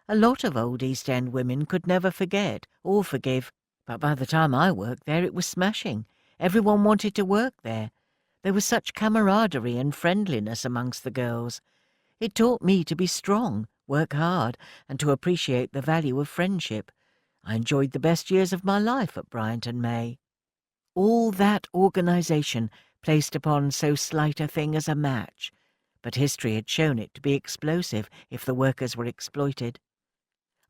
A lot of old East End women could never forget or forgive, but by the time I worked there it was smashing. Everyone wanted to work there. There was such camaraderie and friendliness amongst the girls. It taught me to be strong, work hard, and to appreciate the value of friendship. I enjoyed the best years of my life at Bryant and May. All that organisation placed upon so slight a thing as a match, but history had shown it to be explosive if the workers were exploited.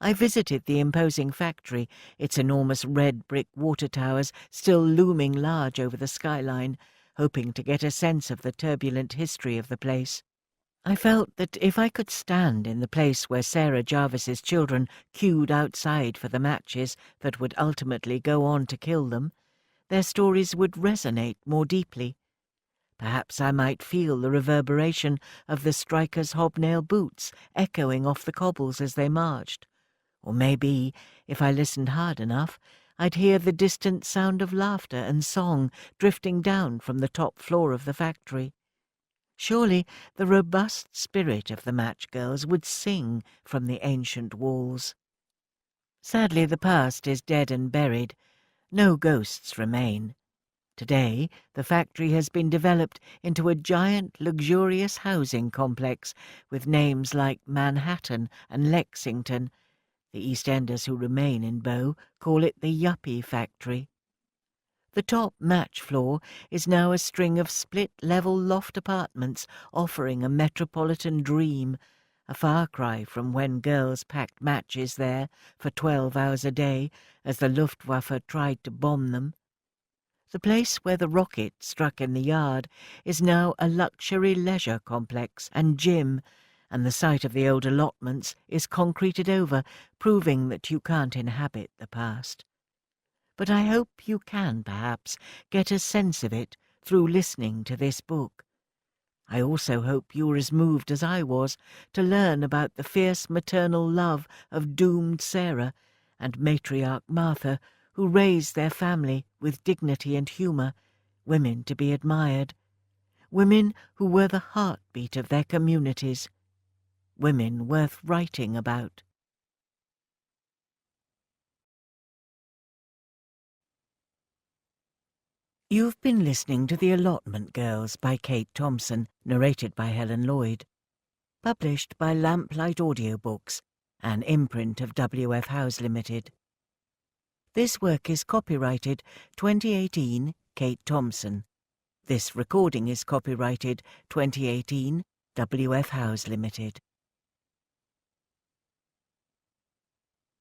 I visited the imposing factory, its enormous red brick water towers still looming large over the skyline, hoping to get a sense of the turbulent history of the place. I felt that if I could stand in the place where Sarah Jarvis's children queued outside for the matches that would ultimately go on to kill them, their stories would resonate more deeply. Perhaps I might feel the reverberation of the strikers' hobnail boots echoing off the cobbles as they marched. Or maybe, if I listened hard enough, I'd hear the distant sound of laughter and song drifting down from the top floor of the factory. Surely the robust spirit of the match girls would sing from the ancient walls. Sadly, the past is dead and buried. No ghosts remain. Today, the factory has been developed into a giant, luxurious housing complex with names like Manhattan and Lexington. The East Enders who remain in Bow call it the Yuppie Factory. The top match floor is now a string of split-level loft apartments offering a metropolitan dream, a far cry from when girls packed matches there for 12 hours a day as the Luftwaffe tried to bomb them. The place where the rocket struck in the yard is now a luxury leisure complex and gym, and the site of the old allotments is concreted over, proving that you can't inhabit the past. But I hope you can, perhaps, get a sense of it through listening to this book. I also hope you're as moved as I was to learn about the fierce maternal love of doomed Sarah and matriarch Martha, who raised their family with dignity and humour, women to be admired, women who were the heartbeat of their communities, women worth writing about. You've been listening to The Allotment Girls by Kate Thompson, narrated by Helen Lloyd. Published by Lamplight Audiobooks, an imprint of W.F. Howes Limited. This work is copyrighted 2018 Kate Thompson. This recording is copyrighted 2018 W.F. Howes Limited.